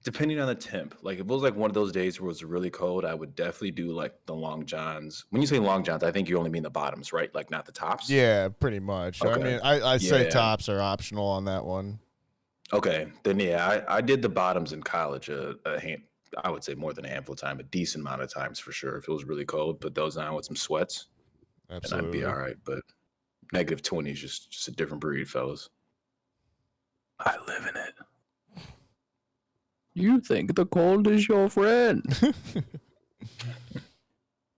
Depending on the temp, like if it was like one of those days where it was really cold, I would definitely do like the long johns. When you say long johns, I think you only mean the bottoms, right? Like not the tops. Yeah, pretty much. I Okay. mean, I say Yeah. tops are optional on that one. Okay, then yeah, I did the bottoms in college I would say more than a handful of time, a decent amount of times for sure. If it was really cold, put those on with some sweats, and I'd Absolutely. be all right. But -20 is just a different breed, fellas. I live in it. You think the cold is your friend?